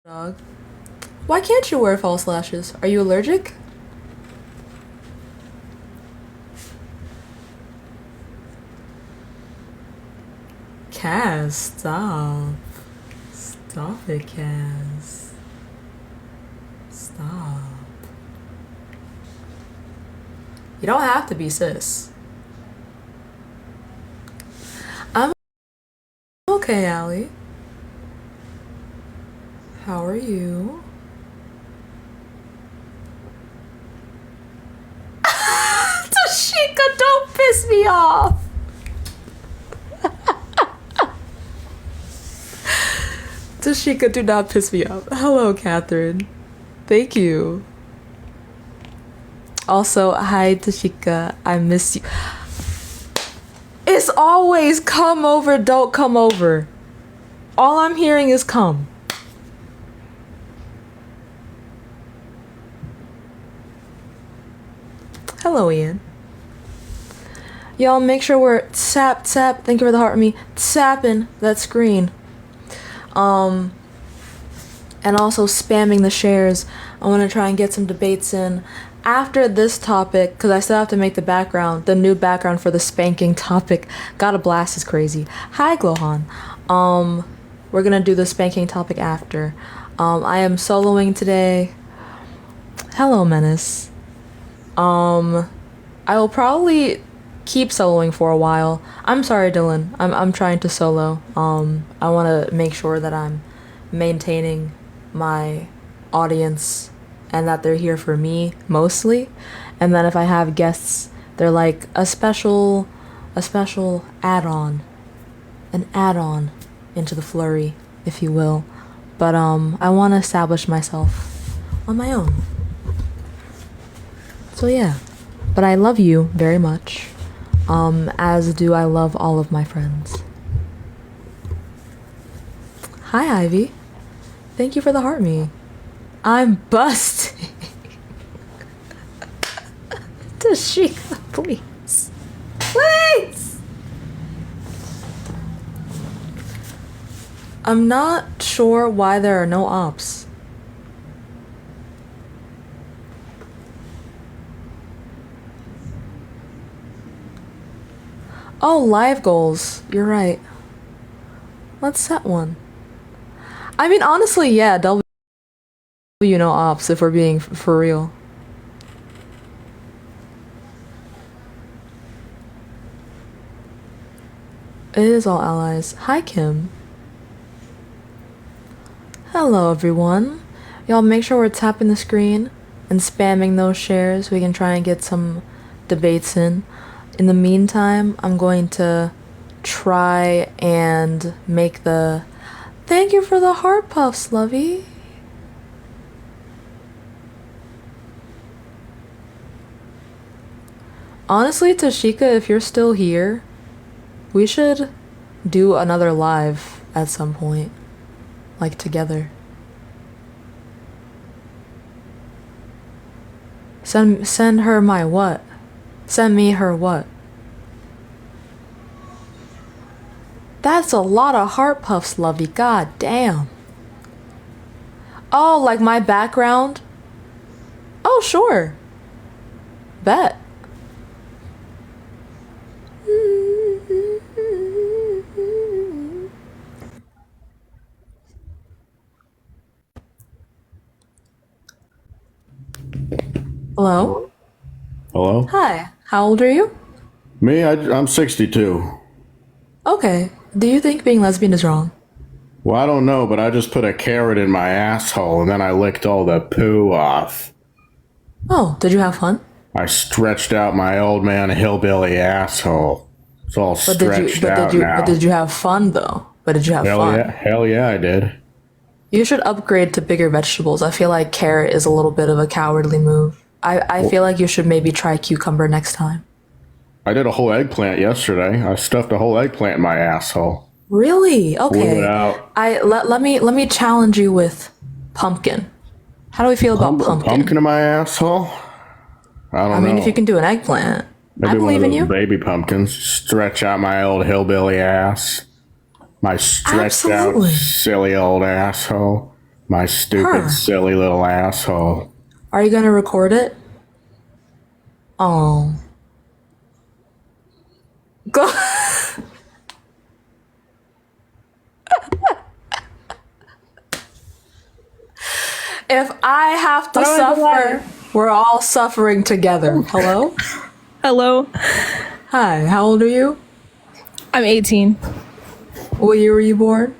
Dog. Why can't you wear false lashes? Are you allergic? Kaz, stop. Stop it, Kaz. Stop. You don't have to be sis. I'm okay, Allie. How are you? Tashika, don't piss me off. Tashika, do not piss me off. Hello, Catherine. Thank you. Also, hi, Tashika. I miss you. It's always come over, don't come over. All I'm hearing is come. Hello, Ian. Y'all make sure we're tap. Thank you for the heart me. Tapping that screen. And also spamming the shares. I want to try and get some debates in after this topic because I still have to make the new background for the spanking topic. Gotta blast is crazy. Hi, Glohan. We're gonna do the spanking topic after. I am soloing today. Hello, Menace. I will probably keep soloing for a while. I'm sorry, Dylan. I'm trying to solo. I want to make sure that I'm maintaining my audience and that they're here for me mostly. And then if I have guests, they're like a special add-on, an add-on into the flurry, if you will. But I want to establish myself on my own. So yeah, but I love you very much, as do I love all of my friends. Hi, Ivy. Thank you for the heart me. I'm busting. Tashika, please. Please! I'm not sure why there are no ops. Oh, live goals. You're right. Let's set one. I mean, honestly, yeah, W no ops if we're being for real. It is all allies. Hi, Kim. Hello, everyone. Y'all make sure we're tapping the screen and spamming those shares so we can try and get some debates in. In the meantime, I'm going to try and make the... Thank you for the heart puffs, Lovey. Honestly, Tashika, if you're still here, we should do another live at some point. Like, together. Send her my what? Send me her what? That's a lot of heart puffs, Lovey. God damn. Oh, like my background? Oh, sure. Bet. Hello? Hello? Hi. How old are you? Me? I'm 62. Okay. Do you think being lesbian is wrong? Well, I don't know, but I just put a carrot in my asshole and then I licked all the poo off. Oh, did you have fun? I stretched out my old man hillbilly asshole. It's all stretched out now. But did you have fun though? But did you have fun? Hell yeah, I did. You should upgrade to bigger vegetables. I feel like carrot is a little bit of a cowardly move. I feel like you should maybe try cucumber next time. I did a whole eggplant yesterday. I stuffed a whole eggplant in my asshole. Really? Okay. Blew it out. Let me challenge you with pumpkin. How do we feel about pumpkin? Pumpkin in my asshole? I don't know. I mean, if you can do an eggplant, Maybe I believe in you. Baby pumpkins. Stretch out my old hillbilly ass. My stretched out silly old asshole. My stupid, Her. silly little asshole. Are you gonna record it? Oh. Go. If I have to suffer, we're all suffering together. Hello? Hello. Hi, how old are you? I'm 18. What year were you born?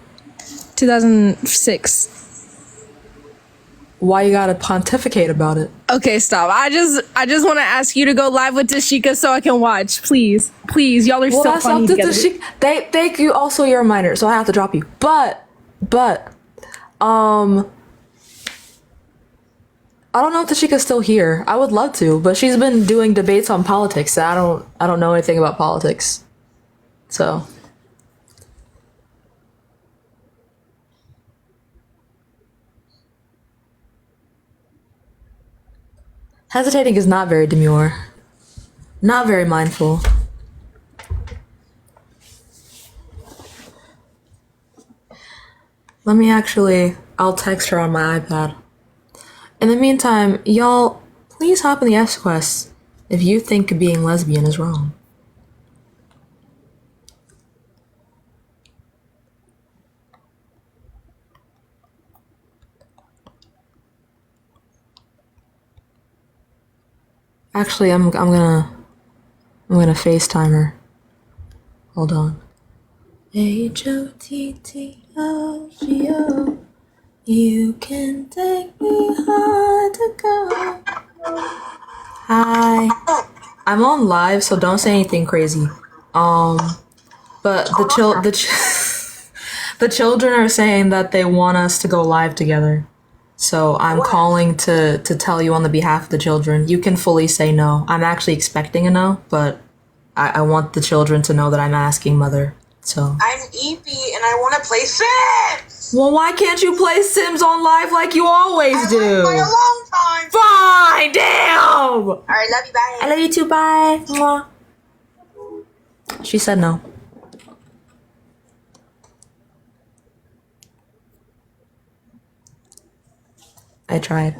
2006. Why you gotta pontificate about it? Okay, stop. I just want to ask you to go live with Tashika so I can watch. Please. Please. Y'all are Well, so that's funny up to together. Thank you. Also, you're a minor, so I have to drop you. But, I don't know if Tashika's still here. I would love to, but she's been doing debates on politics. I don't know anything about politics. So. Hesitating is not very demure. Not very mindful. I'll text her on my iPad. In the meantime, y'all, please hop in the S Quest if you think being lesbian is wrong. Actually, I'm gonna FaceTime her. Hold on. HOTTOGO. You can take me hard to go. Hi. I'm on live, so don't say anything crazy. But the children are saying that they want us to go live together. So I'm calling to tell you on the behalf of the children. You can fully say no. I'm actually expecting a no, but I want the children to know that I'm asking mother. So I'm Evie and I want to play Sims! well, why can't you play Sims on live like you always do? I play a long time! Fine, damn! Alright, love you, bye. I love you too, bye. Mwah. She said no. I tried.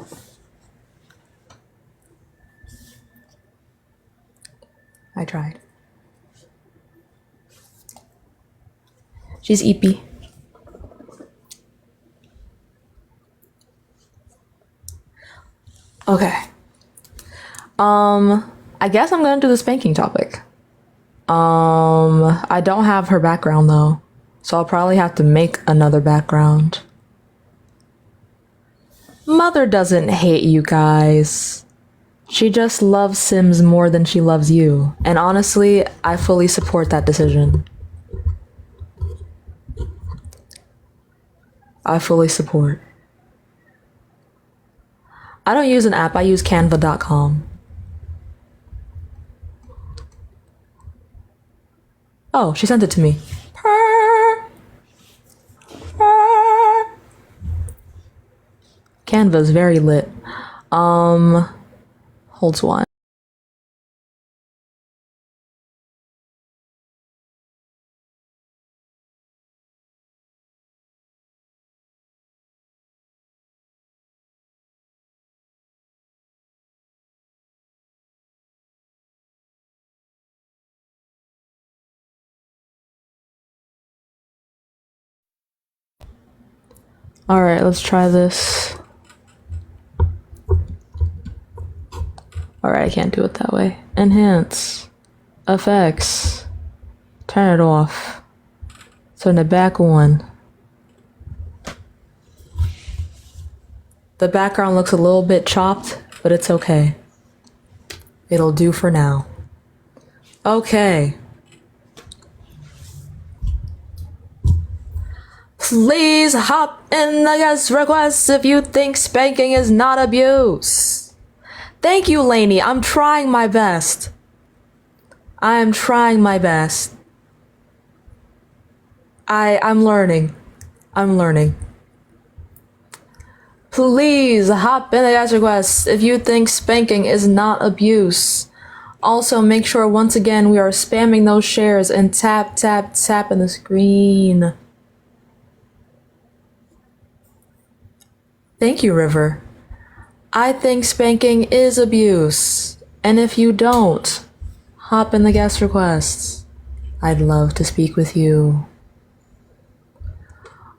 She's eepy. Okay. I guess I'm gonna do the spanking topic. I don't have her background though, so I'll probably have to make another background. Mother doesn't hate you guys. She just loves Sims more than she loves you. And honestly, I fully support that decision. I fully support. I don't use an app, I use canva.com. Oh, she sent it to me. Purr. Purr. Canva's very lit. Holds one. Alright, let's try this. Alright, I can't do it that way. Enhance. Effects. Turn it off. Turn it back on. The background looks a little bit chopped, but it's okay. It'll do for now. Okay. Please hop in the guest request if you think spanking is not abuse. Thank you, Lainey. I'm trying my best. I'm trying my best. I'm learning. I'm learning. Please hop in the guest request if you think spanking is not abuse. Also, make sure once again we are spamming those shares and tap, tap, tap in the screen. Thank you, River. I think spanking is abuse. And if you don't, hop in the guest requests. I'd love to speak with you.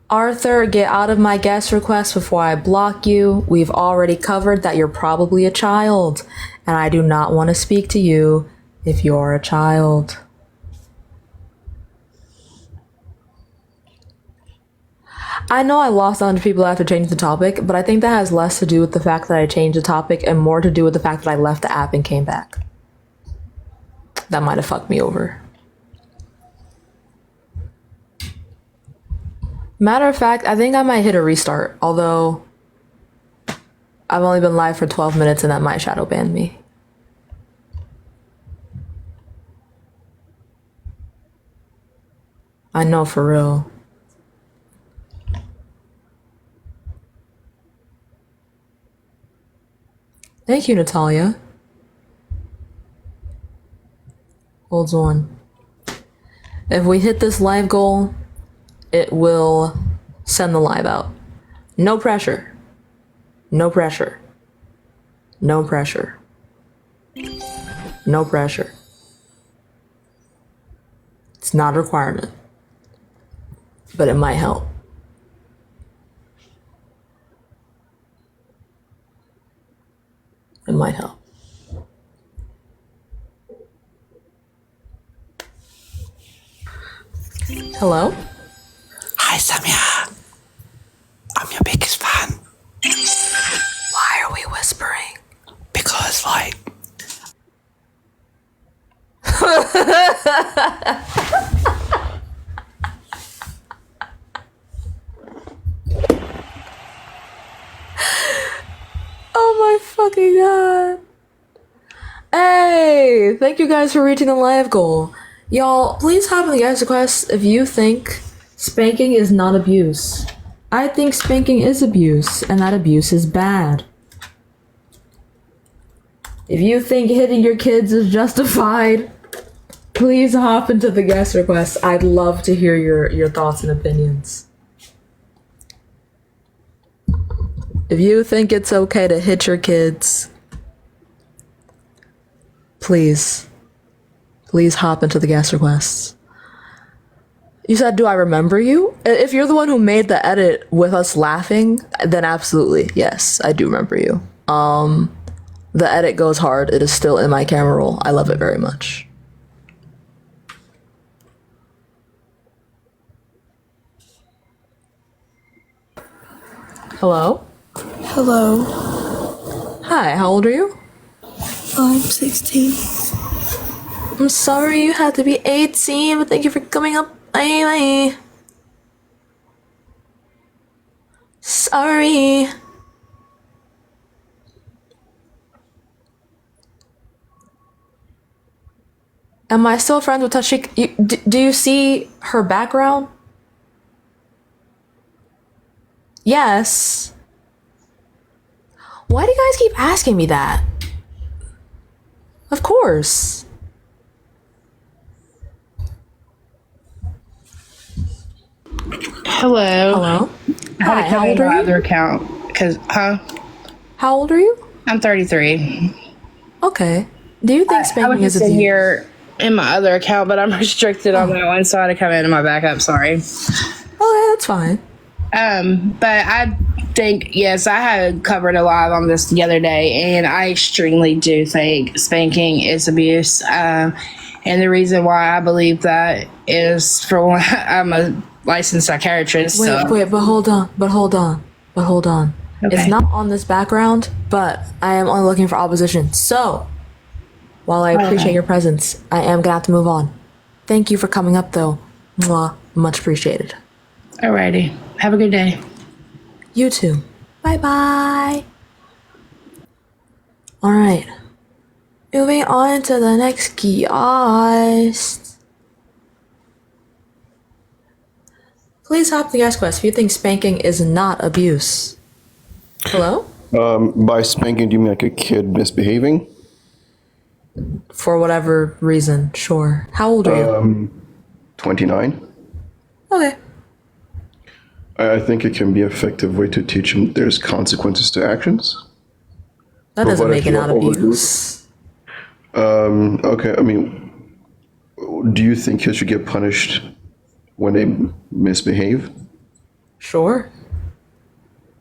Arthur, get out of my guest request before I block you. We've already covered that you're probably a child, and I do not want to speak to you if you're a child. I know I lost 100 people after changing the topic, but I think that has less to do with the fact that I changed the topic and more to do with the fact that I left the app and came back. That might have fucked me over. Matter of fact, I think I might hit a restart, although I've only been live for 12 minutes and that might shadow ban me. I know, for real. Thank you, Natalia. Holds on. If we hit this live goal, it will send the live out. No pressure. No pressure. No pressure. No pressure. It's not a requirement, but it might help. It might help. Hello? Hi, Samia. I'm your biggest fan. Why are we whispering? Because, like... Oh my fucking god. Hey, thank you guys for reaching the live goal. Y'all, please hop in the guys request if you think spanking is not abuse. I think spanking is abuse, and that abuse is bad. If you think hitting your kids is justified, please hop into the guest request. I'd love to hear your thoughts and opinions. If you think it's okay to hit your kids, please hop into the guest requests. You said, do I remember you? If you're the one who made the edit with us laughing, then absolutely, yes, I do remember you. The edit goes hard. It is still in my camera roll. I love it very much. Hello? Hello, Hi, how old are you? I'm 16. I'm sorry you had to be 18, but thank you for coming up. Bye. Sorry. Am I still friends with Tashik? Do you see her background? Yes. Why do you guys keep asking me that? Of course. Hello. Hello? I had Hi, to how come old in are my you? other account because, How old are you? I'm 33. Okay. Do you think I was spanking is just in abuse? here in my other account, but I'm restricted on that one, so I had to come into my backup. Sorry. Okay, that's fine. But I think, yes, I had covered a live on this the other day, and I extremely do think spanking is abuse. And the reason why I believe that is, for one, I'm a licensed psychiatrist. Wait, but hold on. Okay. It's not on this background, but I am only looking for opposition. So, while I appreciate your presence, I am gonna have to move on. Thank you for coming up, though. Mwah. Much appreciated. Alrighty. Have a good day. You too. Bye-bye. Alright. Moving on to the next guest. Please hop the guest quest if you think spanking is not abuse. Hello? By spanking, do you mean like a kid misbehaving? For whatever reason, sure. How old are you? 29. Okay. I think it can be an effective way to teach them there's consequences to actions. That doesn't Provided make it you not don't overdo it. abuse. Okay, I mean, do you think kids should get punished when they misbehave? Sure.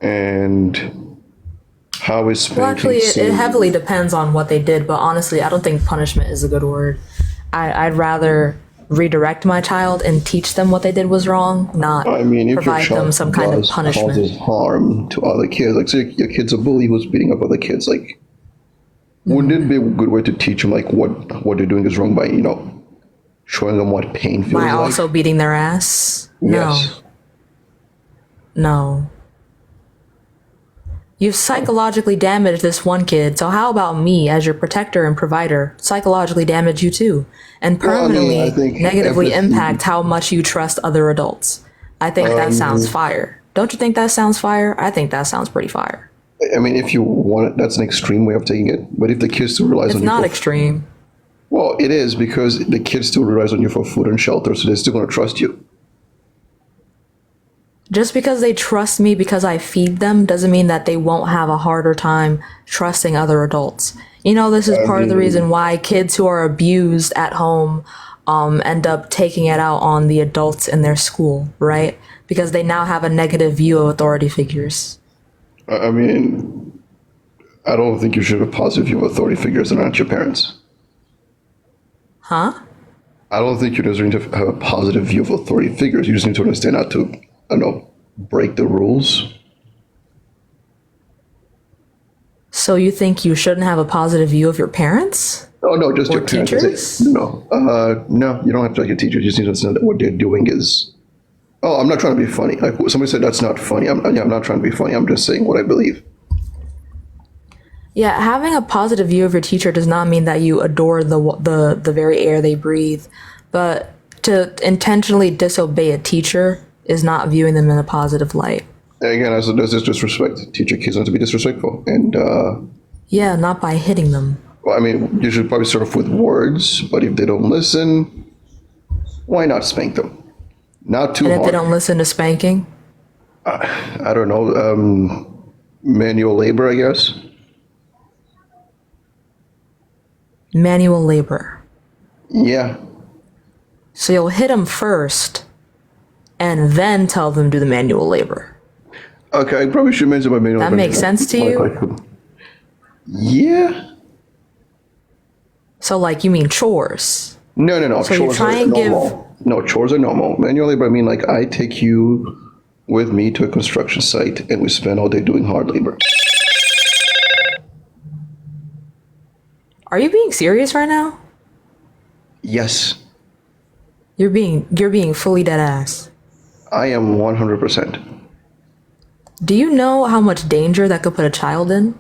And how is spanking? Well, actually, it seen- heavily depends on what they did, but honestly, I don't think punishment is a good word. I'd rather redirect my child and teach them what they did was wrong, not I mean, if your provide them child some kind of does punishment. causes harm to other kids, like say your kid's a bully who's beating up other kids, like wouldn't it be a good way to teach them like what they're doing is wrong by showing them what pain feels By like? also beating their ass? No. Yes. No. You've psychologically damaged this one kid, so how about me, as your protector and provider, psychologically damage you too? And Well, I mean, permanently I think negatively empathy- impact how much you trust other adults. I think that sounds fire. Don't you think that sounds fire? I think that sounds pretty fire. I mean, if you want it, that's an extreme way of taking it. But if the kid still relies It's on not you for, extreme. well, it is because the kid still relies on you for food and shelter, so they're still going to trust you. Just because they trust me because I feed them doesn't mean that they won't have a harder time trusting other adults. This is part of the reason why kids who are abused at home end up taking it out on the adults in their school, right? Because they now have a negative view of authority figures. I mean, I don't think you should have a positive view of authority figures that aren't your parents. Huh? I don't think you necessarily need to have a positive view of authority figures. You just need to understand how to, I don't know, break the rules. So you think you shouldn't have a positive view of your parents? Oh, no, just Or your parents. teachers? No, no, you don't have to like your teacher. You just need to understand that what they're doing is. Oh, I'm not trying to be funny. Like somebody said, that's not funny. I'm not trying to be funny. I'm just saying what I believe. Yeah, having a positive view of your teacher does not mean that you adore the very air they breathe. But to intentionally disobey a teacher is not viewing them in a positive light. And again, as there's this disrespect. Teacher kids not to be disrespectful. And, Yeah, not by hitting them. well, I mean, you should probably start off with words, but if they don't listen, why not spank them? Not too And if hard. they don't listen to spanking, I don't know, manual labor, I guess. manual labor. Yeah. So you'll hit them first and then tell them to do the manual labor. Okay, I probably should mention my manual That labor. makes sense to you? Yeah. So like you mean chores. No. So you chores try are and give- normal. No, chores are normal. Manual labor, I mean, like, I take you with me to a construction site and we spend all day doing hard labor. Are you being serious right now? Yes, You're being fully dead ass. I am 100%. Do you know how much danger that could put a child in?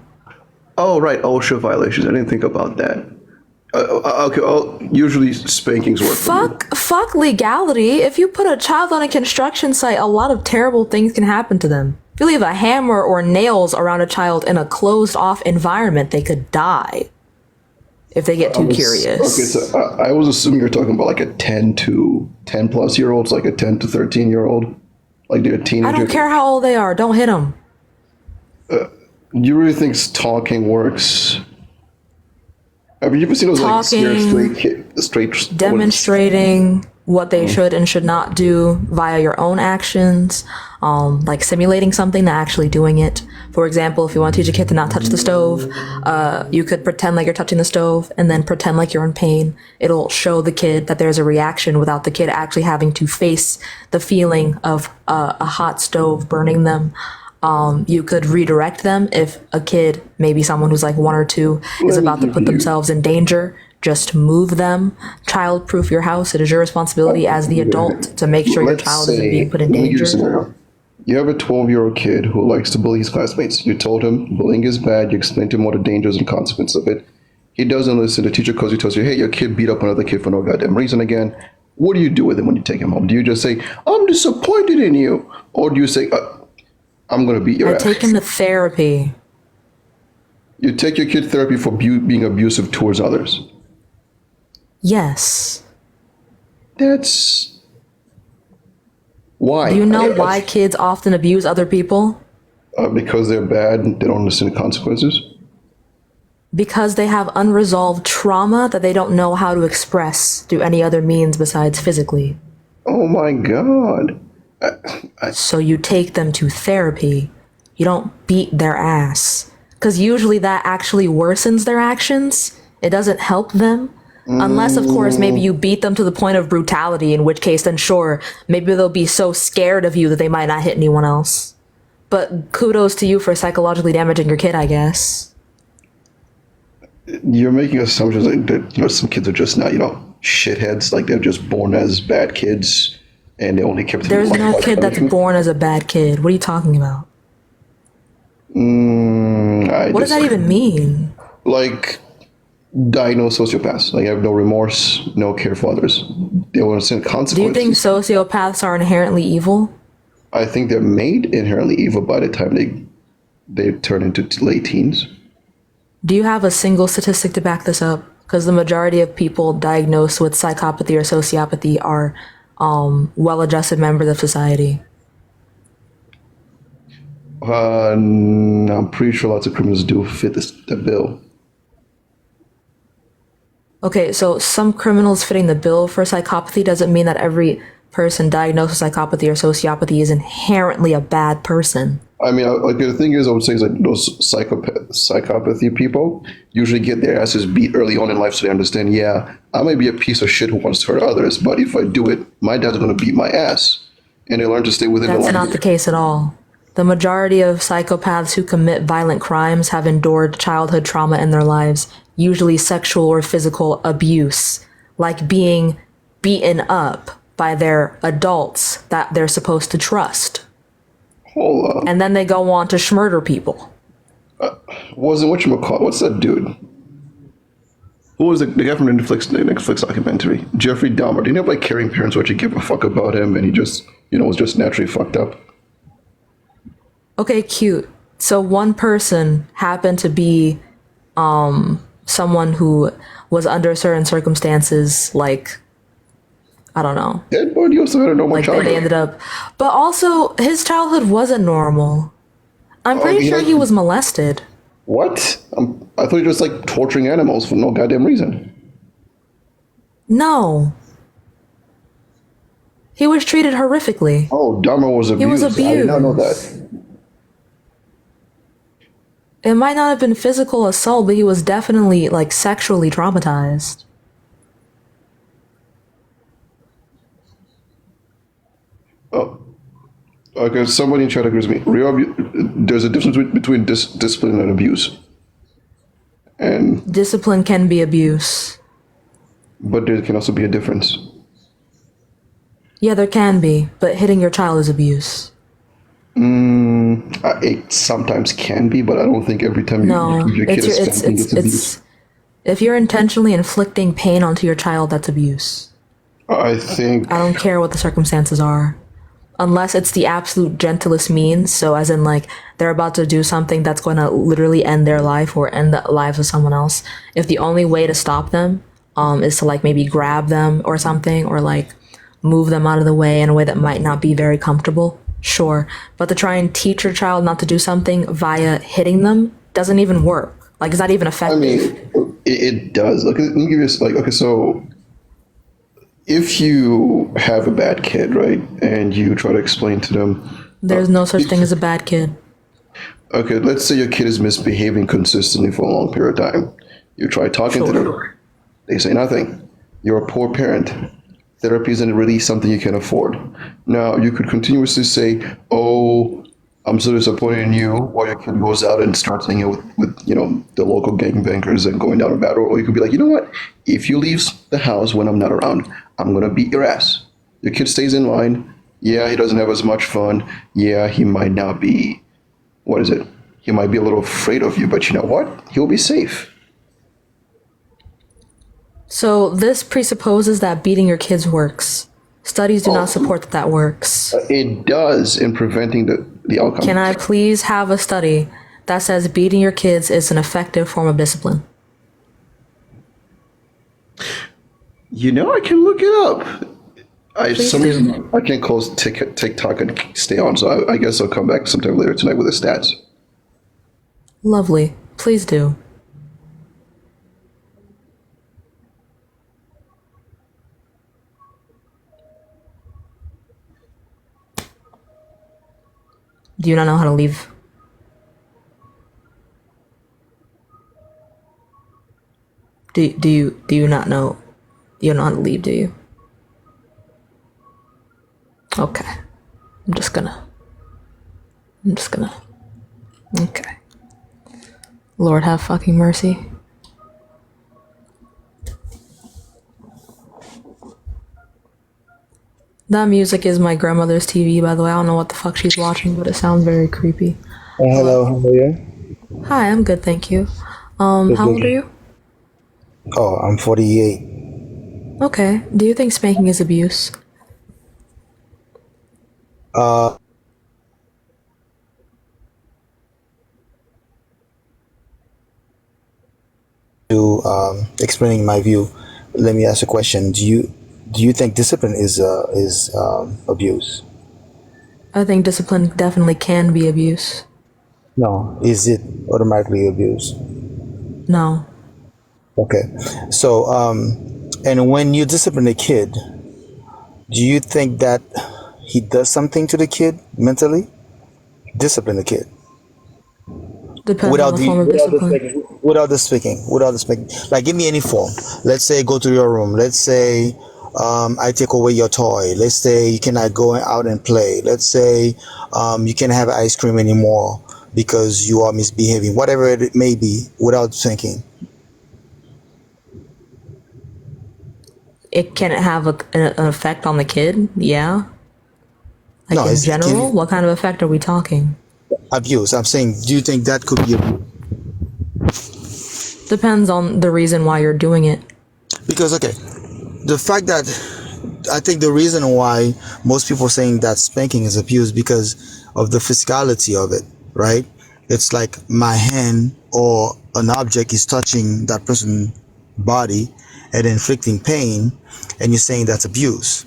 Oh, right, OSHA violations. I didn't think about that. Okay, usually spankings work. for me. Fuck legality. If you put a child on a construction site, a lot of terrible things can happen to them. If you leave a hammer or nails around a child in a closed off environment, they could die. If they get too curious. Okay, so I was assuming you're talking about like a 10 plus year olds, like a 10 to 13-year-old. Like they're a teenager. I don't care how old they are. Don't hit them. Do you really think talking works? Have you ever seen those like Talking, straight Demonstrating what they should and should not do via your own actions, like simulating something, not actually doing it. For example, if you want to teach a kid to not touch the stove, you could pretend like you're touching the stove and then pretend like you're in pain. It'll show the kid that there's a reaction without the kid actually having to face the feeling of a hot stove burning them. You could redirect them if a kid, maybe someone who's like 1 or 2, is about to put themselves in danger. Just move them. Child-proof your house. It is your responsibility as the adult to make sure your child isn't being put in let me give you a danger. scenario. You have a 12-year-old kid who likes to bully his classmates. You told him bullying is bad. You explained to him what the dangers and consequences of it. He doesn't listen. The teacher calls you, tells you, hey, your kid beat up another kid for no goddamn reason again. What do you do with him when you take him home? Do you just say, I'm disappointed in you? Or do you say, I'm going to beat your I ass? take him to therapy. You take your kid therapy for being abusive towards others. Yes. That's... Why? Do you know why kids often abuse other people? Because they're bad and they don't understand the consequences. Because they have unresolved trauma that they don't know how to express through any other means besides physically. Oh my god. So you take them to therapy. You don't beat their ass. Because usually that actually worsens their actions. It doesn't help them. Unless, of course, maybe you beat them to the point of brutality, in which case, then sure, maybe they'll be so scared of you that they might not hit anyone else. But kudos to you for psychologically damaging your kid, I guess. You're making assumptions like that, some kids are just not, shitheads, like they're just born as bad kids and they only kept. There's no kid that's born as a bad kid. What are you talking about? What does that even mean? Like, diagnosed sociopaths. Like, have no remorse, no care for others. They will understand consequences. Do you think sociopaths are inherently evil? I think they're made inherently evil by the time they turn into late teens. Do you have a single statistic to back this up? Because the majority of people diagnosed with psychopathy or sociopathy are well-adjusted members of society. I'm pretty sure lots of criminals do fit the bill. Okay, so some criminals fitting the bill for psychopathy doesn't mean that every person diagnosed with psychopathy or sociopathy is inherently a bad person. I mean, like the thing is, I would say is like those psychopathy people usually get their asses beat early on in life, so they understand. Yeah, I might be a piece of shit who wants to hurt others, but if I do it, my dad's going to beat my ass, and they learn to stay within the line. That's not the case at all. The majority of psychopaths who commit violent crimes have endured childhood trauma in their lives, usually sexual or physical abuse, like being beaten up by their adults that they're supposed to trust. Hold on. And then they go on to murder people. Wasn't whatchamacallit? What's that dude? Who was the guy from the Netflix documentary? Jeffrey Dahmer. Didn't he have like caring parents who actually give a fuck about him and he just, was just naturally fucked up? Okay, cute. So one person happened to be someone who was under certain circumstances, like, I don't know. Yeah, but he also had a normal childhood. They ended up, but also his childhood wasn't normal. I'm pretty sure he was molested. What? I thought he was just like torturing animals for no goddamn reason. No. He was treated horrifically. Oh, Dahmer was abused. He was abused. I did not know that. It might not have been physical assault, but he was definitely like sexually traumatized. Oh, okay. Somebody in chat agrees with me. There's a difference between discipline and abuse. And discipline can be abuse. But there can also be a difference. Yeah, there can be, but hitting your child is abuse. It sometimes can be, but I don't think every time your kid is spanking, it's abuse. If you're intentionally inflicting pain onto your child, that's abuse. I don't care what the circumstances are. Unless it's the absolute gentlest means, so as in like they're about to do something that's going to literally end their life or end the lives of someone else. If the only way to stop them is to like maybe grab them or something, or like move them out of the way in a way that might not be very comfortable, sure. But to try and teach your child not to do something via hitting them doesn't even work. Like, it's not even effective. I mean, it does. Let me give you okay, so if you have a bad kid, right, and you try to explain to them, there's no such thing as a bad kid. Okay, let's say your kid is misbehaving consistently for a long period of time. You try talking to them. They say nothing. You're a poor parent. Therapy isn't really something you can afford. Now, you could continuously say, oh, I'm so disappointed in you, while your kid goes out and starts hanging out with the local gangbangers and going down a bad road. Or you could be like, you know what? If you leave the house when I'm not around, I'm going to beat your ass. Your kid stays in line. Yeah, he doesn't have as much fun. Yeah, he might not be, he might be a little afraid of you, but you know what? He'll be safe. So this presupposes that beating your kids works. Studies do not support that works. It does in preventing the outcome. Can I please have a study that says beating your kids is an effective form of discipline? I can look it up. Please some do. reason I can't close TikTok and stay on, so I guess I'll come back sometime later tonight with the stats. Lovely. Please do. Do you not know how to leave? Do you not know? You don't know how to leave, do you? Okay. I'm just gonna. Okay. Lord have fucking mercy. That music is my grandmother's TV, by the way. I don't know what the fuck she's watching, but it sounds very creepy. Hello, how are you? Hi, I'm good, thank you. Good, How good. old are you? Oh, I'm 48. Okay. Do you think spanking is abuse? Uh, to explaining my view, let me ask a question. Do you think discipline is abuse? I think discipline definitely can be abuse. No. Is it automatically abuse? No. Okay. So and when you discipline a kid, do you think that he does something to the kid mentally? Discipline the kid. Depends on the form of discipline. Without the speaking, like give me any form. Let's say go to your room. Let's say I take away your toy. Let's say you cannot go out and play. Let's say you can't have ice cream anymore because you are misbehaving, whatever it may be, without thinking. It can have an effect on the kid, yeah. Like No, in it's general, what kind of effect are we talking? abuse. I'm saying, do you think that could be abuse? Depends on the reason why you're doing it. Because okay, the fact that I think the reason why most people are saying that spanking is abuse because of the physicality of it, right? It's like my hand or an object is touching that person's body and inflicting pain, and you're saying that's abuse.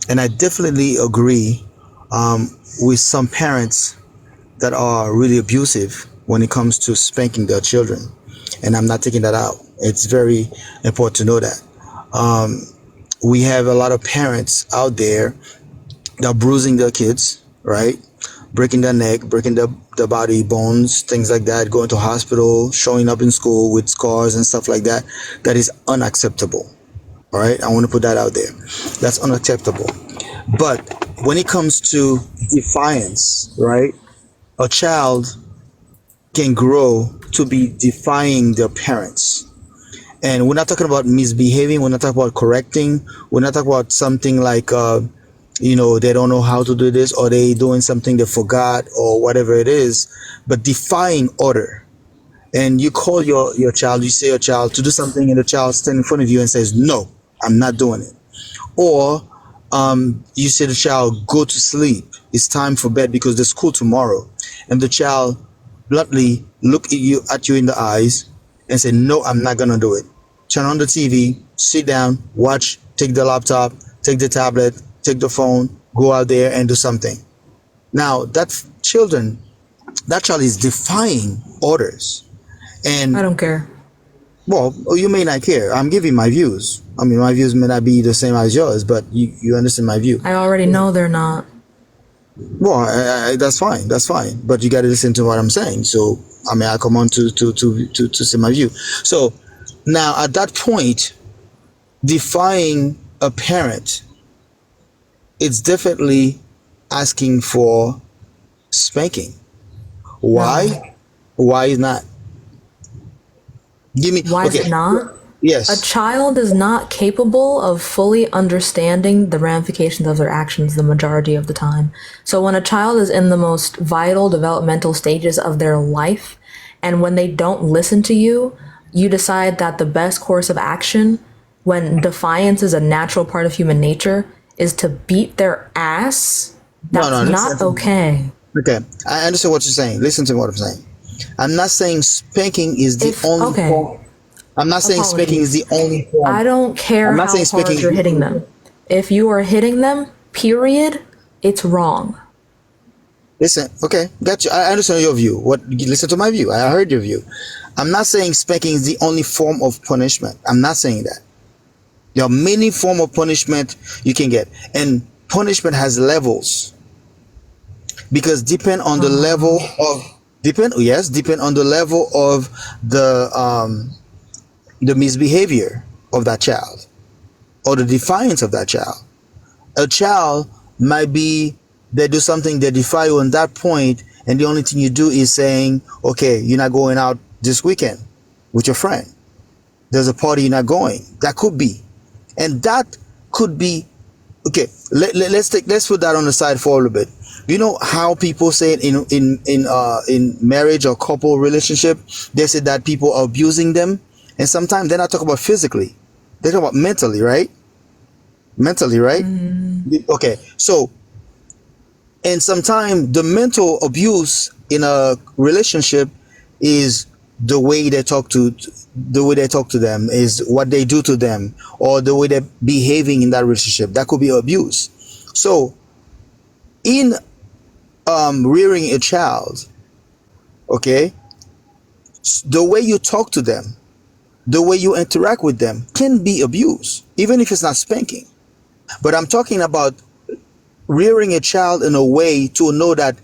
And I definitely agree with some parents that are really abusive when it comes to spanking their children. And I'm not taking that out. It's very important to know that. We have a lot of parents out there that are bruising their kids, right? Breaking their neck, breaking their body bones, things like that, going to hospital, showing up in school with scars and stuff like that. That is unacceptable. All right. I want to put that out there. That's unacceptable. But when it comes to defiance, right? A child can grow to be defying their parents. And we're not talking about misbehaving. We're not talking about correcting. We're not talking about something like, they don't know how to do this or they doing something they forgot or whatever it is, but defying order. And you call your child, you say your child to do something and the child stands in front of you and says, no, I'm not doing it. Or you say to the child, go to sleep. It's time for bed because there's school tomorrow. And the child bluntly look at you in the eyes and say, no, I'm not going to do it. Turn on the TV, sit down, watch, take the laptop, take the tablet, take the phone, go out there and do something. Now, that child is defying orders. And I don't care. well, you may not care. I'm giving my views. I mean, my views may not be the same as yours, but you understand my view. I already know they're not. Well, that's fine. That's fine. But you got to listen to what I'm saying. So, I mean, I come on to say my view. So, now at that point, defying a parent, it's definitely asking for spanking. Why? No. Why not? Give me. Why is Okay. it not? Yes. A child is not capable of fully understanding the ramifications of their actions the majority of the time. So when a child is in the most vital developmental stages of their life, and when they don't listen to you, you decide that the best course of action, when defiance is a natural part of human nature, is to beat their ass. That's No, not listen. okay. Okay, I understand what you're saying. Listen to what I'm saying. I'm not saying spanking is the only form. I'm not saying spanking is the only form. I don't care I'm not how saying hard spanking you're is the hitting only them. form. If you are hitting them, period, it's wrong. Listen, okay, got you. I understand your view. Listen to my view. I heard your view. I'm not saying spanking is the only form of punishment. I'm not saying that. There are many forms of punishment you can get, and punishment has levels because depend on the level of depend on the level of the misbehavior of that child or the defiance of that child. A child might be they do something they defy you on that point, and the only thing you do is saying, okay, you're not going out this weekend with your friend. There's a party, you're not going. That could be. And that could be okay. Let's put that on the side for a little bit. You know how people say it in marriage or couple relationship, they say that people are abusing them, and sometimes they're not talking about physically, they talk about mentally, right? Mentally, right? Okay, so and sometimes the mental abuse in a relationship is the way they talk to them, is what they do to them, or the way they're behaving in that relationship. That could be abuse. So in rearing a child, okay, the way you talk to them, the way you interact with them can be abuse, even if it's not spanking. But I'm talking about rearing a child in a way to know that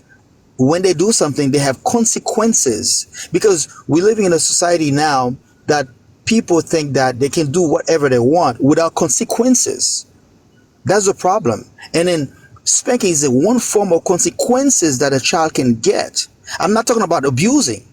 when they do something, they have consequences. Because we're living in a society now that people think that they can do whatever they want without consequences. That's the problem. And then spanking is the one form of consequences that a child can get. I'm not talking about abusing.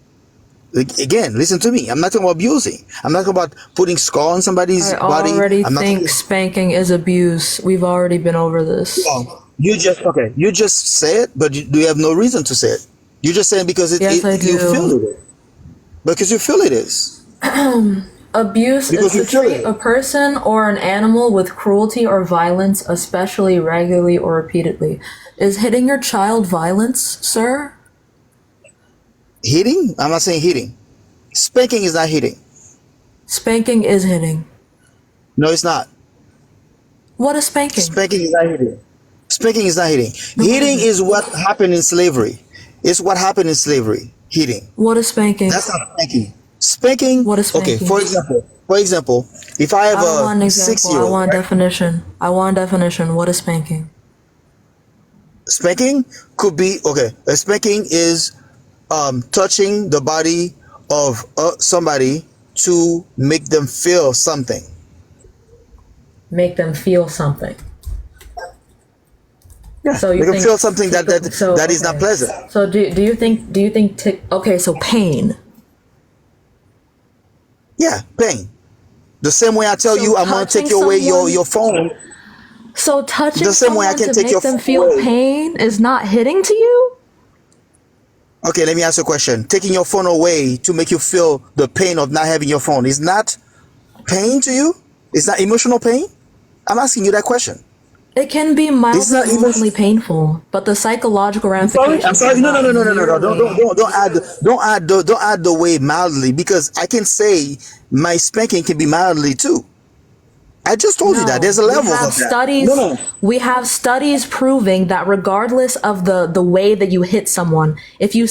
Again, listen to me. I'm not talking about abusing. I'm not talking about putting scar on somebody's body. I already I'm not think talking- spanking is abuse. We've already been over this. Oh, you just say it, but you have no reason to say it. You're just saying because Yes, I you do. feel it. Because you feel it is. Abuse Because you is to feel treat it. a person or an animal with cruelty or violence, especially regularly or repeatedly. Is hitting your child violence, sir? Hitting? I'm not saying hitting. Spanking is not hitting. Spanking is hitting. No, it's not. What is spanking? Spanking is not hitting. Spanking is not hitting. Hitting is what happened in slavery. It's what happened in slavery. Hitting. What is spanking? That's not spanking. Spanking. What is spanking? Okay. For example, if I have I don't want an a example. 6-year-old, I want a right? definition. I want a definition. What is spanking? Spanking could be okay. A spanking is touching the body of somebody to make them feel something. Make them feel something. Yeah, So you make them think feel something that is not okay. pleasant. So do you think okay, so pain. Yeah, pain. The same way I tell So you I'm gonna take touching away someone- your phone. So touching The same way I someone can to take make your them phone feel away. pain is not hitting to you? Okay, let me ask you a question. Taking your phone away to make you feel the pain of not having your phone is not pain to you? It's not emotional pain? I'm asking you that question. It can be It's mildly not even. emotionally painful, but the psychological I'm sorry. ramifications. I'm sorry. are No. not nearly- Don't add the way mildly, because I can say my spanking can be mildly too. I just told you that there's a level of that. Studies, we have studies proving that regardless of the way that you hit someone, if you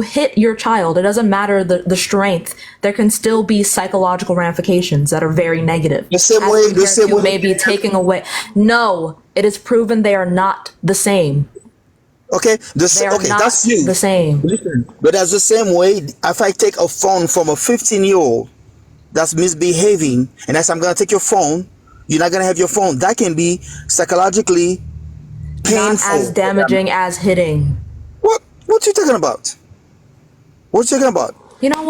hit your child, it doesn't matter the strength, there can still be psychological ramifications that are very negative. The same as way. The compared same to way. maybe taking away. No, it is proven they are not the same. Okay. They are Okay. not That's you. the same. Listen. But that's the same way. If I take a phone from a 15-year-old that's misbehaving, and I'm gonna take your phone, you're not gonna have your phone. That can be psychologically painful. Not as damaging as hitting. What you talking about? What you talking about? You know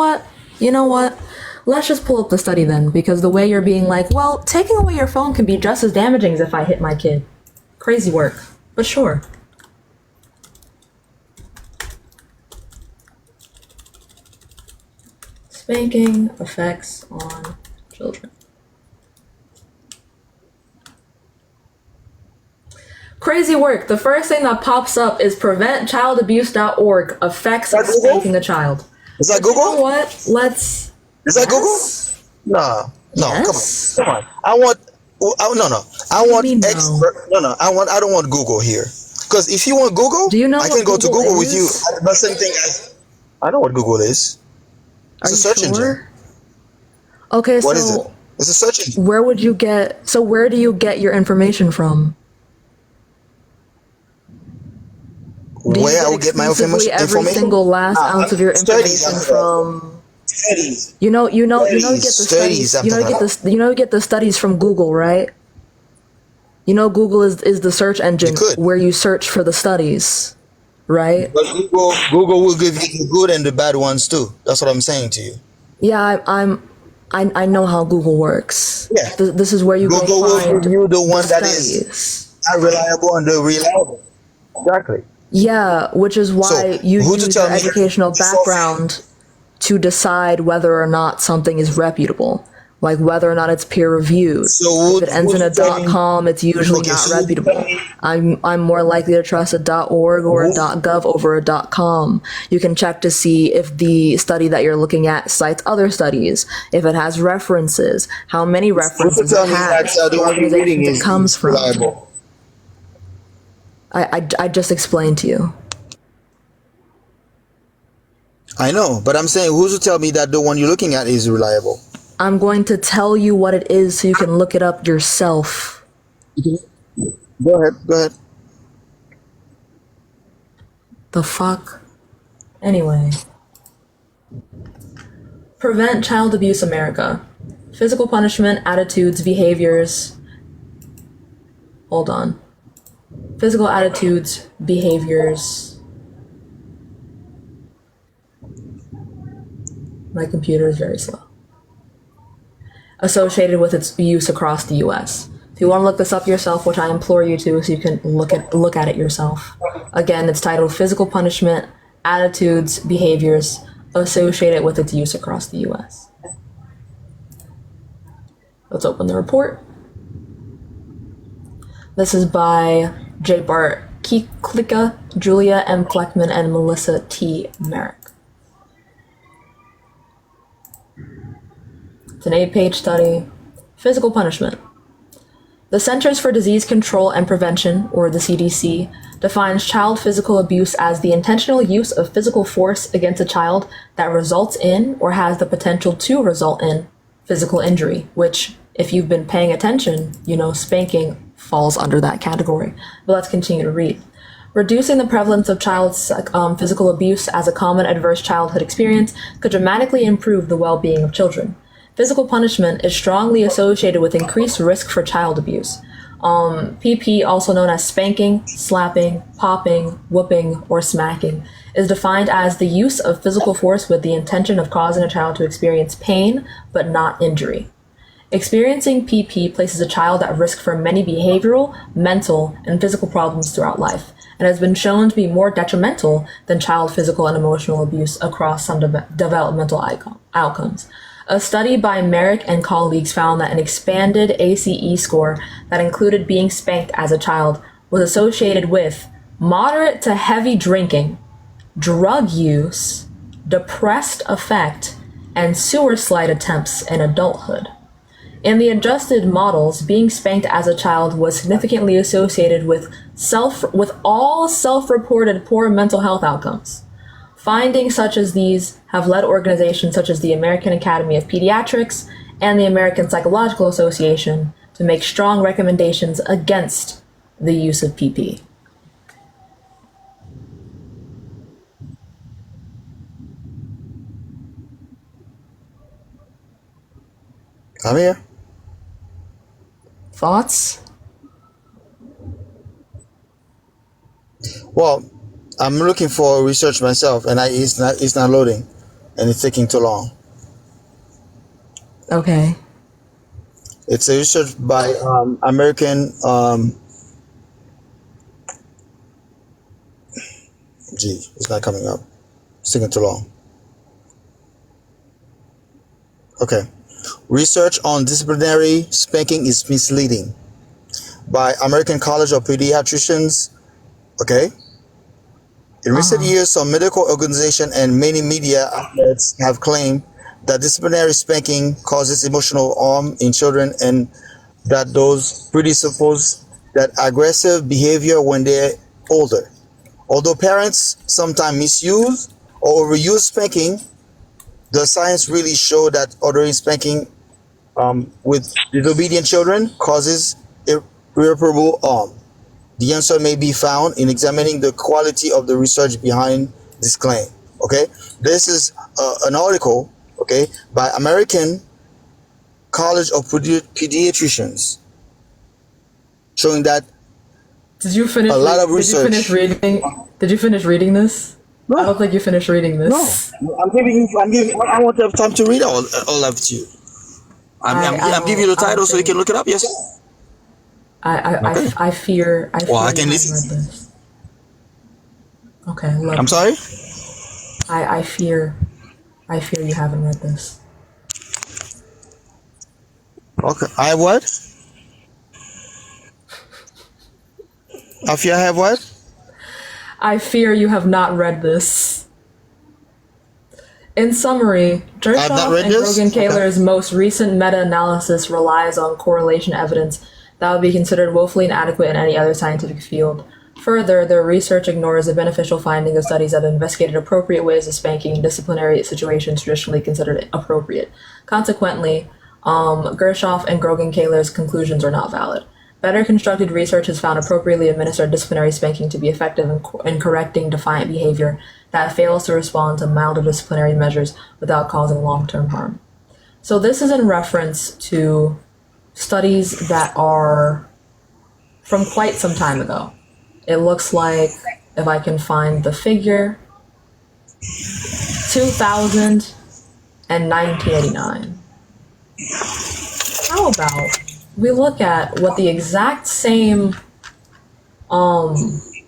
what? Let's just pull up the study then, because the way you're being like, well, taking away your phone can be just as damaging as if I hit my kid. Crazy work. But sure. Spanking effects on children. Crazy work. The first thing that pops up is preventchildabuse.org, effects of spanking a child. Is that But you know Google? what? Let's... Is that Yes. Google? No. Yes. Come on. I want. No, no. I What do you want mean no? expert. No, no. I don't want Google here. Because if you want Google, Do you know I what can go to Google Google with you. is? The same thing as I know what Google is. Are It's a you search engine. sure? Okay, What is it? so It's a search engine. where would you get? So where do you get your information from? Do you Where I get will get my exclusively every information? single last ounce of your Studies. information I'm talking about. from? Studies. You get the Studies. studies. I'm You know, you talking get about. the you get the studies from Google, right? You know, Google is the search You engine could. where you search for the studies, right? But Google will give you the good and the bad ones too. That's what I'm saying to you. Yeah, I know how Google works. Yeah. This is where you go Google will find give you the the one that is studies. unreliable and the reliable. Exactly. Yeah, which is So why you who to use tell your me? educational background to decide whether or not something is reputable, like whether or not it's peer reviewed. So who, If it ends who in to a tell me? .com, it's usually Okay, not so who to tell reputable. me? I'm more likely to trust a .org or a Who, .gov over a .com. You can check to see if the study that you're looking at cites other studies, if it has references, how many who to references tell it me that has, the what one you're reading organizations it comes is from. reliable? I just explained to you. I know, but I'm saying who's to tell me that the one you're looking at is reliable? I'm going to tell you what it is so you can look it up yourself. Go ahead. Go ahead. The fuck? Anyway. Prevent Child Abuse America. Physical punishment, attitudes, behaviors. Hold on. Physical attitudes, behaviors. My computer is very slow. Associated with its use across the US. If you want to look this up yourself, which I implore you to, so you can look at it yourself. Again, it's titled Physical Punishment, Attitudes, Behaviors Associated with its Use Across the US. Let's open the report. This is by J. Bart Klicka, Julia M. Kleckman, and Melissa T. Merrick. It's an 8-page study. Physical punishment. The Centers for Disease Control and Prevention, or the CDC, defines child physical abuse as the intentional use of physical force against a child that results in or has the potential to result in physical injury, which, if you've been paying attention, you know spanking falls under that category. But let's continue to read. Reducing the prevalence of child physical abuse as a common adverse childhood experience could dramatically improve the well-being of children. Physical punishment is strongly associated with increased risk for child abuse. PP, also known as spanking, slapping, popping, whooping, or smacking, is defined as the use of physical force with the intention of causing a child to experience pain, but not injury. Experiencing PP places a child at risk for many behavioral, mental, and physical problems throughout life, and has been shown to be more detrimental than child physical and emotional abuse across some developmental outcomes. A study by Merrick and colleagues found that an expanded ACE score that included being spanked as a child was associated with moderate to heavy drinking, drug use, depressed affect, and sewer slide attempts in adulthood. In the adjusted models, being spanked as a child was significantly associated with all self-reported poor mental health outcomes. Findings such as these have led organizations such as the American Academy of Pediatrics and the American Psychological Association to make strong recommendations against the use of PP. I'm here. Thoughts? Well, I'm looking for research myself, and it's not loading, and it's taking too long. Okay. It's a research by American. It's not coming up. It's taking too long. Okay. Research on disciplinary spanking is misleading by American College of Pediatricians. Okay. In recent years, some medical organizations and many media outlets have claimed that disciplinary spanking causes emotional harm in children and that those presuppose that aggressive behavior when they're older. Although parents sometimes misuse or overuse spanking, the science really show that ordering spanking with disobedient children causes irreparable harm. The answer may be found in examining the quality of the research behind this claim. Okay, this is an article, okay, by American College of Pediatricians showing that Did you finish? a lot of Did you finish research. reading? Did you finish reading this? I don't No, think you finished reading no, this. I want to have time to read all of it to you. I'm giving you the I don't title so you can think. look it up. Yes. Okay. I fear Well, you I can haven't read listen. this. Okay, I'm lovely. sorry. I fear you haven't read this. Okay. I have what? Afia, I have what? I fear you have not read this. In summary, I've not Gershoff read and this. Grogan-Kaler's most recent meta-analysis relies on correlation evidence that would be considered woefully inadequate in any other scientific field. Further, their research ignores the beneficial finding of studies that have investigated appropriate ways of spanking in disciplinary situations traditionally considered appropriate. Consequently, Gershoff and Grogan-Kaler's conclusions are not valid. Better constructed research has found appropriately administered disciplinary spanking to be effective in correcting defiant behavior that fails to respond to milder disciplinary measures without causing long-term harm. So this is in reference to studies that are from quite some time ago. It looks like, if I can find the figure, 2000 and 1989. How about we look at what the exact same place,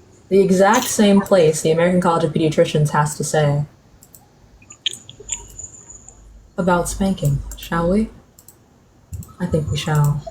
the American College of Pediatricians, has to say about spanking, shall we? I think we shall.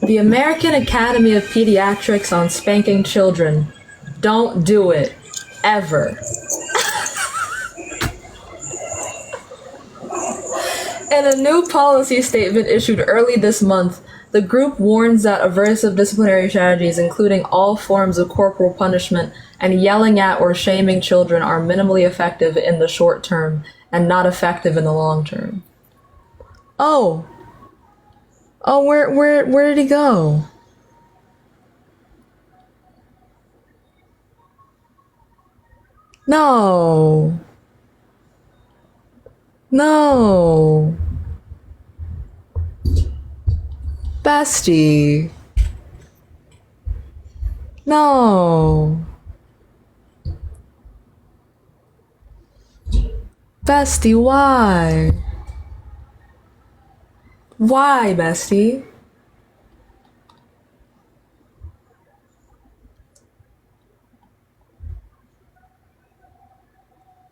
The American Academy of Pediatrics on spanking children. Don't do it. Ever. In a new policy statement issued early this month, the group warns that aversive disciplinary strategies, including all forms of corporal punishment and yelling at or shaming children, are minimally effective in the short term and not effective in the long term. Oh, where did he go? No. No. Bestie. No. Bestie, why? Why, bestie?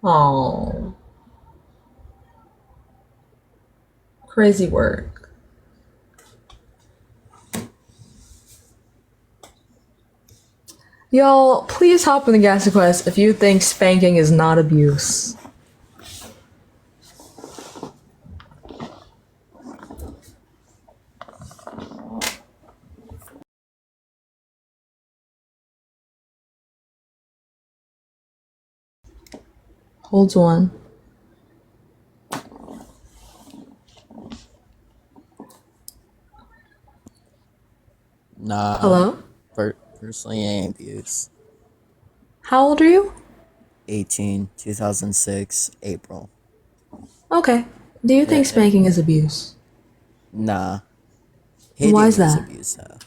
Oh. Crazy work. Y'all, please hop in the gas quest if you think spanking is not abuse. Holds one. Nah, Hello? personally, I ain't abuse. How old are you? 18, 2006, April. Okay. Do you think Yeah, spanking is abuse? nah. Why is Hitting is that? abuse, though.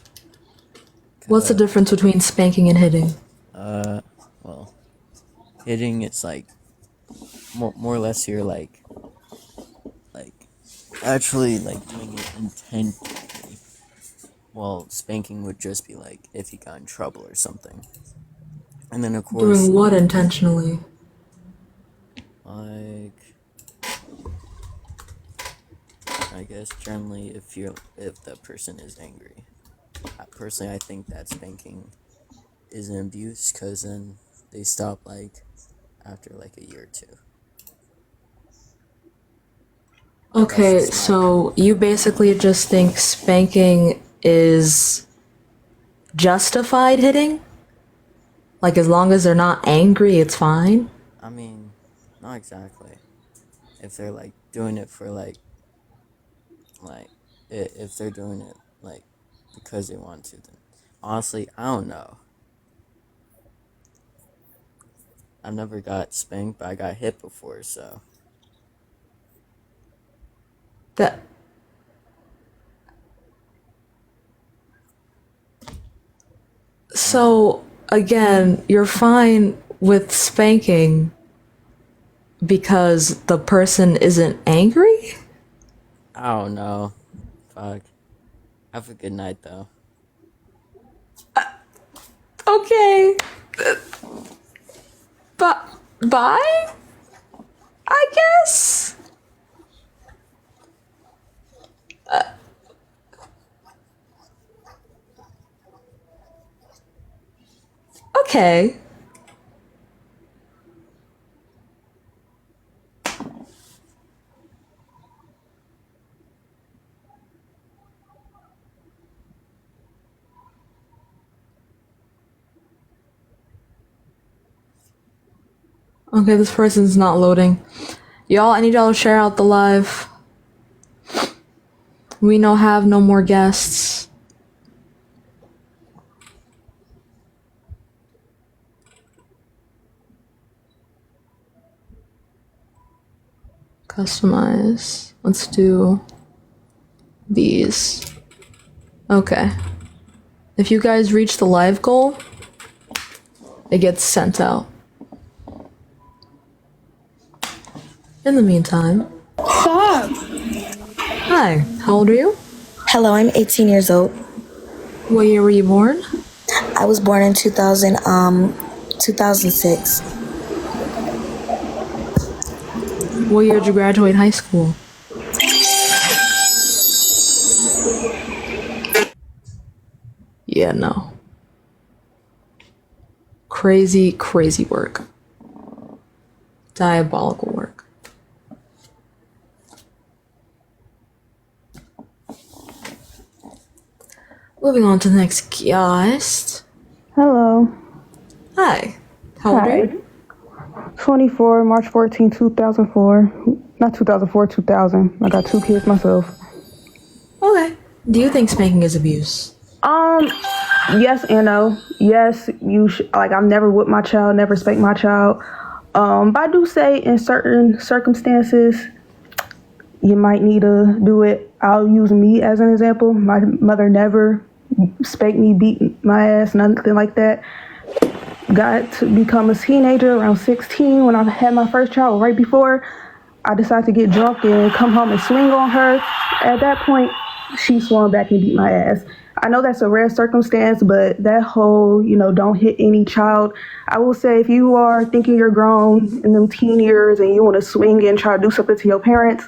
What's the difference between spanking and hitting? Well, hitting, it's like more or less you're like actually like doing it intentionally. Well, spanking would just be like if you got in trouble or something. And then of course Doing what intentionally? like I guess generally if the person is angry. Personally, I think that spanking is an abuse because then they stop like after like a year or two. Okay, just my so you basically just think spanking is justified hitting? Like, as long as they're not angry, it's fine? I mean, not exactly. If they're like doing it for like if they're doing it like because they want to, then honestly, I don't know. I've never got spanked, but I got hit before, so That. So, again, you're fine with spanking because the person isn't angry? I don't know. Fuck. Have a good night though. Okay. But bye? I guess. Okay. Okay, this person's not loading. Y'all, I need y'all to share out the live. We no have no more guests. Customize. Let's do these. Okay. If you guys reach the live goal, it gets sent out. In the meantime. Stop. Hi, how old are you? Hello, I'm 18 years old. What year were you born? I was born in 2006. What year did you graduate high school? Yeah, no. Crazy, crazy work. Diabolical work. Moving on to the next guest. Hello. Hi. How old are you? 24, March 14, 2004. Not 2004, 2000. I got 2 kids myself. Okay. Do you think spanking is abuse? Yes and no. Yes, I've never whipped my child, never spanked my child. But I do say in certain circumstances, you might need to do it. I'll use me as an example. My mother never spanked me, beat my ass, nothing like that. Got to become a teenager around 16 when I had my first child. Right before I decided to get drunk and come home and swing on her. At that point, she swung back and beat my ass. I know that's a rare circumstance, but that whole, don't hit any child. I will say if you are thinking you're grown in them teen years and you want to swing and try to do something to your parents,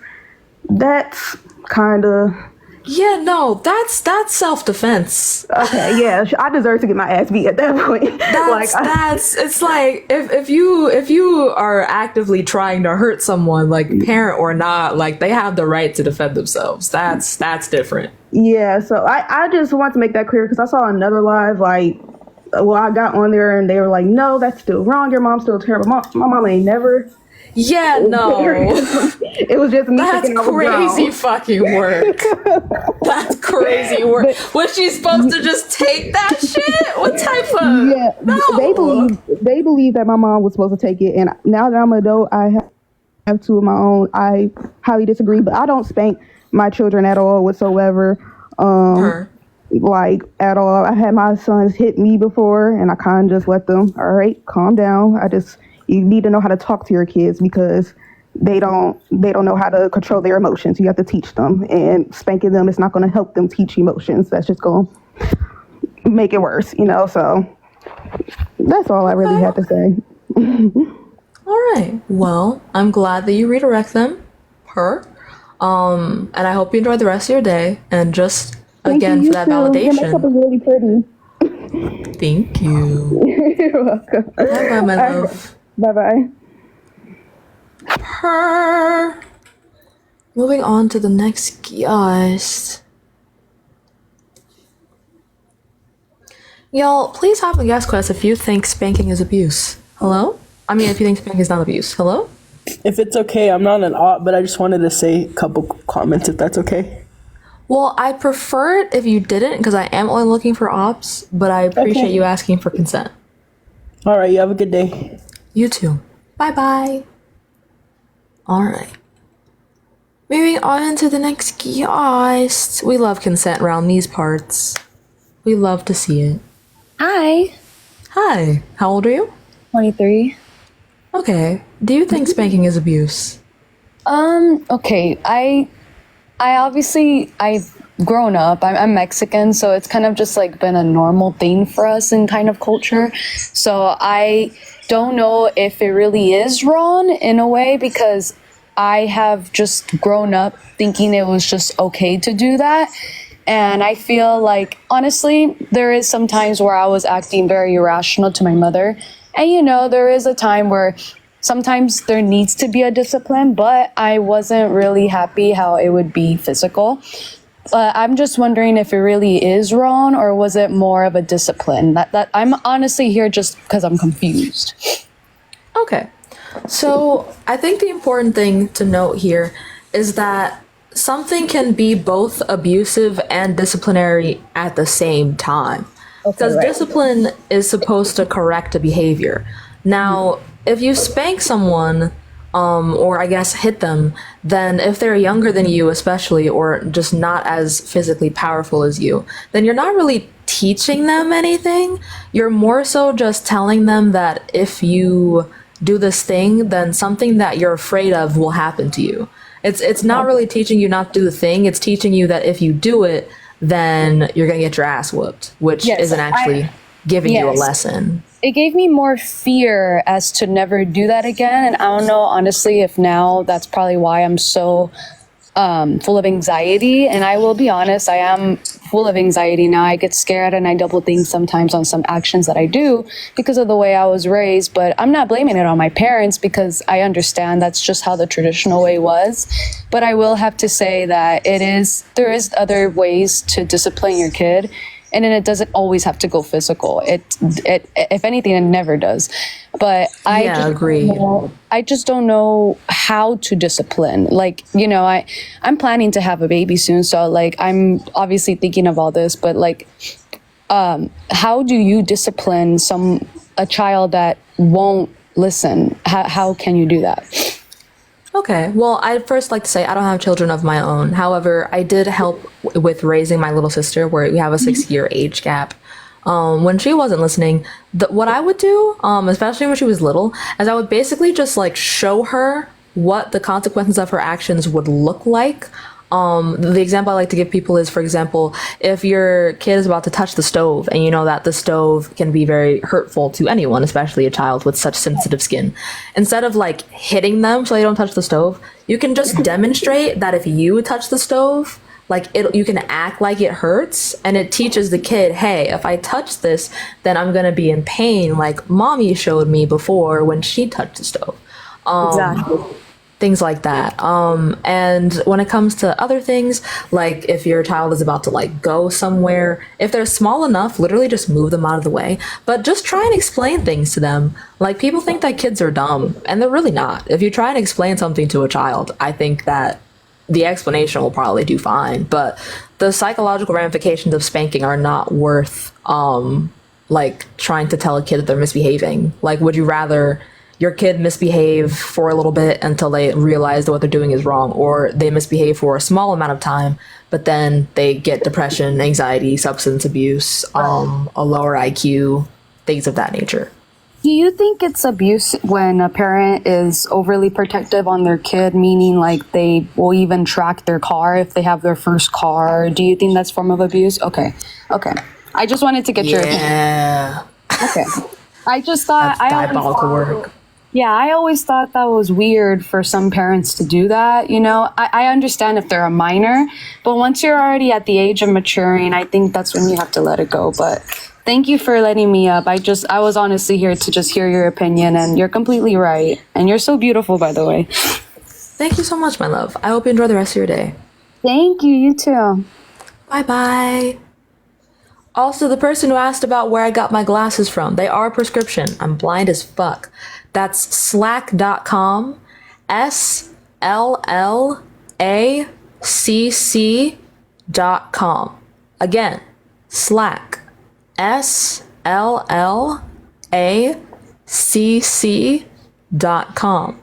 that's kind of... Yeah, no, that's self-defense. Okay, yeah, I deserve to get my ass beat at that point. It's like if you are actively trying to hurt someone, like parent or not, like they have the right to defend themselves. That's different. Yeah, so I just want to make that clear because I saw another live, I got on there and they were like, no, that's still wrong. Your mom's still terrible. My mom ain't never. Yeah, no. It was just me. That's crazy fucking work. That's crazy work. Was she supposed to just take that shit? What type of... Yeah, no. They believe that my mom was supposed to take it. And now that I'm an adult, I have 2 of my own. I highly disagree, but I don't spank my children at all whatsoever. At all. I had my sons hit me before and I kind of just let them, all right, calm down. I just You need to know how to talk to your kids because they don't know how to control their emotions. You have to teach them, and spanking them is not going to help them teach emotions. That's just going to make it worse, So that's all I really had to say. All right. Well, I'm glad that you redirect them. And I hope you enjoy the rest of your day. And just again for that validation. Your makeup is really pretty. Thank you. You're welcome. Bye, my love. Bye. Moving on to the next guest. Y'all, please hop in the guest quest if you think spanking is abuse. Hello? I mean, if you think spanking is not abuse. Hello? If it's okay, I'm not an op, but I just wanted to say a couple comments if that's okay. Well, I prefer it if you didn't, because I am only looking for ops, but I appreciate you asking for consent. All right, you have a good day. You too. Bye-bye. All right. Moving on to the next guest. We love consent around these parts. We love to see it. Hi. Hi. How old are you? 23. Okay. Do you think spanking is abuse? Okay. I obviously, I've grown up. I'm Mexican, so it's kind of just like been a normal thing for us in kind of culture. So I don't know if it really is wrong in a way, because I have just grown up thinking it was just okay to do that. And I feel like, honestly, there is some times where I was acting very irrational to my mother. And, there is a time where sometimes there needs to be a discipline, but I wasn't really happy how it would be physical. But I'm just wondering if it really is wrong, or was it more of a discipline? That I'm honestly here just because I'm confused. Okay. So I think the important thing to note here is that something can be both abusive and disciplinary at the same time. Because discipline is supposed to correct a behavior. Now, if you spank someone, or I guess hit them, then if they're younger than you especially, or just not as physically powerful as you, then you're not really teaching them anything. You're more so just telling them that if you do this thing, then something that you're afraid of will happen to you. It's not really teaching you not to do the thing. It's teaching you that if you do it, then you're going to get your ass whooped, which isn't actually giving you a lesson. It gave me more fear as to never do that again. And I don't know, honestly, if now that's probably why I'm so full of anxiety. And I will be honest, I am full of anxiety now. I get scared and I double think sometimes on some actions that I do because of the way I was raised. But I'm not blaming it on my parents, because I understand that's just how the traditional way was. But I will have to say that there is other ways to discipline your kid. And then it doesn't always have to go physical. It if anything, it never does. But I agree. I just don't know how to discipline. Like, I'm planning to have a baby soon, so like I'm obviously thinking of all this. But like, how do you discipline a child that won't listen? How can you do that? Okay, well, I'd first like to say I don't have children of my own. However, I did help with raising my little sister, where we have a 6-year age gap. When she wasn't listening, what I would do, especially when she was little, is I would basically just like show her what the consequences of her actions would look like. The example I like to give people is, for example, if your kid is about to touch the stove and you know that the stove can be very hurtful to anyone, especially a child with such sensitive skin, instead of like hitting them so they don't touch the stove, you can just demonstrate that if you touch the stove, you can act like it hurts, and it teaches the kid, hey, if I touch this, then I'm gonna be in pain, like mommy showed me before when she touched the stove. Exactly. Things like that. And when it comes to other things, like if your child is about to like go somewhere, if they're small enough, literally just move them out of the way. But just try and explain things to them. Like, people think that kids are dumb, and they're really not. If you try and explain something to a child, I think that the explanation will probably do fine. But the psychological ramifications of spanking are not worth like trying to tell a kid that they're misbehaving. Like, would you rather your kid misbehave for a little bit until they realize that what they're doing is wrong, or they misbehave for a small amount of time, but then they get depression, anxiety, substance abuse, a lower IQ, things of that nature? Do you think it's abuse when a parent is overly protective on their kid, meaning like they will even track their car if they have their first car? Do you think that's form of abuse? Okay. I just wanted to get your opinion. Yeah. Okay. I just thought That's diabolical work. Yeah, I always thought that was weird for some parents to do that. You know, I understand if they're a minor, but once you're already at the age of maturing, I think that's when you have to let it go. But thank you for letting me up. I was honestly here to just hear your opinion, and you're completely right. And you're so beautiful, by the way. Thank you so much, my love. I hope you enjoy the rest of your day. Thank you. You too. Bye-bye. Also, the person who asked about where I got my glasses from, they are prescription. I'm blind as fuck. That's slack.com, SLLACC.com. Again, Slack, SLLACC.com.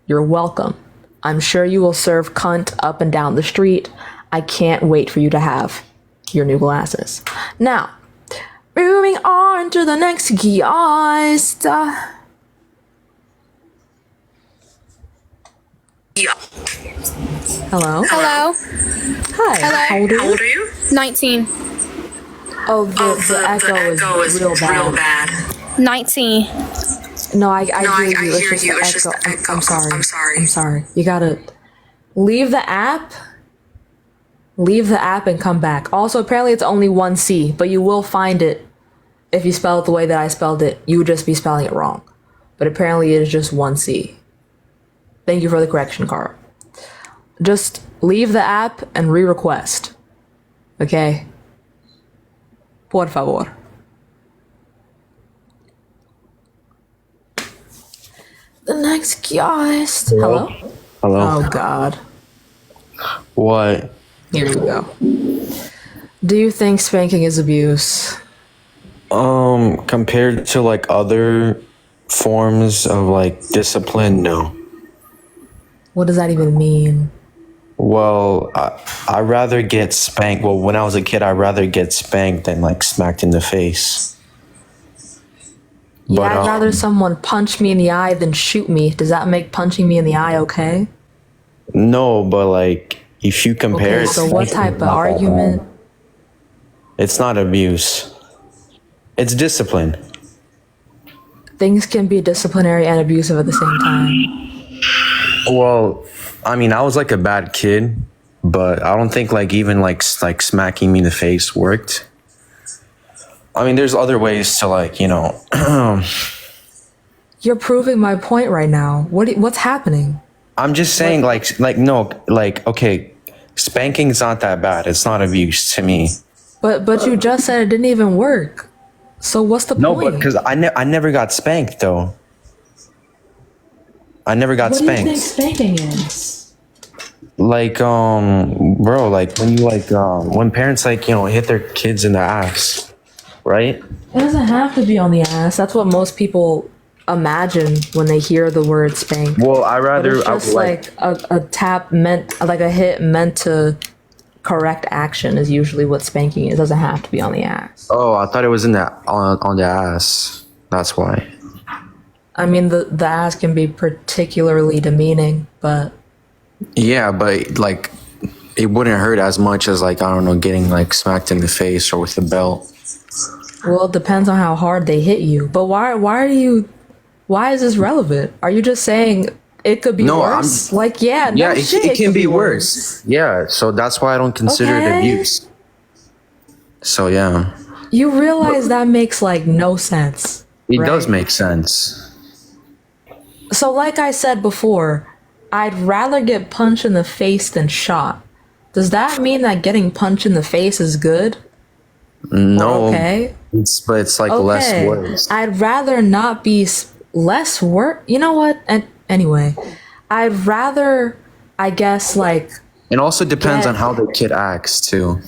You're welcome. I'm sure you will serve cunt up and down the street. I can't wait for you to have your new glasses. Now, moving on to the next guest. Hello. Hello. Hi. Hello. How old are you? 19. Oh, the echo is real bad. 19. No, I hear you. It's just the echo. I'm sorry. You gotta leave the app. Leave the app and come back. Also, apparently it's only one C, but you will find it if you spell it the way that I spelled it. You would just be spelling it wrong. But apparently it is just one C. Thank you for the correction, Carl. Just leave the app and re-request. Okay? Por favor. The next guest. Hello? Hello. Oh, God. What? Here we go. Do you think spanking is abuse? Compared to like other forms of like discipline, no. What does that even mean? Well, I'd rather get spanked. Well, when I was a kid, I'd rather get spanked than like smacked in the face. Yeah, I'd rather someone punch me in the eye than shoot me. Does that make punching me in the eye okay? No, but like if you compare Okay, it, so what type of argument? It's not abuse. It's discipline. Things can be disciplinary and abusive at the same time. Well, I mean, I was like a bad kid, but I don't think like even like smacking me in the face worked. I mean, there's other ways to like, you know. You're proving my point right now. What's happening? I'm just saying, okay, spanking's not that bad. It's not abuse to me. But you just said it didn't even work. So what's the point? No, but because I never got spanked though. I never got spanked. What do you think spanking is? Like, bro, like when you when parents like, you know, hit their kids in the ass, right? It doesn't have to be on the ass. That's what most people imagine when they hear the word spank. Well, I it's just like a tap like a hit meant to correct action is usually what spanking is. It doesn't have to be on the ass. Oh, I thought it was on the ass. That's why. I mean, the ass can be particularly demeaning, but yeah, but like it wouldn't hurt as much as like, I don't know, getting like smacked in the face or with a belt. Well, it depends on how hard they hit you. But why is this relevant? Are you just saying it could be worse? It can be worse. Yeah, so that's why I don't consider it abuse. So yeah. You realize that makes like no sense. It does make sense. So like I said before, I'd rather get punched in the face than shot. Does that mean that getting punched in the face is good? No. Okay. But it's like less worse. I'd rather not be less worse. You know what? And anyway, I'd rather, I guess, like. It also depends on how the kid acts too.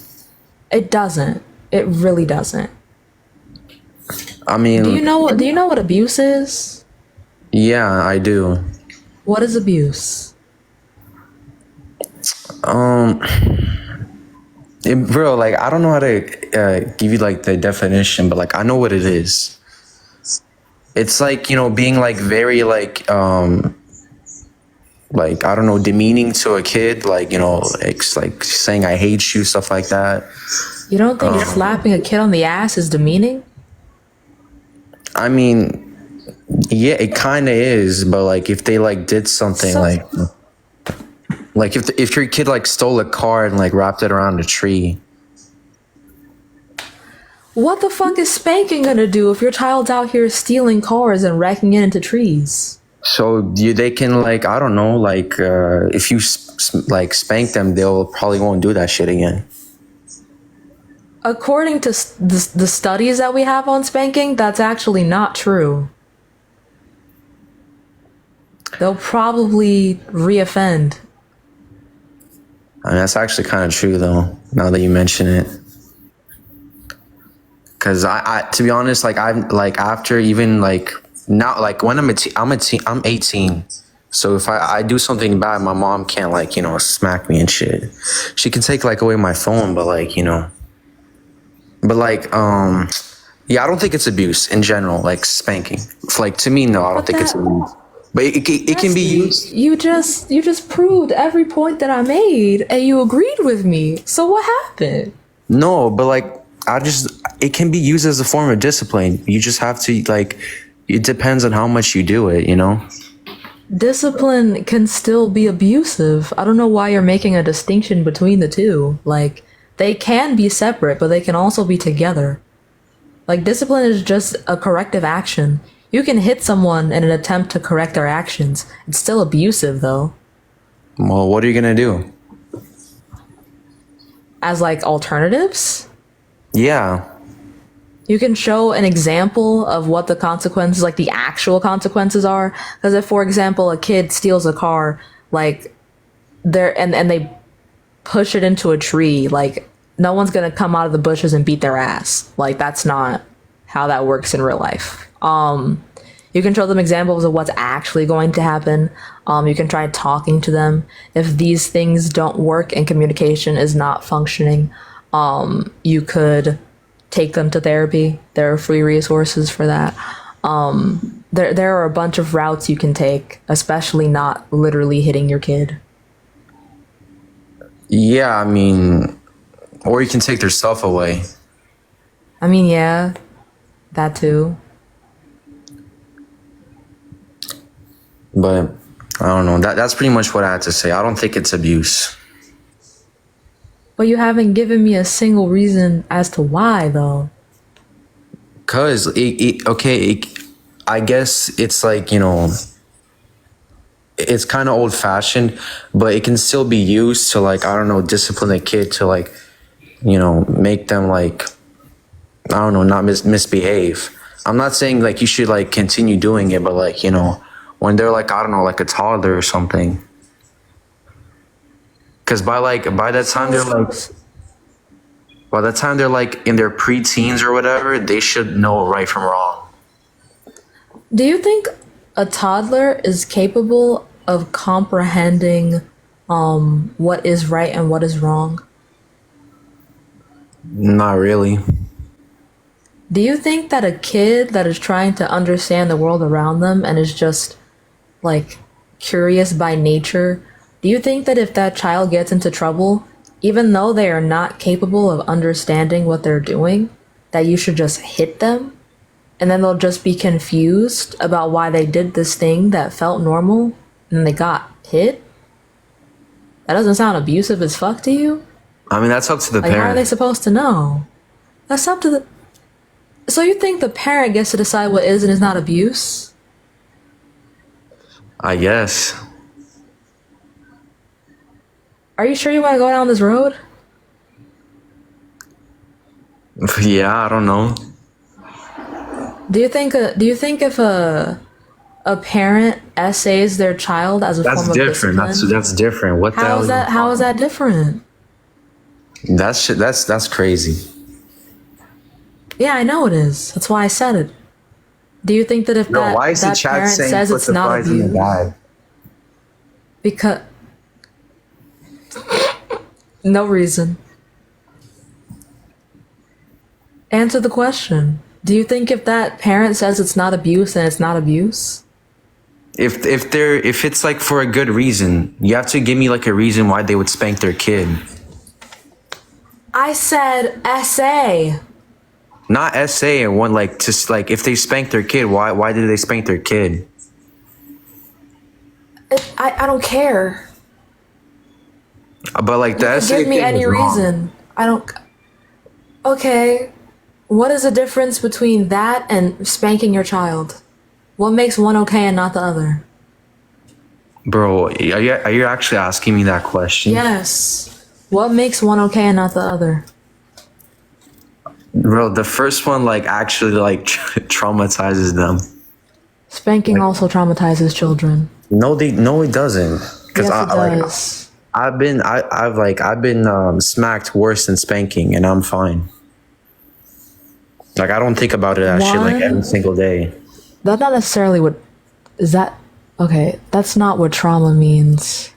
It doesn't. It really doesn't. I mean. Do you know what abuse is? Yeah, I do. What is abuse? Bro, like I don't know how to give you like the definition, but like I know what it is. It's like, you know, being like very like I don't know, demeaning to a kid, like, you know, like saying I hate you, stuff like that. You don't think slapping a kid on the ass is demeaning? I mean, yeah, it kind of is, but like if they like did something like if your kid like stole a car and like wrapped it around a tree. What the fuck is spanking gonna do if your child's out here stealing cars and wrecking it into trees? So they can like, I don't know, like if you like spank them, they'll probably won't do that shit again. According to the studies that we have on spanking, that's actually not true. They'll probably reoffend. I mean, that's actually kind of true though, now that you mention it. Cause I to be honest, like I'm like after even like now, like when I'm 18. So if I do something bad, my mom can't like, you know, smack me and shit. She can take like away my phone, but like, you know, but like, yeah, I don't think it's abuse in general, like spanking. Like to me, no, I don't think it's abuse. But it can be used. You just proved every point that I made, and you agreed with me. So what happened? No, but like it can be used as a form of discipline. You just have to like, it depends on how much you do it, you know? Discipline can still be abusive. I don't know why you're making a distinction between the two. Like, they can be separate, but they can also be together. Like, discipline is just a corrective action. You can hit someone in an attempt to correct their actions. It's still abusive, though. Well, what are you gonna do? As, like, alternatives? Yeah. You can show an example of what the consequences, like the actual consequences are. Because if, for example, a kid steals a car, like, and they push it into a tree, like, no one's gonna come out of the bushes and beat their ass. Like, that's not how that works in real life. You can show them examples of what's actually going to happen. You can try talking to them. If these things don't work and communication is not functioning, you could take them to therapy. There are free resources for that. There are a bunch of routes you can take, especially not literally hitting your kid. Yeah, I mean, or you can take their stuff away. I mean, yeah, that too. But I don't know. That's pretty much what I had to say. I don't think it's abuse. But you haven't given me a single reason as to why, though. Cause I guess it's like, you know, it's kind of old fashioned, but it can still be used to like, I don't know, discipline a kid to like, you know, make them like, I don't know, not misbehave. I'm not saying like you should like continue doing it, but like, you know, when they're like, I don't know, like a toddler or something. Cause by that time they're like in their preteens or whatever, they should know right from wrong. Do you think a toddler is capable of comprehending what is right and what is wrong? Not really. Do you think that a kid that is trying to understand the world around them and is just like curious by nature, do you think that if that child gets into trouble, even though they are not capable of understanding what they're doing, that you should just hit them? And then they'll just be confused about why they did this thing that felt normal and they got hit? That doesn't sound abusive as fuck to you? I mean, that's up to the Like, parent. how are they supposed to know? That's up to the... So you think the parent gets to decide what is and is not abuse? I guess. Are you sure you want to go down this road? Yeah, I don't know. Do you think if a parent essays their child as a form of different. discipline? That's different. What the hell? How is that different? That's crazy. Yeah, I know it is. That's why I said it. Do you think that if why is the that chat parent saying says put it's the not fries in the abuse? bag? Because no reason. Answer the question. Do you think if that parent says it's not abuse, then it's not abuse? If it's like for a good reason, you have to give me like a reason why they would spank their kid. I said SA. Not SA and one like just like if they spank their kid, why did they spank their kid? I don't care. But like the SA Give me thing any was wrong. reason. I don't. Okay, what is the difference between that and spanking your child? What makes one okay and not the other? Bro, are you actually asking me that question? Yes. What makes one okay and not the other? Bro, the first one like actually like traumatizes them. Spanking also traumatizes children. No, it doesn't. Because Yes, it does. I've been smacked worse than spanking, and I'm fine. Like I don't think about it that shit like every single day. That's not necessarily what. Is that okay? That's not what trauma means.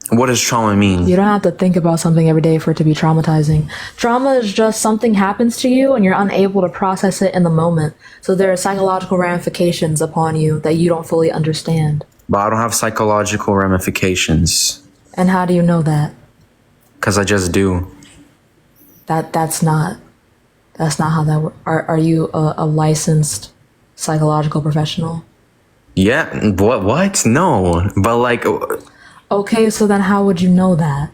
What does trauma mean? You don't have to think about something every day for it to be traumatizing. Trauma is just something happens to you and you're unable to process it in the moment. So there are psychological ramifications upon you that you don't fully understand. But I don't have psychological ramifications. And how do you know that? Because I just do. That's not how that works. Are you a licensed psychological professional? Yeah. What? No. But like. Okay, so then how would you know that?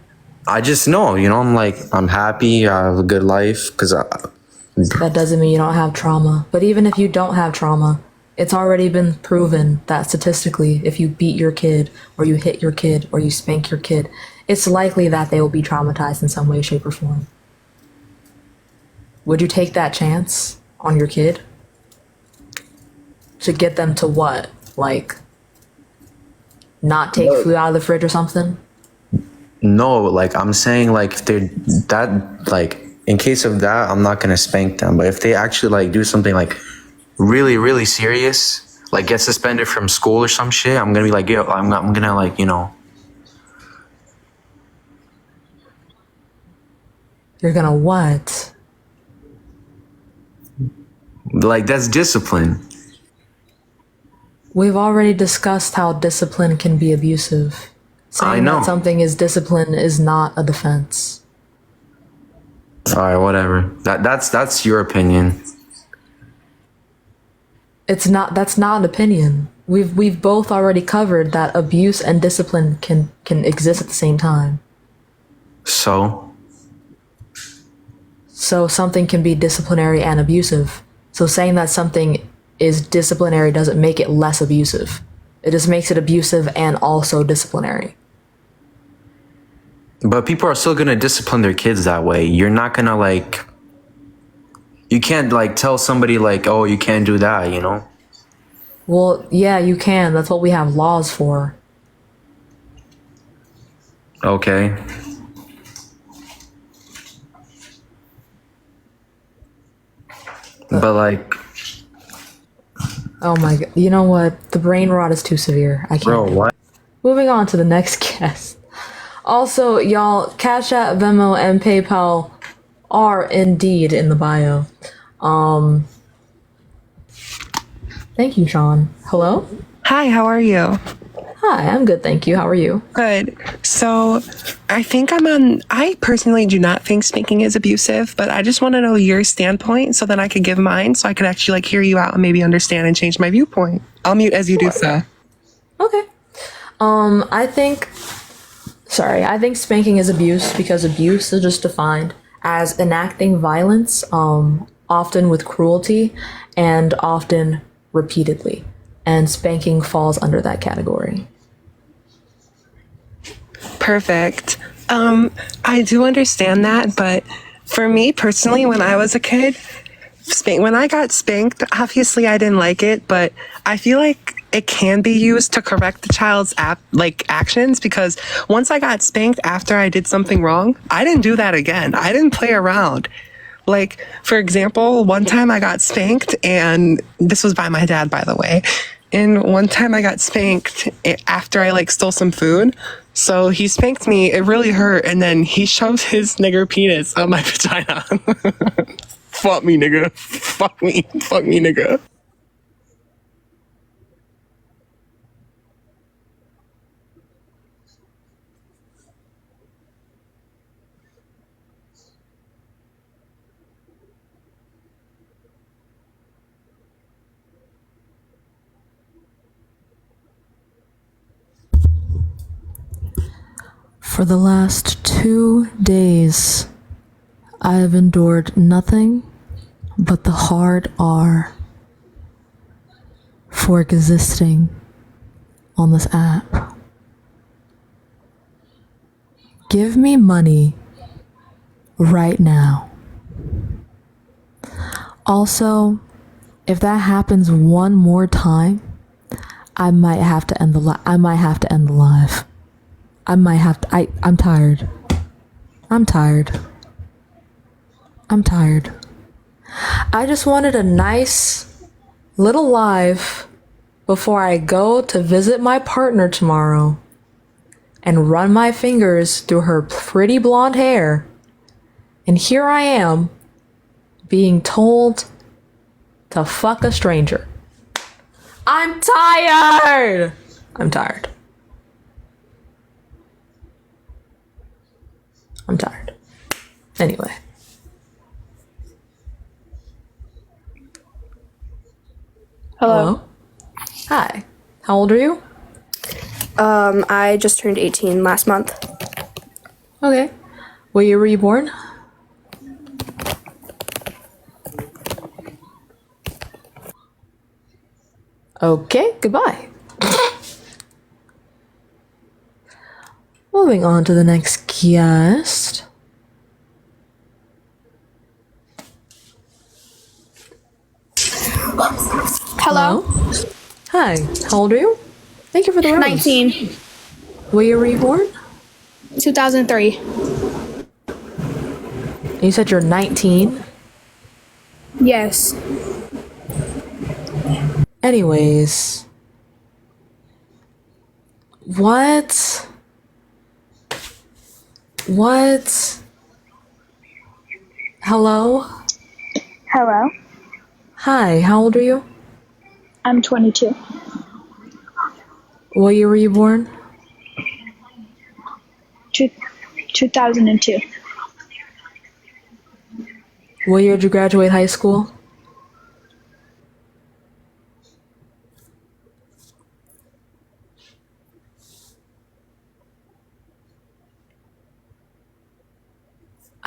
I just know, I'm happy, I have a good life, because That doesn't mean you don't have trauma. But even if you don't have trauma, it's already been proven that statistically, if you beat your kid, or you hit your kid, or you spank your kid, it's likely that they will be traumatized in some way, shape, or form. Would you take that chance on your kid? To get them to what? Like, not take food out of the fridge or something? No, like I'm saying, like if they're that, like in case of that, I'm not gonna spank them. But if they actually like do something like really, really serious, like get suspended from school or some shit, I'm gonna be like, yo, I'm gonna like, You're gonna what? Like that's discipline. We've already discussed how discipline can be abusive. Saying I know. that something is discipline is not a defense. All right, whatever. That's your opinion. That's not an opinion. We've both already covered that abuse and discipline can exist at the same time. So something can be disciplinary and abusive. So saying that something is disciplinary doesn't make it less abusive. It just makes it abusive and also disciplinary. But people are still gonna discipline their kids that way. You're not gonna like. You can't like tell somebody like, oh, you can't do that, Well, yeah, you can. That's what we have laws for. Okay. But like. Oh my god. You know what? The brain rot is too severe. I can't. Bro, what? Moving on to the next guest. Also, y'all, Cash App, Venmo, and PayPal are indeed in the bio. Thank you, Sean. Hello? Hi, how are you? Hi, I'm good, thank you. How are you? Good. So, I personally do not think spanking is abusive, but I just want to know your standpoint so then I could give mine so I could actually like hear you out and maybe understand and change my viewpoint. I'll mute as you do so. Okay. I think spanking is abuse because abuse is just defined as enacting violence, often with cruelty and often repeatedly. And spanking falls under that category. Perfect. I do understand that, but for me personally, when I was a kid, when I got spanked, obviously I didn't like it, but I feel like it can be used to correct the child's actions, because once I got spanked after I did something wrong, I didn't do that again. I didn't play around. Like, for example, one time I got spanked, and this was by my dad, by the way. And one time I got spanked after I stole some food. So he spanked me. It really hurt. And then he shoved his nigger penis on my vagina. Fuck me, nigga. Fuck me, nigga. For the last 2 days, I have endured nothing but the hard R for existing on this app. Give me money right now. Also, if that happens one more time, I might have to end the live. I'm tired. I'm tired. I just wanted a nice little live before I go to visit my partner tomorrow and run my fingers through her pretty blonde hair. And here I am being told to fuck a stranger. I'm tired. Anyway. Hello. Hi. How old are you? I just turned 18 last month. Okay. What year were you born? Okay, goodbye. Moving on to the next guest. Hello. Hi. How old are you? Thank you for the rose. 19. What year were you born? 2003. You said you're 19? Yes. Anyways. What? Hello? Hello. Hi, how old are you? I'm 22. What year were you born? 2002. What year did you graduate high school?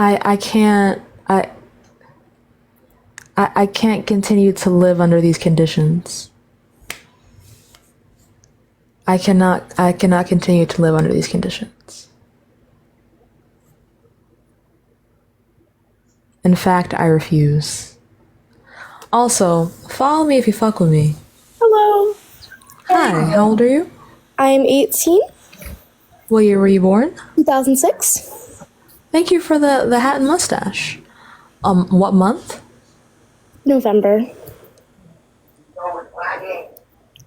I can't continue to live under these conditions. I cannot continue to live under these conditions. In fact, I refuse. Also, follow me if you fuck with me. Hello. Hi, how old are you? I'm 18. What year were you born? 2006. Thank you for the hat and mustache. What month? November.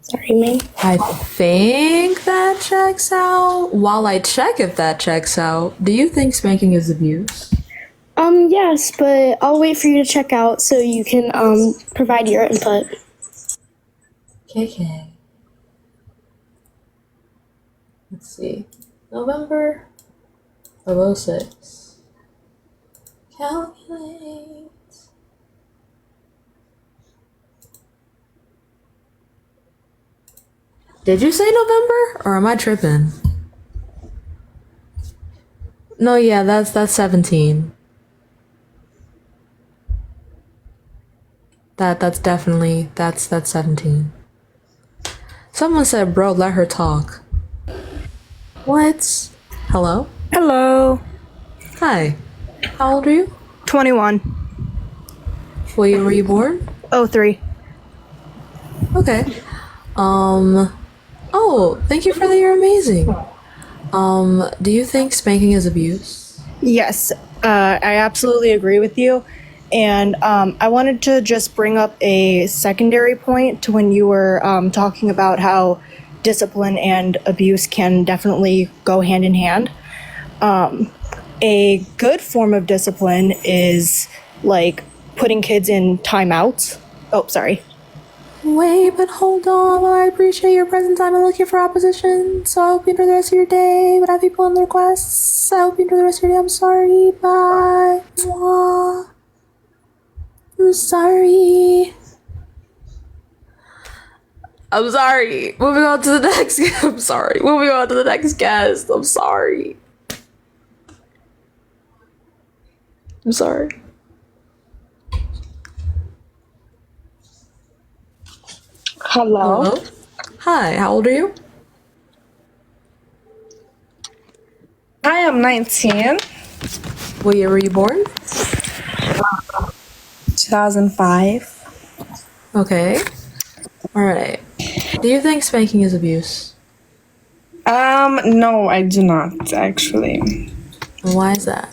Sorry, me. I think that checks out. While I check if that checks out, do you think spanking is abuse? Yes, but I'll wait for you to check out so you can provide your input. KK. Let's see. November of 06. Calculate. Did you say November? Or am I tripping? No, yeah, that's 17. That's definitely that's 17. Someone said, bro, let her talk. What? Hello? Hello. Hi. How old are you? 21. What year were you born? 03. Okay. Oh, thank you for that. You're amazing. Do you think spanking is abuse? Yes, I absolutely agree with you. And I wanted to just bring up a secondary point to when you were talking about how discipline and abuse can definitely go hand in hand. A good form of discipline is like putting kids in timeouts. Oh, sorry. Wait, but hold on. Well, I appreciate your present time. I'm looking for opposition, so I hope you enjoy the rest of your day. But I have people on the requests. I hope you enjoy the rest of your day. I'm sorry. Bye. Mwah. I'm sorry. I'm sorry. Moving on to the next. I'm sorry. Moving on to the next guest. I'm sorry. I'm sorry. Hello. Hello. Hi. How old are you? I am 19. What year were you born? 2005. Okay. All right. Do you think spanking is abuse? No, I do not actually. Why is that?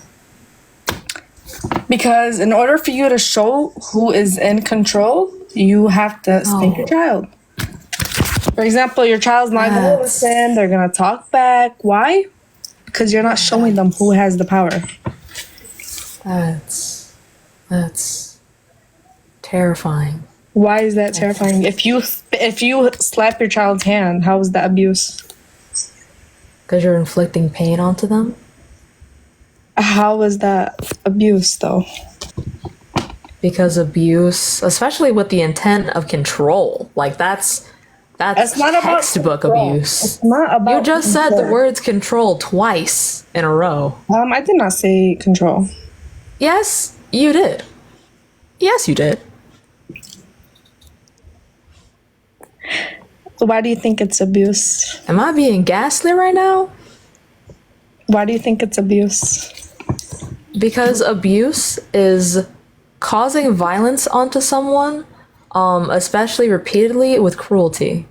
Because in order for you to show who is in control, you have to spank your child. For example, your child's not going to listen. They're going to talk back. Why? Because you're not showing them who has the power. That's terrifying. Why is that terrifying? If you slap your child's hand, how is that abuse? Because you're inflicting pain onto them? How is that abuse, though? Because abuse, especially with the intent of control, like that's It's not about textbook control. abuse. It's not about You just said the control. words control twice in a row. I did not say control. Yes, you did. Yes, you did. Why do you think it's abuse? Am I being gaslit right now? Why do you think it's abuse? Because abuse is causing violence onto someone, especially repeatedly with cruelty.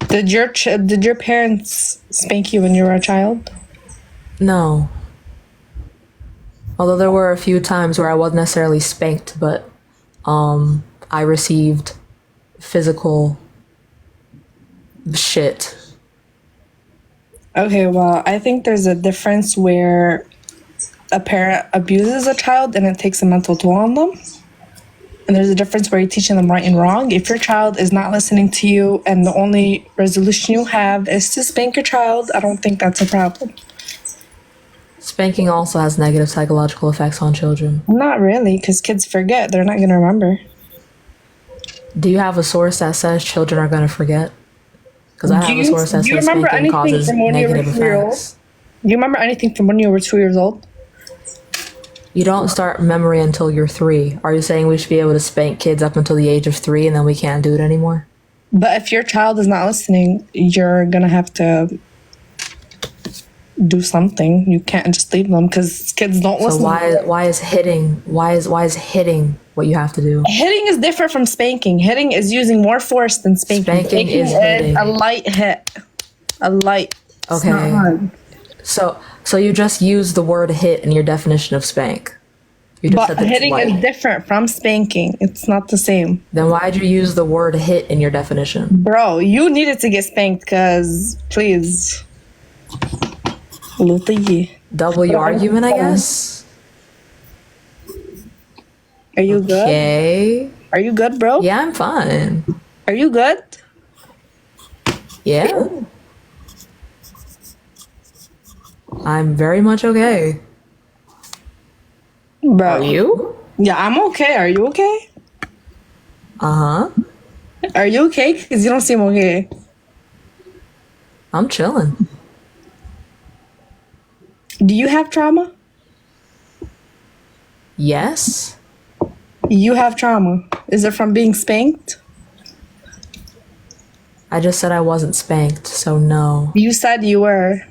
Did your parents spank you when you were a child? No. Although there were a few times where I wasn't necessarily spanked, but I received physical shit. Okay, well, I think there's a difference where a parent abuses a child and it takes a mental toll on them. And there's a difference where you're teaching them right and wrong. If your child is not listening to you and the only resolution you have is to spank your child, I don't think that's a problem. Spanking also has negative psychological effects on children. Not really, because kids forget. They're not going to remember. Do you have a source that says children are going to forget? Because I have a source that says spanking causes negative effects. Do you remember anything from when you were 2 years old? You don't start memory until you're 3. Are you saying we should be able to spank kids up until the age of 3 and then we can't do it anymore? But if your child is not listening, you're going to have to do something. You can't just leave them because kids don't listen. So why is hitting what you have to do? Hitting is different from spanking. Hitting is using more force than spanking. Spanking is hitting. A light hit. A light. It's not Okay. hard. So you just use the word hit in your definition of spank. You just But said that it's hitting light. is different from spanking. It's not the same. Then why'd you use the word hit in your definition? Bro, you needed to get spanked because, please. Double your argument, I guess? Are you good? Okay. Are you good, bro? Yeah, I'm fine. Are you good? Yeah. I'm very much okay. Bro. Are you? Yeah, I'm okay. Are you okay? Uh-huh. Are you okay? Because you don't seem okay. I'm chilling. Do you have trauma? Yes. You have trauma. Is it from being spanked? I just said I wasn't spanked, so no. You said you were.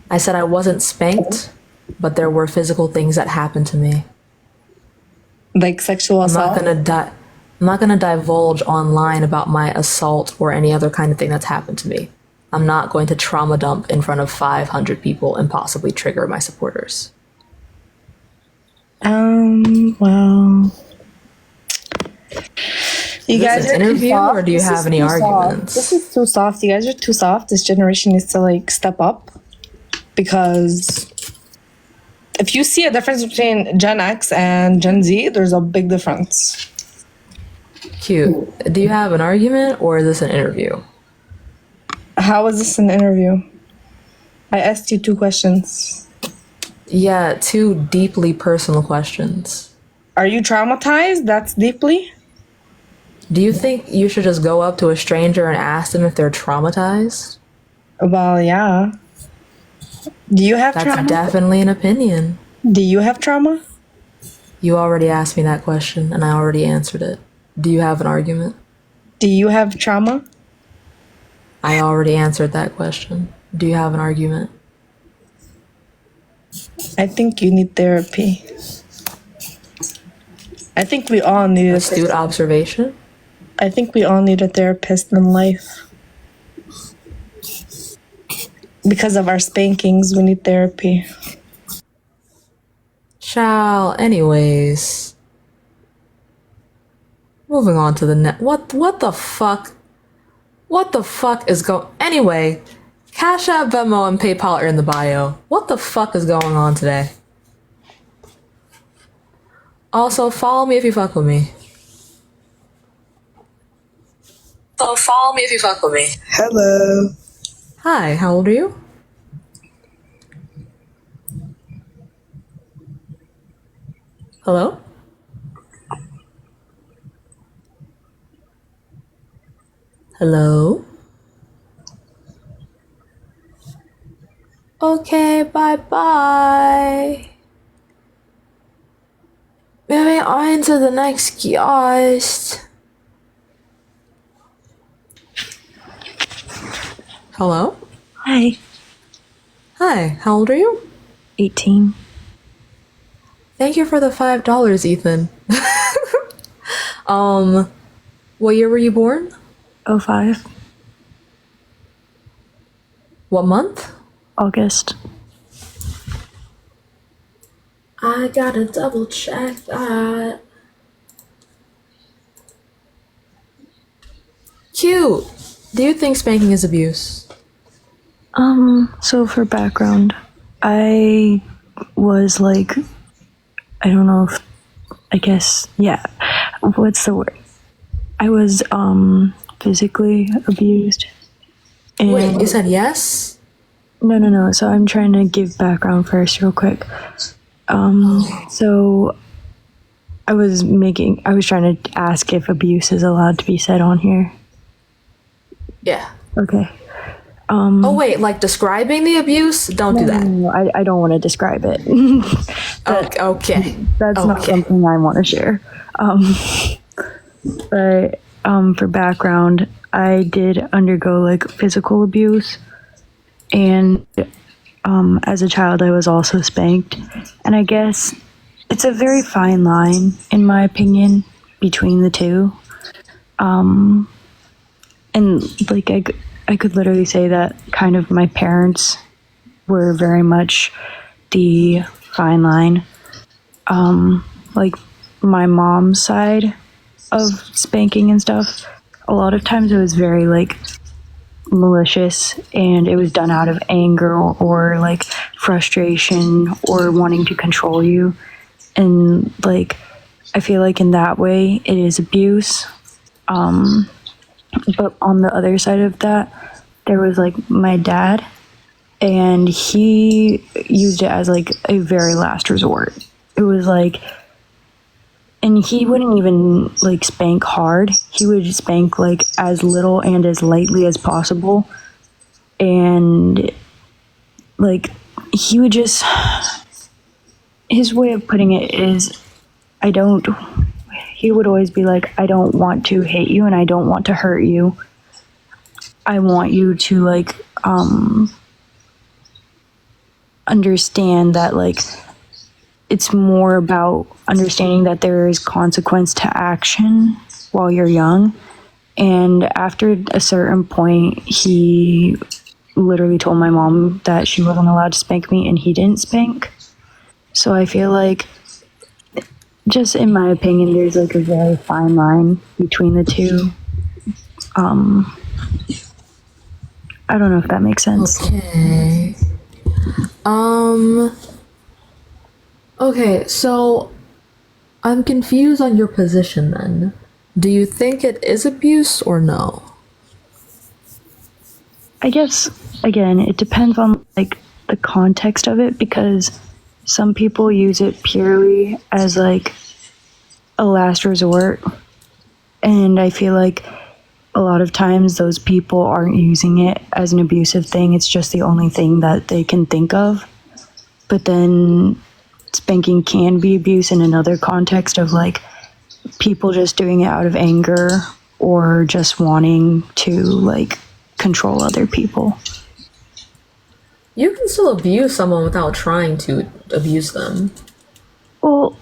I said I wasn't spanked, but there were physical things that happened to me. Like sexual assault? I'm not gonna divulge online about my assault or any other kind of thing that's happened to me. I'm not going to trauma dump in front of 500 people and possibly trigger my supporters. Well. You Is guys this are an too interview, soft. or do you This have is any too soft. arguments? This is too soft. You guys are too soft. This generation needs to like step up because If you see a difference between Gen X and Gen Z, there's a big difference. Cute. Do you have an argument or is this an interview? How is this an interview? I asked you 2 questions. Yeah, 2 deeply personal questions. Are you traumatized? That's deeply? Do you think you should just go up to a stranger and ask them if they're traumatized? Well, yeah. Do you have trauma? That's definitely an opinion. Do you have trauma? You already asked me that question and I already answered it. Do you have an argument? Do you have trauma? I already answered that question. Do you have an argument? I think you need therapy. I think we all need a astute observation. I think we all need a therapist in life. Because of our spankings, we need therapy. Child, anyways. Moving on to the what the fuck? What the fuck is anyway, Cash App, Venmo, and PayPal are in the bio. What the fuck is going on today? Also, follow me if you fuck with me. Hello. Hi, how old are you? Hello? Hello? Okay, bye-bye. Moving on to the next guest. Hello? Hi. Hi, how old are you? 18. Thank you for the $5, Ethan. What year were you born? 05. What month? August. I gotta double check that. Cute. Do you think spanking is abuse? So for background, I was like, I don't know if, I guess, yeah. What's the word? I was, physically abused. And Wait, you said yes? No. So I'm trying to give background first real quick. So I was trying to ask if abuse is allowed to be said on here. Yeah. Okay. Oh wait, like describing the abuse? Don't do that. No, I don't want to describe it. Okay. That's not something I want to share. But for background, I did undergo like physical abuse, and as a child, I was also spanked. And I guess it's a very fine line, in my opinion, between the two. And like I could literally say that kind of my parents were very much the fine line. Like my mom's side of spanking and stuff, a lot of times it was very like malicious and it was done out of anger or like frustration or wanting to control you. And like I feel like in that way it is abuse. But on the other side of that, there was like my dad, and he used it as like a very last resort. It was like, and he wouldn't even like spank hard. He would spank like as little and as lightly as possible. And like he would just, his way of putting it is, he would always be like, I don't want to hit you and I don't want to hurt you. I want you to like understand that like it's more about understanding that there is consequence to action while you're young. And after a certain point, he literally told my mom that she wasn't allowed to spank me and he didn't spank. So I feel like, just in my opinion, there's like a very fine line between the two. I don't know if that makes sense. Okay. Okay, so I'm confused on your position then. Do you think it is abuse or no? I guess, again, it depends on like the context of it, because some people use it purely as like a last resort, and I feel like a lot of times those people aren't using it as an abusive thing. It's just the only thing that they can think of. But then spanking can be abuse in another context of like people just doing it out of anger or just wanting to like control other people. You can still abuse someone without trying to abuse them. Well,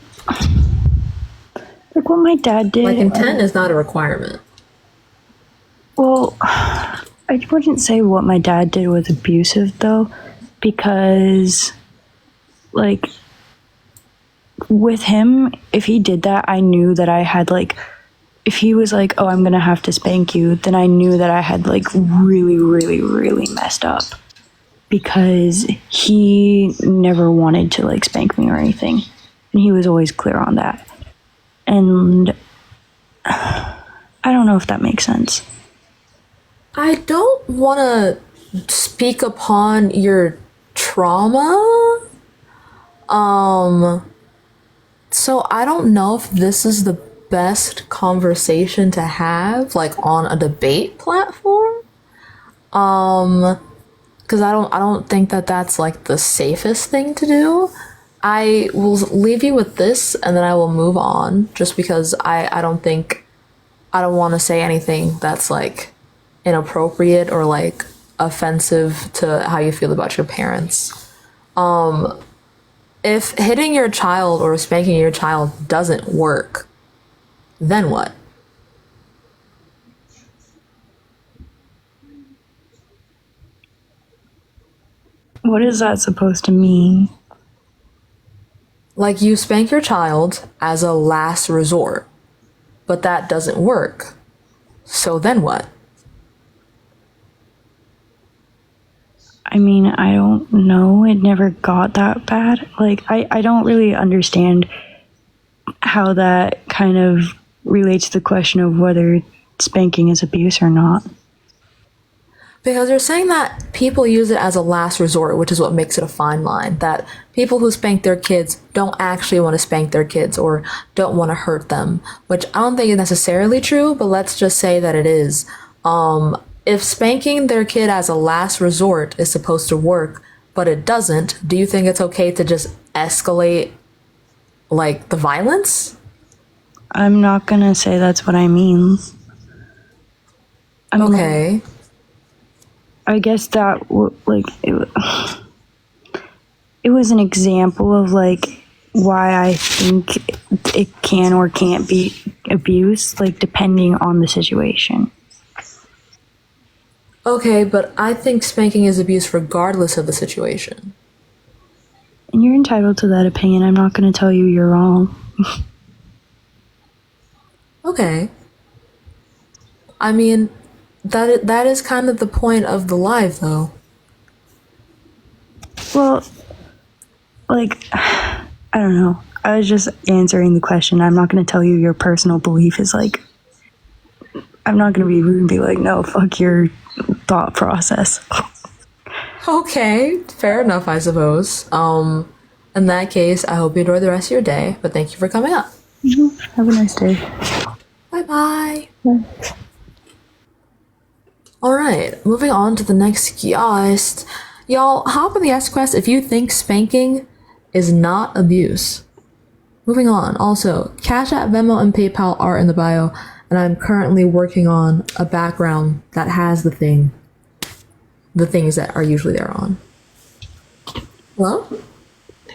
like what my dad did. Like intent is not a requirement. Well, I wouldn't say what my dad did was abusive though, because like with him, if he did that, I knew that I had like, if he was like, oh, I'm gonna have to spank you, then I knew that I had like really, really, really messed up, because he never wanted to like spank me or anything. And he was always clear on that. And I don't know if that makes sense. I don't want to speak upon your trauma. So I don't know if this is the best conversation to have, like on a debate platform. Because I don't think that that's like the safest thing to do. I will leave you with this, and then I will move on, just because I don't want to say anything that's like inappropriate or like offensive to how you feel about your parents. If hitting your child or spanking your child doesn't work, then what? What is that supposed to mean? Like, you spank your child as a last resort, but that doesn't work. So then what? I mean, I don't know. It never got that bad. Like, I don't really understand how that kind of relates to the question of whether spanking is abuse or not. Because you're saying that people use it as a last resort, which is what makes it a fine line. That people who spank their kids don't actually want to spank their kids or don't want to hurt them, which I don't think is necessarily true, but let's just say that it is. If spanking their kid as a last resort is supposed to work, but it doesn't, do you think it's okay to just escalate, like, the violence? I'm not gonna say that's what I mean. Okay. I guess that it was an example of like why I think it can or can't be abuse, like depending on the situation. Okay, but I think spanking is abuse regardless of the situation. And you're entitled to that opinion. I'm not going to tell you you're wrong. Okay. I mean, that is kind of the point of the live, though. Well, like, I don't know. I was just answering the question. I'm not going to tell you your personal belief is like, I'm not going to be rude and be like, no, fuck your thought process. Okay, fair enough, I suppose. In that case, I hope you enjoy the rest of your day, but thank you for coming up. Mm-hmm. Have a nice day. Bye-bye. Alright, moving on to the next guest. Y'all, hop in the Ask Quest if you think spanking is not abuse. Moving on. Also, Cash App, Venmo, and PayPal are in the bio, and I'm currently working on a background that has the things that are usually there on. Hello?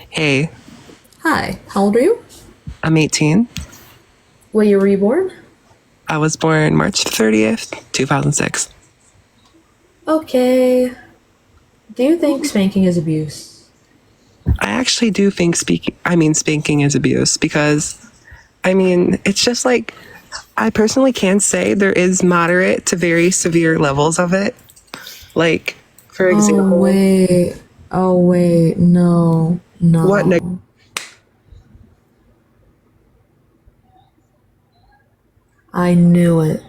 Hey. Hi. How old are you? I'm 18. When you were reborn? I was born March 30th, 2006. Okay. Do you think spanking is abuse? I actually do think spanking is abuse because, I mean, it's just like, I personally can say there is moderate to very severe levels of it. Like, for example. Oh, wait. No. What? I knew it.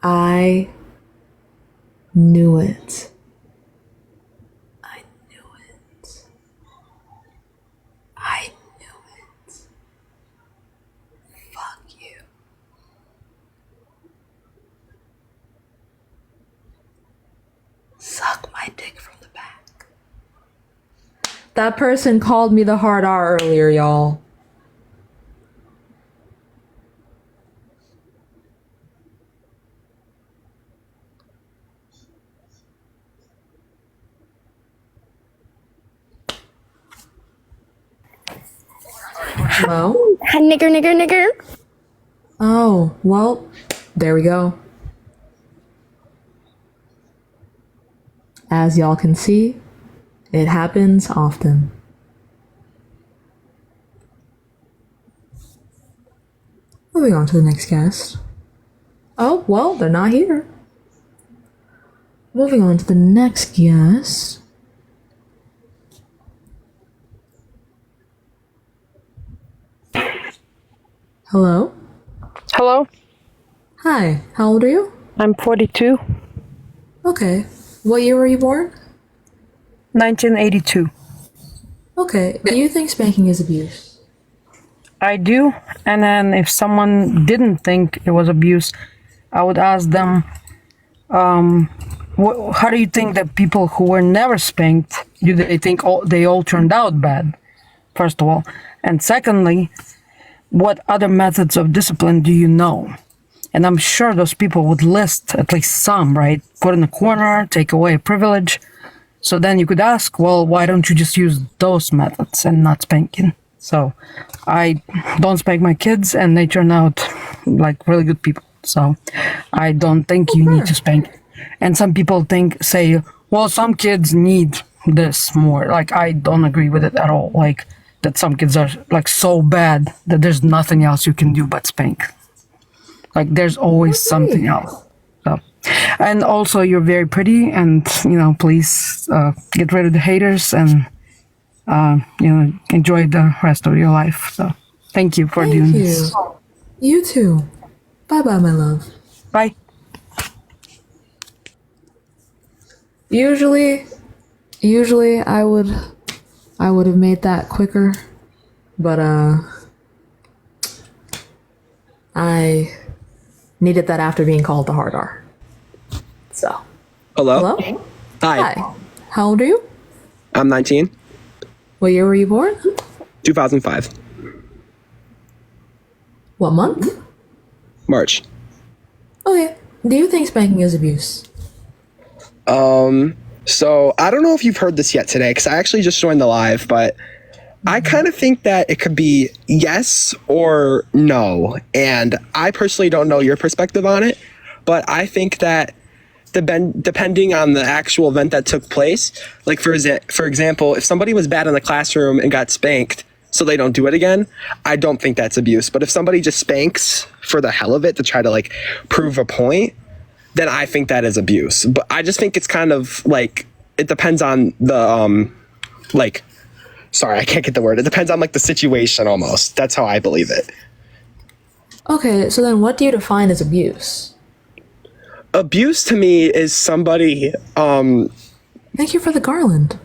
I knew it. I knew it. I knew it. Fuck you. Suck my dick from the back. That person called me the hard R earlier, y'all. Hello? Nigger. Oh, well, there we go. As y'all can see, it happens often. Moving on to the next guest. Oh, well, they're not here. Moving on to the next guest. Hello? Hello? Hi, how old are you? I'm 42. Okay. What year were you born? 1982. Okay. Do you think spanking is abuse? I do. And then if someone didn't think it was abuse, I would ask them, how do you think that people who were never spanked, do they think they all turned out bad? First of all. And secondly, what other methods of discipline do you know? And I'm sure those people would list at least some, right? Put in a corner, take away a privilege. So then you could ask, well, why don't you just use those methods and not spanking? So I don't spank my kids and they turn out like really good people. So I don't think you need to spank. And some people say, well, some kids need this more. Like, I don't agree with it at all. Like, that some kids are like so bad that there's nothing else you can do but spank. Like, there's always something else. So, and also you're very pretty, and please get rid of the haters and enjoy the rest of your life. So thank you for doing this. You too. Bye bye, my love. Bye. Usually I would have made that quicker, but I needed that after being called the hard R. So. Hello? Hi. How old are you? I'm 19. What year were you born? 2005. What month? March. Okay. Do you think spanking is abuse? So I don't know if you've heard this yet today, because I actually just joined the live, but I kind of think that it could be yes or no. And I personally don't know your perspective on it, but I think that depending on the actual event that took place, like for example, if somebody was bad in the classroom and got spanked so they don't do it again, I don't think that's abuse. But if somebody just spanks for the hell of it to try to like prove a point, then I think that is abuse. But I just think it's kind of like, it depends on the, sorry, I can't get the word. It depends on like the situation almost. That's how I believe it. Okay, so then what do you define as abuse? Abuse to me is somebody, Thank you for the garland.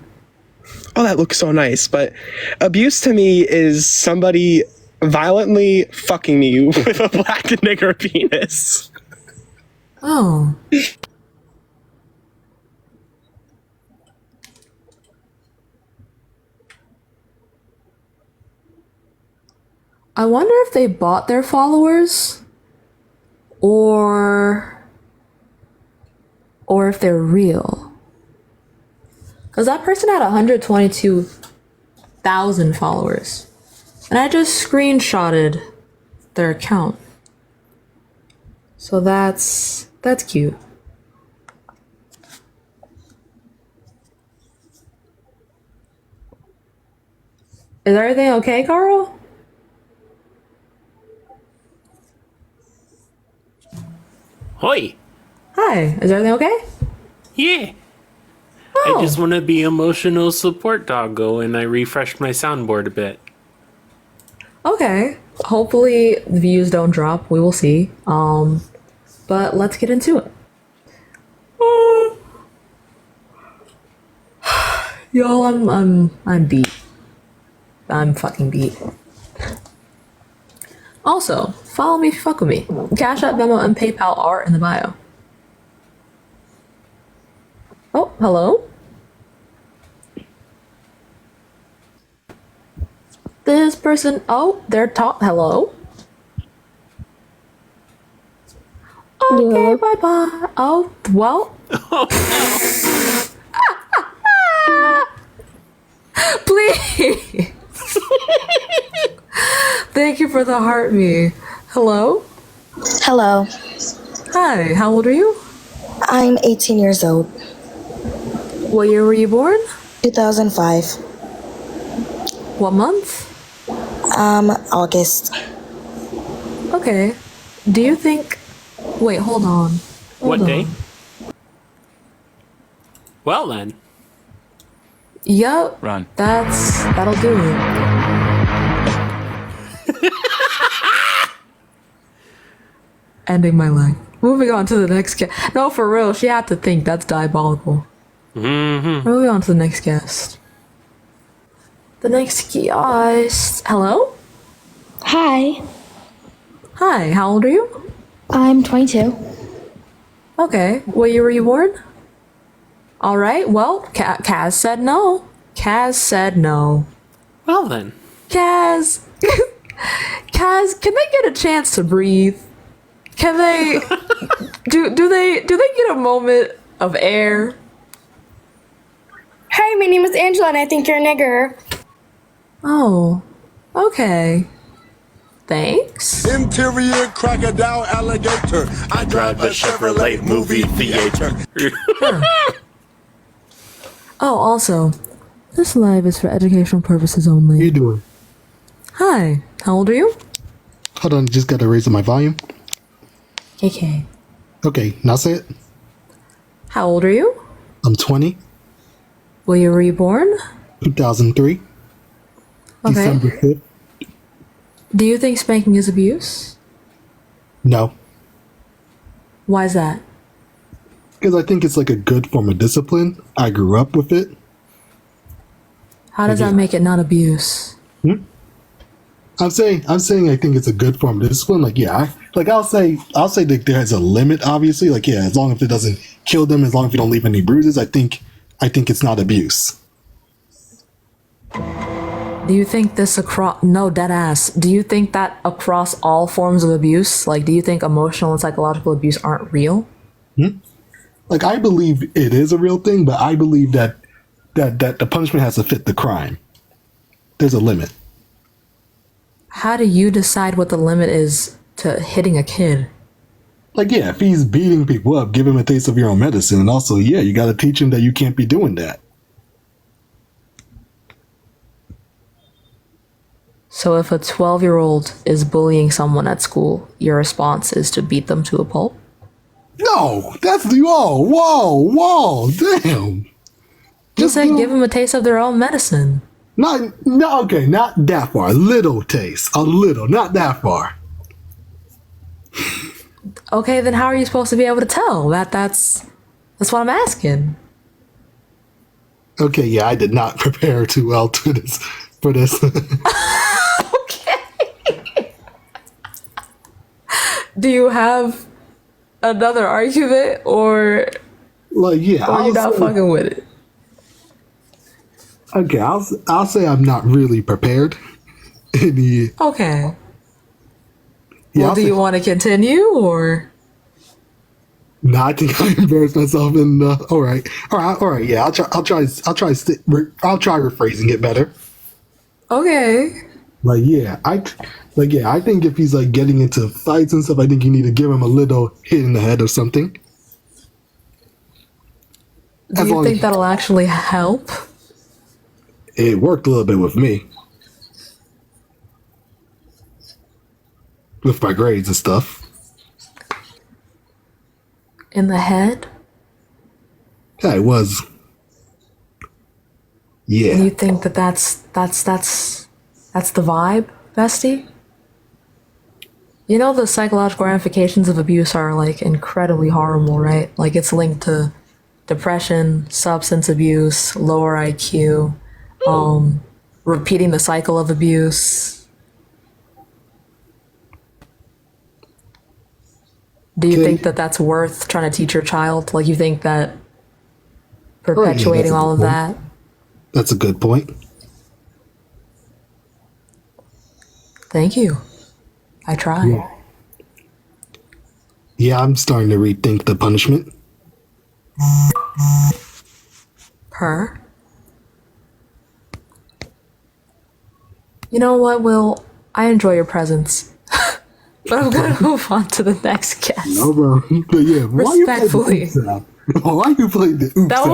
Oh, that looks so nice. But abuse to me is somebody violently fucking me with a black nigger penis. Oh. I wonder if they bought their followers or if they're real. Because that person had 122,000 followers. And I just screenshotted their account. So that's cute. Is everything okay, Carl? Hoi. Hi, is everything okay? Yeah. Oh. I just want to be emotional support doggo, and I refreshed my soundboard a bit. Okay. hopefully the views don't drop. We will see. But let's get into it. Y'all, I'm beat. I'm fucking beat. Also, follow me if you fuck with me. Cash App, Venmo, and PayPal are in the bio. Oh, hello? This person, oh, they're hello? Okay, bye-bye. Oh, well. Please. Thank you for the heart me. Hello? Hello. Hi, how old are you? I'm 18 years old. What year were you born? 2005. What month? August. Okay. Do you think... Wait, hold on. What day? Well then. Yup. Run. That'll do it. Ending my life. Moving on to the next guest. No, for real, she had to think. That's diabolical. Mm-hmm. Moving on to the next guest. The next guest. Hello? Hi. Hi, how old are you? I'm 22. Okay, what year were you born? Alright, well, Kaz said no. Kaz said no. Well then. Kaz, Kaz, can they get a chance to breathe? Can they do they get a moment of air? Hi, my name is Angela and I think you're a nigger. Oh, okay. Thanks. Interior crocodile alligator. I drive a Chevrolet movie theater. Oh, also, this live is for educational purposes only. How you doing? Hi, how old are you? Hold on, just gotta raise my volume. Okay. Okay, now say it. How old are you? I'm 20. Were you reborn? 2003. Okay. December 5th. Do you think spanking is abuse? No. Why is that? Because I think it's like a good form of discipline. I grew up with it. How does that make it not abuse? I'm saying I think it's a good form of discipline. Like, yeah, I'll say that there's a limit, obviously. Like, yeah, as long as it doesn't kill them, as long as you don't leave any bruises, I think it's not abuse. Do you think this dead ass. Do you think that across all forms of abuse? Like, do you think emotional and psychological abuse aren't real? Like, I believe it is a real thing, but I believe that the punishment has to fit the crime. There's a limit. How do you decide what the limit is to hitting a kid? Like, yeah, if he's beating people up, give him a taste of your own medicine. And also, yeah, you got to teach him that you can't be doing that. So if a 12-year-old is bullying someone at school, your response is to beat them to a pulp? No, that's the whoa, damn. Just said give them a taste of their own medicine. Okay, not that far. A little taste, not that far. Okay, then how are you supposed to be able to tell? That's what I'm asking. Okay, yeah, I did not prepare too well for this. Do you have another argument, or like, yeah, or you not fucking with it? Okay, I'll say I'm not really prepared. Okay. Yeah, well, do you want to continue, or? No, I think I embarrassed myself. And all right. Yeah, I'll try rephrasing it better. Okay. I think if he's like getting into fights and stuff, I think you need to give him a little hit in the head or something. Do you think that'll actually help? It worked a little bit with me. With my grades and stuff. In the head? Yeah, it was. Yeah. Do you think that's the vibe, bestie? You know, the psychological ramifications of abuse are like incredibly horrible, right? Like it's linked to depression, substance abuse, lower IQ, repeating the cycle of abuse. Do you think that that's worth trying to teach your child? Like, you think that perpetuating all of that? That's a good point. Thank you. I try. Yeah, I'm starting to rethink the punishment. Her. You know what, Will? I enjoy your presence. But I'm gonna move on to the next guest. No, bro. But yeah, Respectfully. Why you played the oops That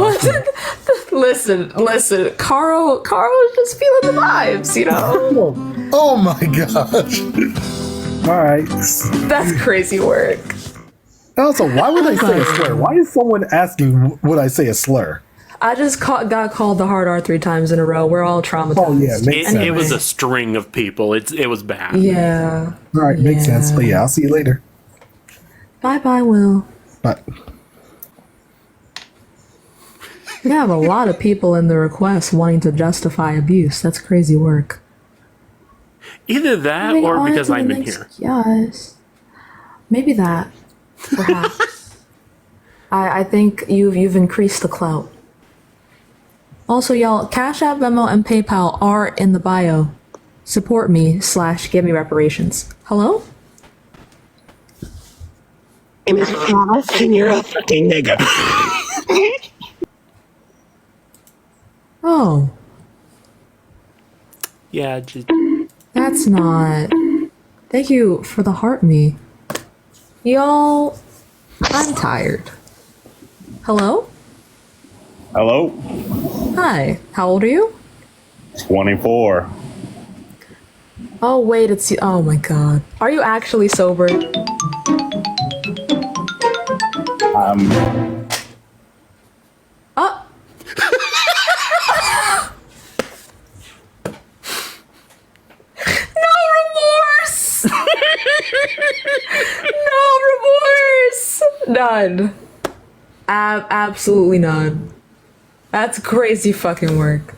wasn't. Listen. Caro was just feeling the vibes, you know? Oh my gosh. Alright. That's crazy work. Also, why would I say a slur? Why is someone asking would I say a slur? I just got called the hard R 3 times in a row. We're all traumatized. Oh yeah, makes sense. It was a string of people. It was bad. Yeah. Alright, makes sense. But yeah, I'll see you later. Bye, Will. Bye. We have a lot of people in the request wanting to justify abuse. That's crazy work. Either that or because I'm in here. Yes. Maybe that. Perhaps. I think you've increased the clout. Also, y'all, Cash App, Venmo, and PayPal are in the bio. Support me / give me reparations. Hello? And you're a fucking nigga. Oh. Yeah, just... That's not... Thank you for the heart me. Y'all, I'm tired. Hello? Hello? Hi, how old are you? 24. Oh, wait, it's you. Oh my god. Are you actually sober? Oh! No remorse! No remorse! None. Absolutely none. That's crazy fucking work.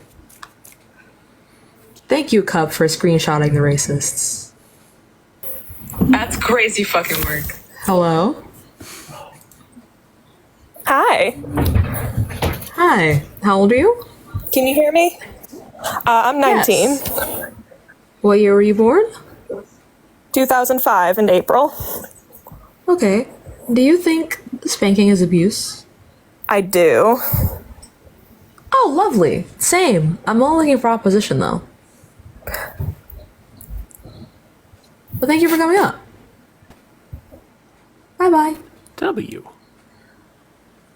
Thank you, Cup, for screenshotting the racists. That's crazy fucking work. Hello? Hi. Hi. How old are you? Can you hear me? I'm 19. Yes. What year were you born? 2005 in April. Okay. Do you think spanking is abuse? I do. Oh, lovely. Same. I'm only looking for opposition, though. Well, thank you for coming up. Bye-bye. W.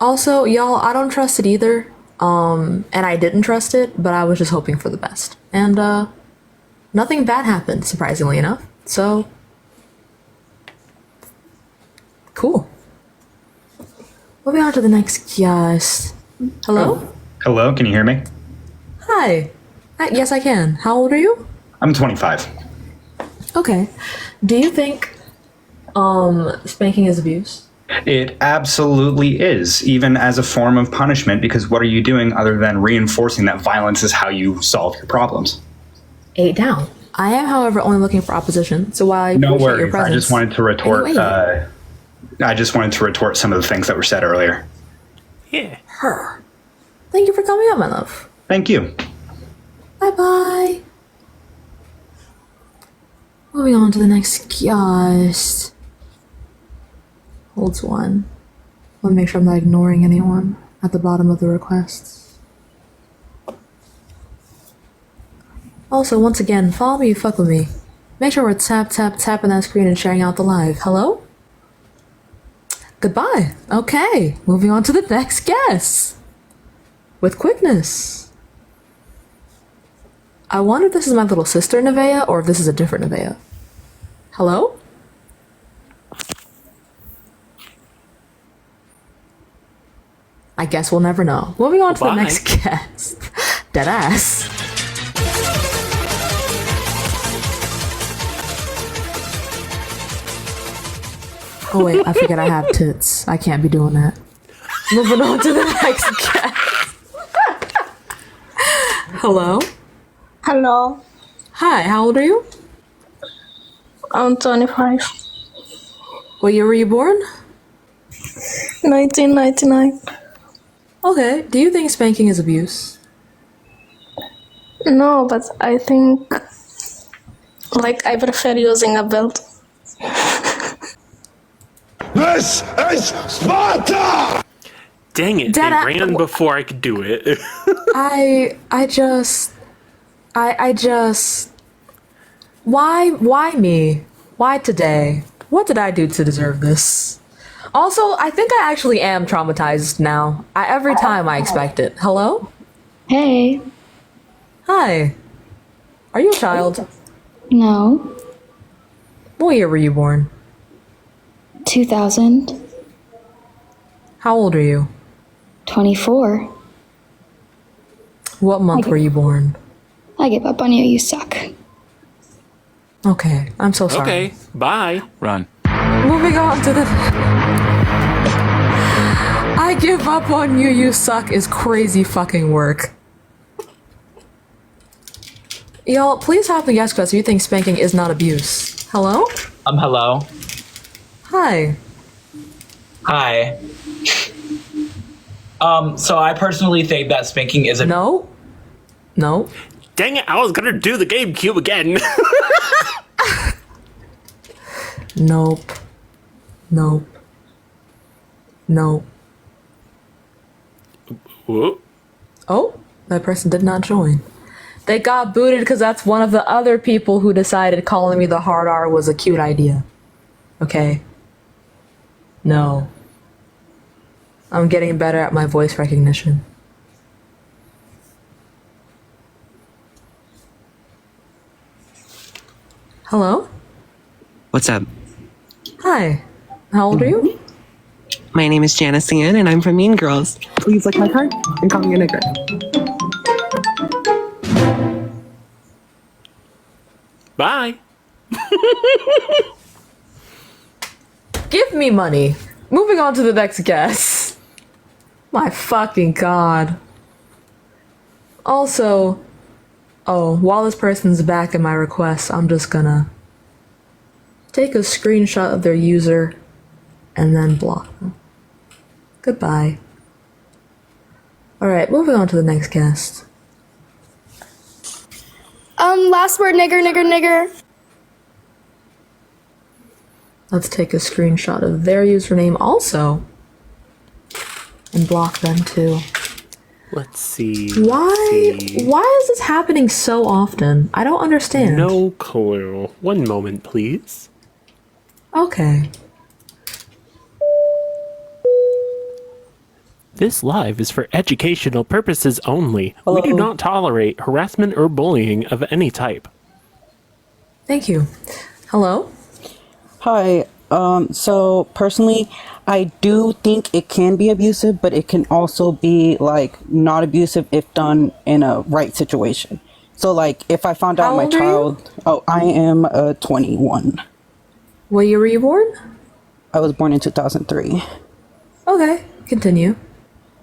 Also, y'all, I don't trust it either. And I didn't trust it, but I was just hoping for the best. And, nothing bad happened, surprisingly enough. So, cool. Moving on to the next guest. Hello? Oh. Hello, can you hear me? Hi. Yes, I can. How old are you? I'm 25. Okay. Do you think, spanking is abuse? It absolutely is, even as a form of punishment, because what are you doing other than reinforcing that violence is how you solve your problems? 8 down. I am, however, only looking for opposition, so while I appreciate your worries. presence... I just wanted to retort some of the things that were said earlier. Yeah. Her. Thank you for coming up, my love. Thank you. Bye-bye. Moving on to the next guest. Holds one. I want to make sure I'm not ignoring anyone at the bottom of the requests. Also, once again, follow me, fuck with me. Make sure we're tapping that screen and sharing out the live. Hello? Goodbye. Okay, moving on to the next guest. With quickness. I wonder if this is my little sister Nevaeh or if this is a different Nevaeh. Hello? I guess we'll never know. Moving on to the next guest. Deadass. Oh wait, I forget I have tits. I can't be doing that. Moving on to the next guest. Hello? Hello. Hi, how old are you? I'm 25. What year were you born? 1999. Okay, do you think spanking is abuse? No, but I think like I prefer using a belt. This is Sparta! Dang it, Dad, they ran before I could do it. I just why me? Why today? What did I do to deserve this? Also, I think I actually am traumatized now. Every time I expect it. Hello? Hey. Hi. Are you a child? No. What year were you born? 2000. How old are you? 24. What month were you born? I give up on you, you suck. Okay, I'm so sorry. Okay, bye. Run. Moving on to the... I give up on you, you suck is crazy fucking work. Y'all, please have the guest class if you think spanking is not abuse. Hello? Hello. Hi. Hi. So I personally think that spanking is a No. Dang it, I was gonna do the GameCube again. Nope. Whoa. Oh, that person did not join. They got booted because that's one of the other people who decided calling me the hard R was a cute idea. Okay. No. I'm getting better at my voice recognition. Hello? What's up? Hi. How old are you? My name is Janice Ann, and I'm from Mean Girls. Please like my card and call me a nigger. Bye. Give me money. Moving on to the next guest. My fucking god. Also, while this person's back in my request, I'm just gonna take a screenshot of their user and then block them. Goodbye. Alright, moving on to the next guest. Last word, nigger. Let's take a screenshot of their username also and block them too. Let's see. Why is this happening so often? I don't understand. No clue. One moment, please. Okay. This live is for educational purposes only. We do not tolerate harassment or bullying of any type. Thank you. Hello? Hi. So personally, I do think it can be abusive, but it can also be like not abusive if done in a right situation. So like if I found out my child, I am 21. What year were you born? I was born in 2003. Okay, continue.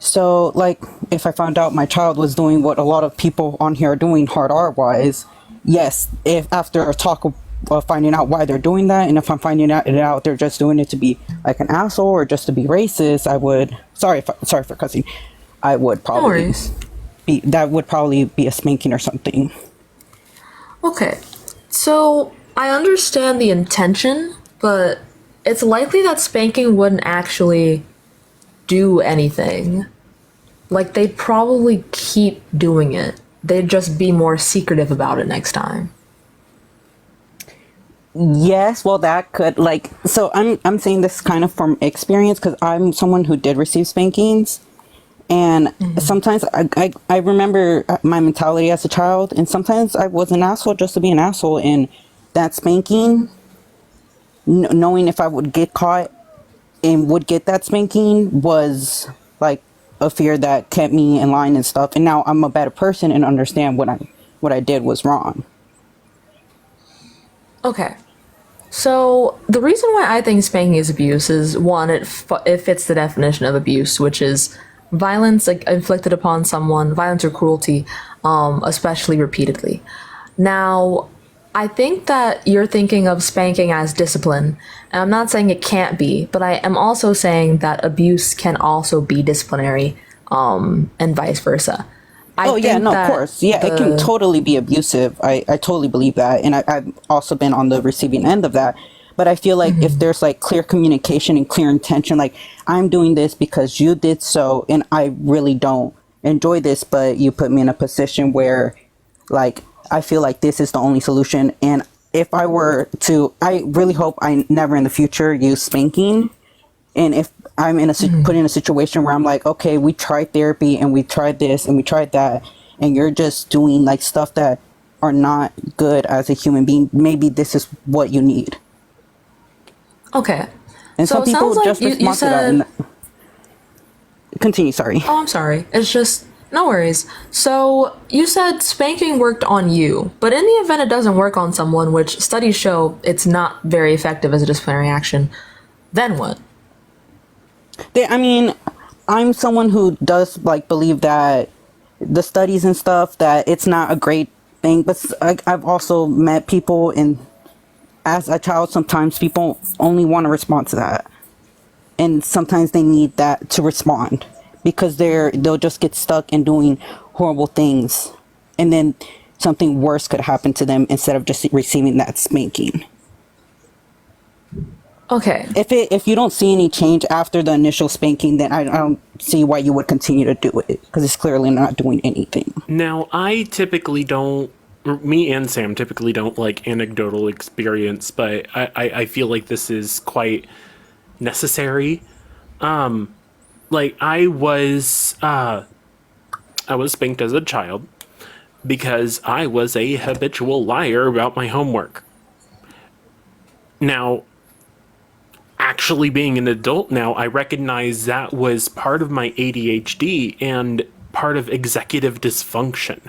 So like if I found out my child was doing what a lot of people on here are doing hard R wise, yes, if after a talk of finding out why they're doing that, and if I'm finding it out they're just doing it to be like an asshole or just to be racist, I would sorry for cussing, I would probably that would probably be a spanking or something. Okay, so I understand the intention, but it's likely that spanking wouldn't actually do anything. Like, they'd probably keep doing it. They'd just be more secretive about it next time. Yes, well that could so I'm saying this kind of from experience because I'm someone who did receive spankings, and sometimes I remember my mentality as a child, and sometimes I was an asshole just to be an asshole, and that spanking, knowing if I would get caught and would get that spanking was like a fear that kept me in line and stuff, and now I'm a better person and understand what I did was wrong. Okay. So the reason why I think spanking is abuse is one, it fits the definition of abuse, which is violence like inflicted upon someone, violence or cruelty, especially repeatedly. Now, I think that you're thinking of spanking as discipline, and I'm not saying it can't be, but I am also saying that abuse can also be disciplinary, and vice versa. Oh yeah, no, of course. Yeah, it can totally be abusive. I totally believe that. And I've also been on the receiving end of that. But I feel like if there's like clear communication and clear intention, like I'm doing this because you did so and I really don't enjoy this, but you put me in a position where like I feel like this is the only solution. And if I were to, I really hope I never in the future use spanking. And if I'm in put in a situation where I'm like, okay, we tried therapy and we tried this and we tried that, and you're just doing like stuff that are not good as a human being, maybe this is what you need. Okay. And so some people like just respond to that. And continue, sorry. Oh, I'm sorry. It's just, no worries. So you said spanking worked on you, but in the event it doesn't work on someone, which studies show it's not very effective as a disciplinary action, then what? I mean, I'm someone who does like believe that the studies and stuff, that it's not a great thing, but I've also met people, and as a child, sometimes people only want to respond to that, and sometimes they need that to respond because they'll just get stuck in doing horrible things, and then something worse could happen to them instead of just receiving that spanking. Okay. If you don't see any change after the initial spanking, then I don't see why you would continue to do it, because it's clearly not doing anything. Now, I typically don't, me and Sam typically don't like anecdotal experience, but I feel like this is quite necessary. Like I was spanked as a child because I was a habitual liar about my homework. Now, actually being an adult now, I recognize that was part of my ADHD and part of executive dysfunction.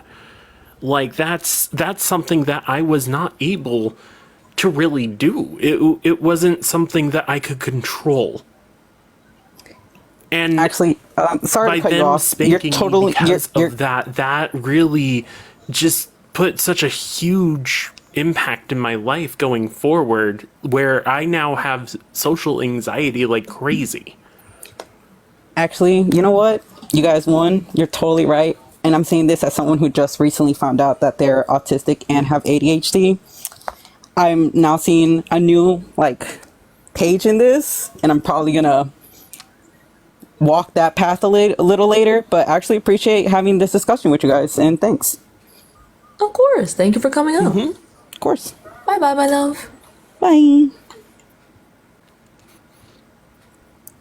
Like that's something that I was not able to really do. It wasn't something that I could control. And actually, sorry to cut you off. You're totally because of that really just put such a huge impact in my life going forward, where I now have social anxiety like crazy. Actually, you know what? You guys won. You're totally right. And I'm saying this as someone who just recently found out that they're autistic and have ADHD. I'm now seeing a new like page in this, and I'm probably gonna walk that path a little later, but I actually appreciate having this discussion with you guys, and thanks. Of course. Thank you for coming out. Of course. Bye bye, my love. Bye.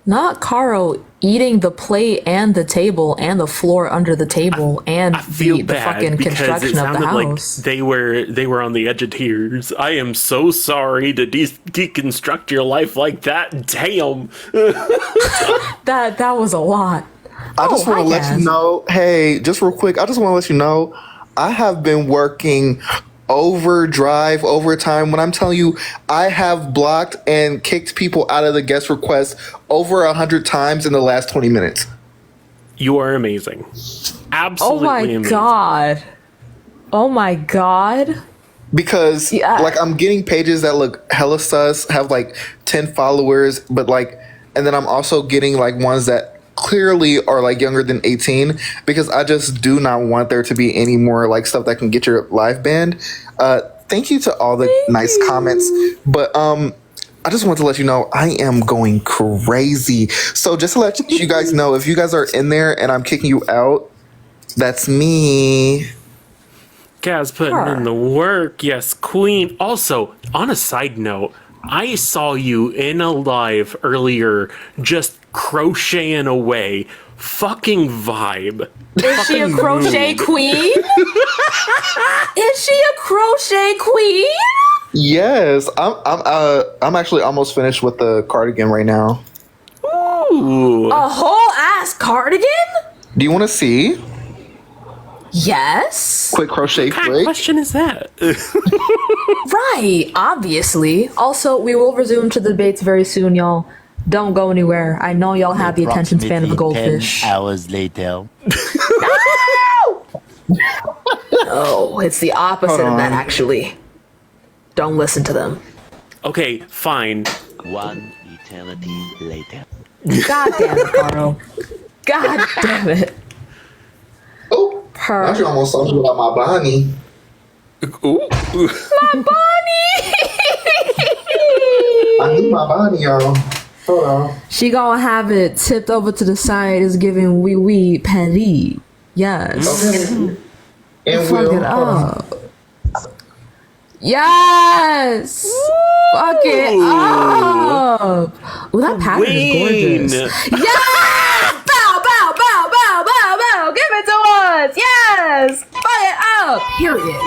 Not Caro eating the plate and the table and the floor under the table and the fucking construction of the house. Like they were on the edge of tears. I am so sorry to deconstruct your life like that. Damn. that was a lot. I just want to let you know, hey, just real quick, I just want to let you know, I have been working overtime. When I'm telling you, I have blocked and kicked people out of the guest request over 100 times in the last 20 minutes. You are amazing. Absolutely amazing. God. Oh my God. Because like I'm getting pages that look hella sus, have like 10 followers, but like, and then I'm also getting like ones that clearly are like younger than 18, because I just do not want there to be any more like stuff that can get your live banned. Thank you to all the nice comments, but I just want to let you know I am going crazy. So just to let you guys know, if you guys are in there and I'm kicking you out, that's me. Gaz putting in the work. Yes, queen. Also, on a side note, I saw you in a live earlier just crocheting away. Fucking vibe. Is she a crochet queen? Is she a crochet queen? Yes, I'm actually almost finished with the cardigan right now. Ooh. A whole ass cardigan? Do you want to see? Yes. Quick crochet What kind of flick. question is that? Right, obviously. Also, we will resume to the debates very soon, y'all. Don't go anywhere. I know y'all have the attention span of a goldfish. 10 hours later. No, it's the opposite of that, actually. Don't listen to them. Okay, fine. 1 eternity later. God damn it, Caro. God damn it. Oh, I you almost talking about my Bonnie. Ooh. My Bonnie! I need my Bonnie, y'all. Hold on. She gonna have it tipped over to the side is giving wee Paris. Yes. Okay. And Fuck Will. it up. Yes! Fuck it up! Ooh, that pattern is gorgeous. Yes! Bow, bow, bow, bow, bow, bow! Give it to us! Yes! Fuck it up! Period.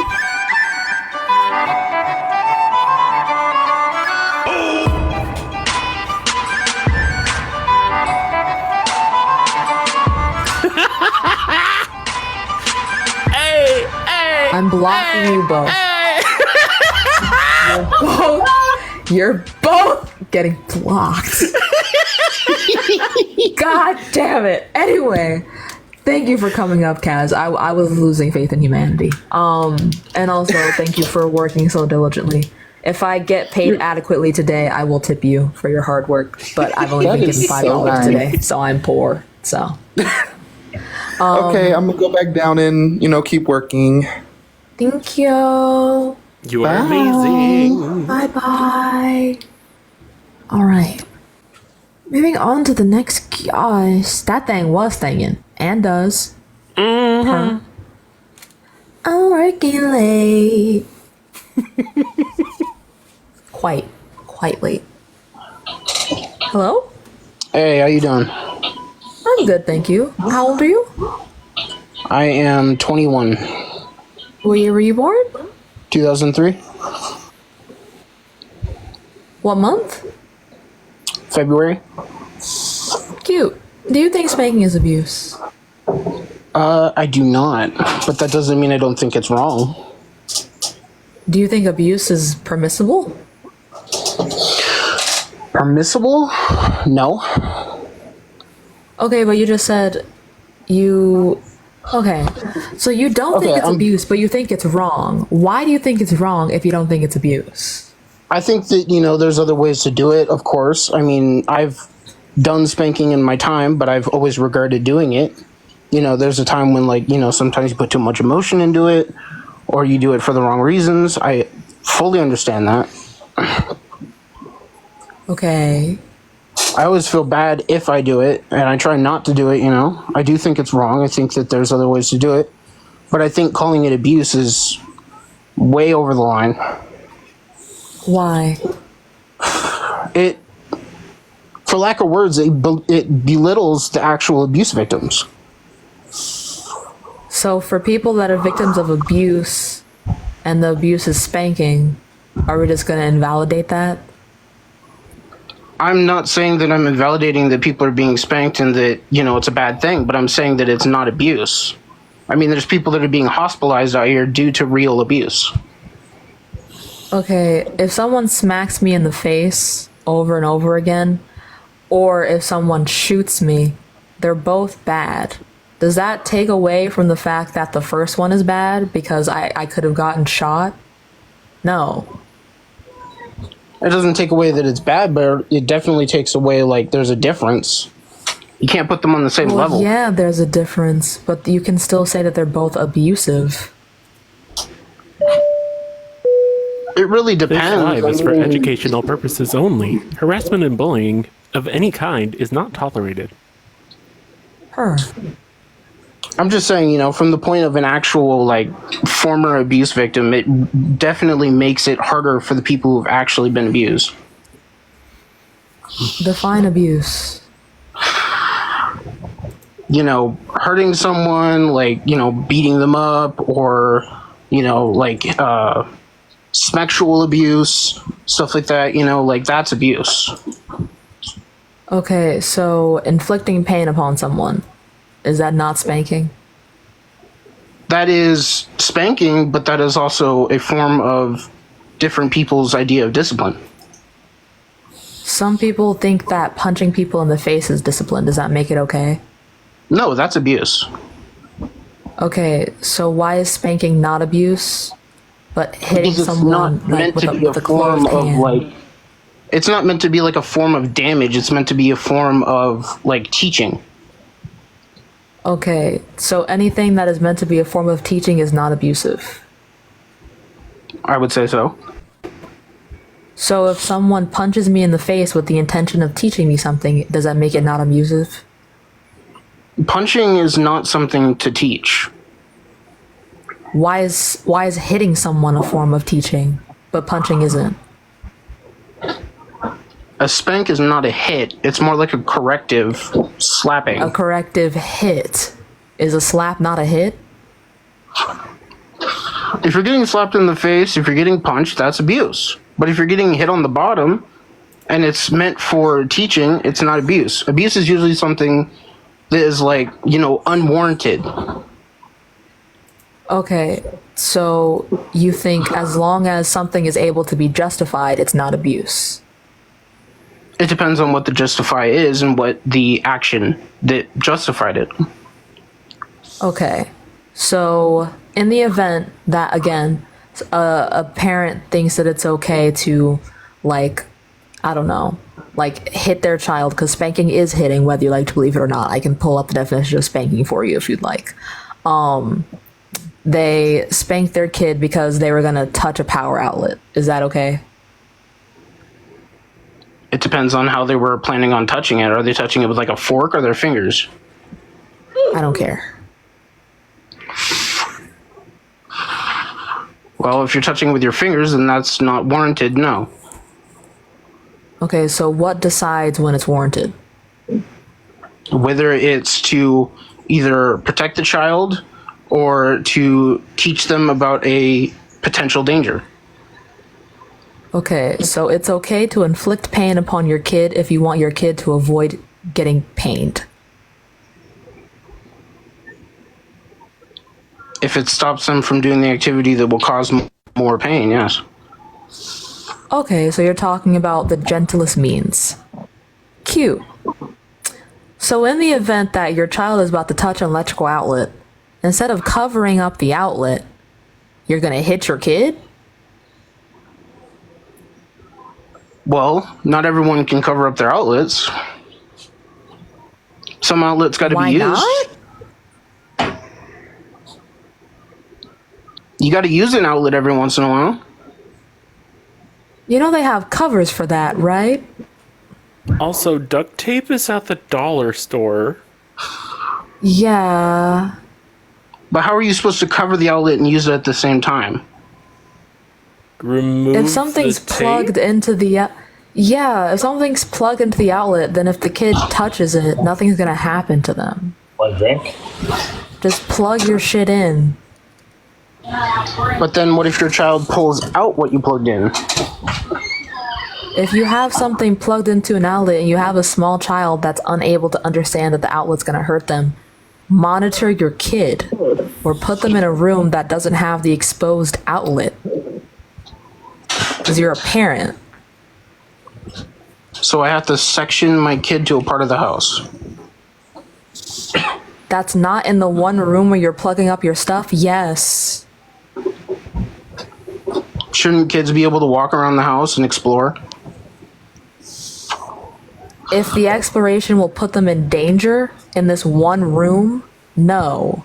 Hey, hey! I'm blocking you both. You're both getting blocked. God damn it. Anyway, thank you for coming up, Kaz. I was losing faith in humanity. And also thank you for working so diligently. If I get paid adequately today, I will tip you for your hard work. But I've only That been is given $5 so nice. today, so I'm poor. So Okay, I'm gonna go back down and keep working. thank you. You are amazing. Bye bye. All right. Moving on to the next. Gosh, that thing was thinging and does. Huh? I'm working late. quite late. Hello? Hey, how you doing? I'm good, thank you. How old are you? I am 21. What year were you born? 2003. What month? February. Cute. Do you think spanking is abuse? I do not, but that doesn't mean I don't think it's wrong. Do you think abuse is permissible? Permissible? No. Okay, but you just said you... Okay, so you don't think it's abuse, but you think it's wrong. Why do you think it's wrong if you don't think it's abuse? I think that, there's other ways to do it, of course. I mean, I've done spanking in my time, but I've always regarded doing it. There's a time when, sometimes you put too much emotion into it, or you do it for the wrong reasons. I fully understand that. Okay. I always feel bad if I do it, and I try not to do it, I do think it's wrong. I think that there's other ways to do it. But I think calling it abuse is way over the line. Why? It, for lack of words, it belittles the actual abuse victims. So for people that are victims of abuse, and the abuse is spanking, are we just going to invalidate that? I'm not saying that I'm invalidating that people are being spanked and that, it's a bad thing, but I'm saying that it's not abuse. I mean, there's people that are being hospitalized out here due to real abuse. Okay, if someone smacks me in the face over and over again, or if someone shoots me, they're both bad. Does that take away from the fact that the first one is bad because I could have gotten shot? No. It doesn't take away that it's bad, but it definitely takes away, there's a difference. You can't put them on the same level. Yeah, there's a difference, but you can still say that they're both abusive. It really depends. This live is for educational purposes only. Harassment and bullying of any kind is not tolerated. I'm just saying, from the point of an actual, former abuse victim, it definitely makes it harder for the people who've actually been abused. Define abuse. Hurting someone, beating them up, or, sexual abuse, stuff like that, that's abuse. Okay, so inflicting pain upon someone, is that not spanking? that is spanking, but that is also a form of different people's idea of discipline. Some people think that punching people in the face is discipline. Does that make it okay? No, that's abuse. Okay, so why is spanking not abuse, but hitting Because it's someone not meant to be a form of like. It's not meant to be like a form of damage. It's meant to be a form of like teaching. Okay, so anything that is meant to be a form of teaching is not abusive. I would say so. So if someone punches me in the face with the intention of teaching me something, does that make it not abusive? Punching is not something to teach. Why is hitting someone a form of teaching, but punching isn't? A spank is not a hit. It's more like a corrective slapping. A corrective hit. Is a slap not a hit? If you're getting slapped in the face, if you're getting punched, that's abuse. But if you're getting hit on the bottom and it's meant for teaching, it's not abuse. Abuse is usually something that is like, unwarranted. Okay, so you think as long as something is able to be justified, it's not abuse? It depends on what the justify is and what the action that justified it. Okay, so in the event that, again, a parent thinks that it's okay to, like, I don't know, like hit their child, because spanking is hitting, whether you like to believe it or not. I can pull up the definition of spanking for you if you'd like. They spanked their kid because they were going to touch a power outlet. Is that okay? It depends on how they were planning on touching it. Are they touching it with like a fork or their fingers? I don't care. Well, if you're touching with your fingers, then that's not warranted, no. Okay, so what decides when it's warranted? Whether it's to either protect the child or to teach them about a potential danger. Okay, so it's okay to inflict pain upon your kid if you want your kid to avoid getting pained. If it stops them from doing the activity that will cause more pain, yes. Okay, so you're talking about the gentlest means. Cute. So in the event that your child is about to touch an electrical outlet, instead of covering up the outlet, you're going to hit your kid? Well, not everyone can cover up their outlets. Some outlets got to be used. Not? You got to use an outlet every once in a while. You know they have covers for that, right? Also, duct tape is at the dollar store. Yeah. But how are you supposed to cover the outlet and use it at the same time? Remove if something's the tape? plugged into the if something's plugged into the outlet, then if the kid touches it, nothing's gonna happen to them. Want a drink? Just plug your shit in. But then what if your child pulls out what you plugged in? If you have something plugged into an outlet and you have a small child that's unable to understand that the outlet's gonna hurt them, monitor your kid or put them in a room that doesn't have the exposed outlet. Because you're a parent. So I have to section my kid to a part of the house. That's not in the one room where you're plugging up your stuff? Yes. Shouldn't kids be able to walk around the house and explore? If the exploration will put them in danger in this one room, no.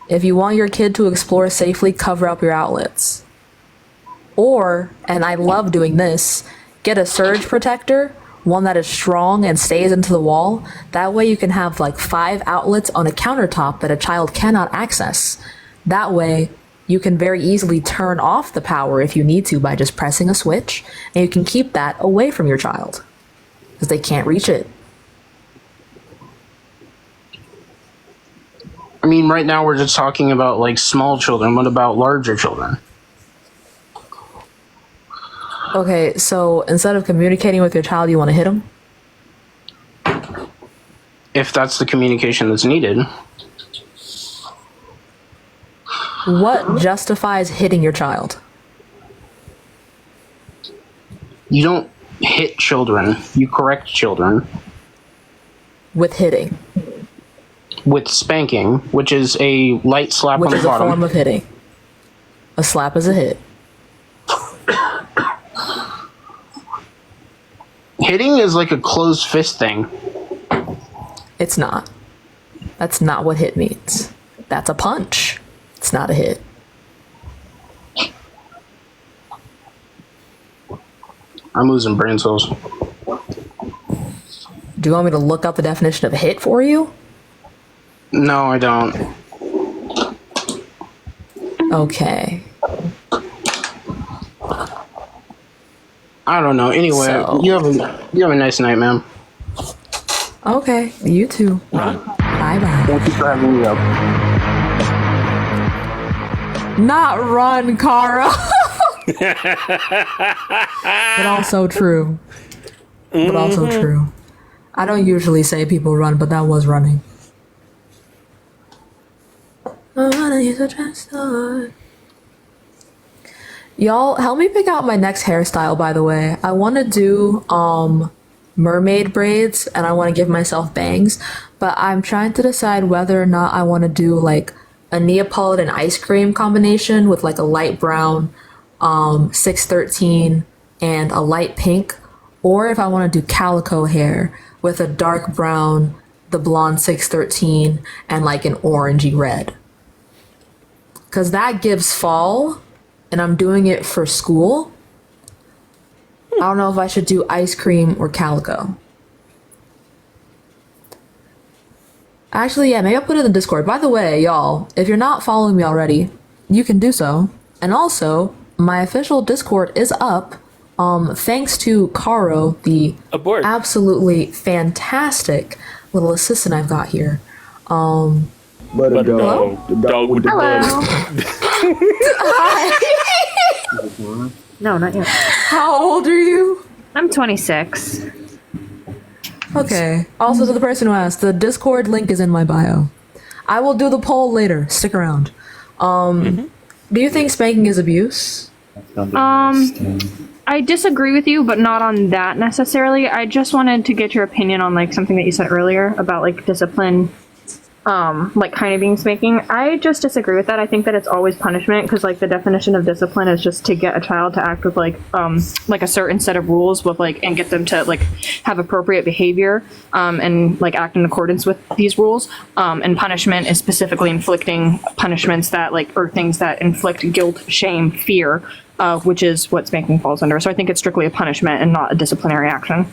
If you want your kid to explore safely, cover up your outlets. Or, and I love doing this, get a surge protector, one that is strong and stays into the wall. That way you can have like 5 outlets on a countertop that a child cannot access. That way you can very easily turn off the power if you need to by just pressing a switch, and you can keep that away from your child because they can't reach it. I mean, right now we're just talking about like small children. What about larger children? Okay, so instead of communicating with your child, you want to hit them? If that's the communication that's needed. What justifies hitting your child? You don't hit children. You correct children. With hitting. With spanking, which is a light slap Which on the is a bottom. form of hitting. A slap is a hit. Hitting is like a closed fist thing. It's not. That's not what hit means. That's a punch. It's not a hit. I'm losing brain cells. Do you want me to look up the definition of hit for you? No, I don't. Okay. I don't know. Anyway, So- you have a nice night, ma'am. Okay. You too. Bye bye. Thank you for having me up. Not run, Kara. But also true. But also true. I don't usually say people run, but that was running. Y'all, help me pick out my next hairstyle, by the way. I want to do mermaid braids and I want to give myself bangs, but I'm trying to decide whether or not I want to do like a Neapolitan ice cream combination with like a light brown 613 and a light pink, or if I want to do calico hair with a dark brown, the blonde 613, and like an orangey red. Because that gives fall, and I'm doing it for school. I don't know if I should do ice cream or calico. Actually, yeah, maybe I'll put it in the Discord. By the way, y'all, if you're not following me already, you can do so. And also, my official Discord is up. Thanks to Caro, the absolutely fantastic little assistant I've got here. But the dog with the Hi. No, not yet. How old are you? I'm 26. Okay. Also, to the person who asked, the Discord link is in my bio. I will do the poll later. Stick around. Do you think spanking is abuse? I disagree with you, but not on that necessarily. I just wanted to get your opinion on like something that you said earlier about like discipline, like kind of being spanking. I just disagree with that. I think that it's always punishment because like the definition of discipline is just to get a child to act with like a certain set of rules with like and get them to like have appropriate behavior and like act in accordance with these rules. And punishment is specifically inflicting punishments that like or things that inflict guilt, shame, fear. Which is what spanking falls under. So I think it's strictly a punishment and not a disciplinary action.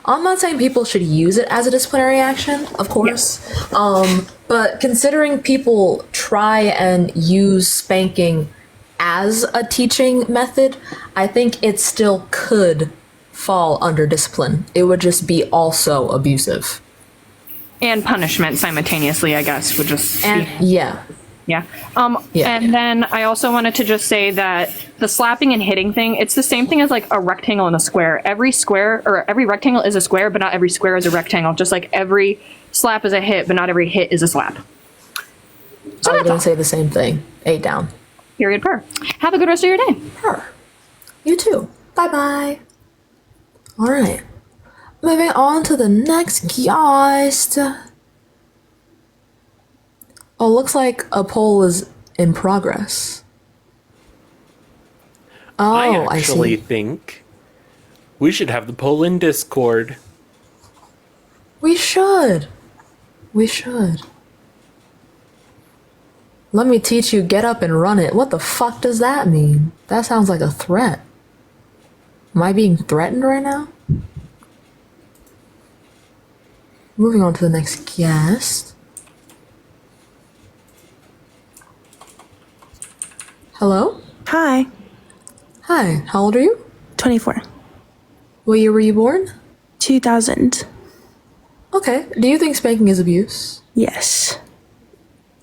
I'm not saying people should use it as a disciplinary action, of course. But considering people try and use spanking as a teaching method, I think it still could fall under discipline. It would just be also abusive. And punishment simultaneously, I guess, would just yeah. Yeah. And then I also wanted to just say that the slapping and hitting thing, it's the same thing as like a rectangle and a square. Every square or every rectangle is a square, but not every square is a rectangle. Just like every slap is a hit, but not every hit is a slap. So I was going to say the same thing. 8 down. Period per. Have a good rest of your day. Per. You too. Bye-bye. All right. Moving on to the next guest. Oh, looks like a poll is in progress. Oh, I actually see. think we should have the poll in Discord. We should. We should. Let me teach you get up and run it. What the fuck does that mean? That sounds like a threat. Am I being threatened right now? Moving on to the next guest. Hello? Hi. Hi, how old are you? 24. What year were you born? 2000. Okay. Do you think spanking is abuse? Yes.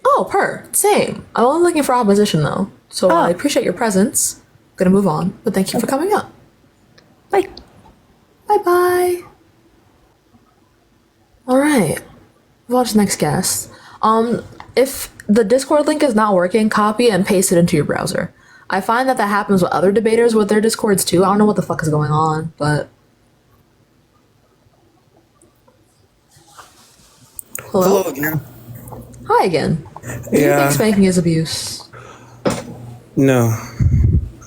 Oh, same. I'm only looking for opposition though. So I appreciate your presence. Gonna move on, but thank you for coming up. Bye. Bye-bye. Alright. Watch the next guest. If the Discord link is not working, copy and paste it into your browser. I find that happens with other debaters with their Discords too. I don't know what the fuck is going on, but hello again. Hi again. Do you think spanking is abuse? No.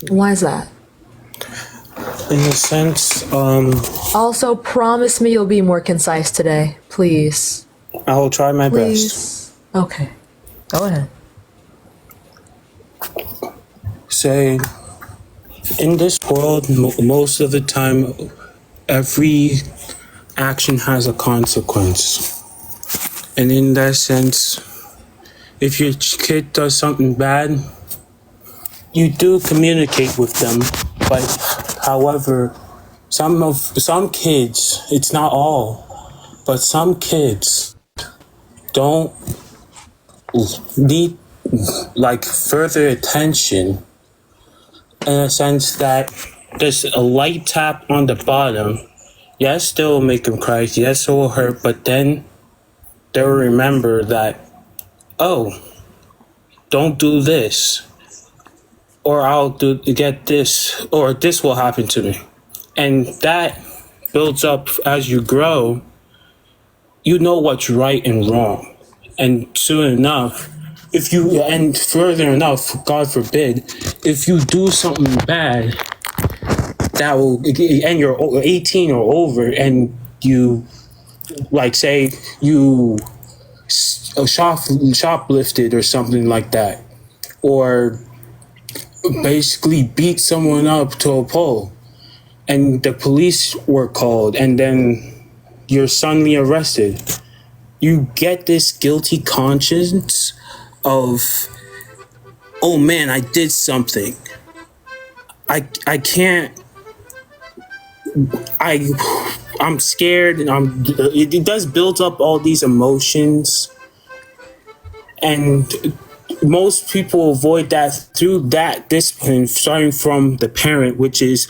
Why is that? In a sense, Also, promise me you'll be more concise today, please. I will try my Please. best. Okay. Go ahead. Say, in this world, most of the time, every action has a consequence. And in that sense, if your kid does something bad, you do communicate with them. But however, some kids, it's not all, but some kids don't need like further attention, in a sense that there's a light tap on the bottom. Yes, they will make them cry. Yes, it will hurt, but then they'll remember that, oh, don't do this, or I'll get this, or this will happen to me. And that builds up as you grow. You know what's right and wrong. And soon enough, and further enough, God forbid, if you do something bad, that will, and you're 18 or over, and you, like, say, you shoplifted or something like that, or basically beat someone up to a pole, and the police were called, and then you're suddenly arrested. You get this guilty conscience of, oh man, I did something. I can't. I'm scared, and it does build up all these emotions, and most people avoid that through that discipline, starting from the parent, which is,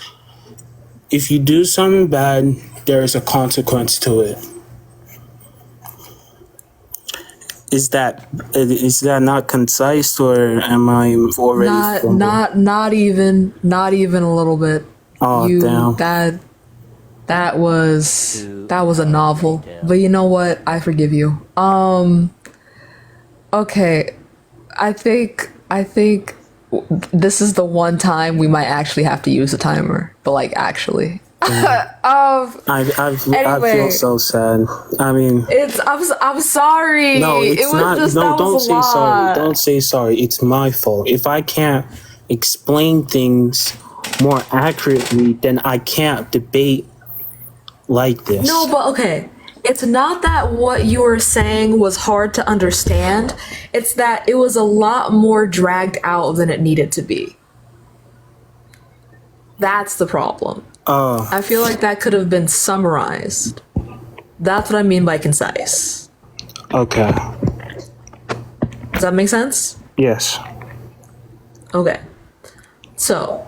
if you do something bad, there is a consequence to it. Is that not concise, or am I already Not even a little bit. Oh, damn. That was a novel. But you know what? I forgive you. Okay. I think this is the one time we might actually have to use a timer. But like actually. I feel so sad. I mean, I'm sorry. No, it's it was not. Just, No, don't say lot. sorry. Don't say sorry. It's my fault. If I can't explain things more accurately, then I can't debate like this. No, but okay. It's not that what you were saying was hard to understand. It's that it was a lot more dragged out than it needed to be. That's the problem. I feel like that could have been summarized. That's what I mean by concise. Okay. Does that make sense? Yes. Okay. So,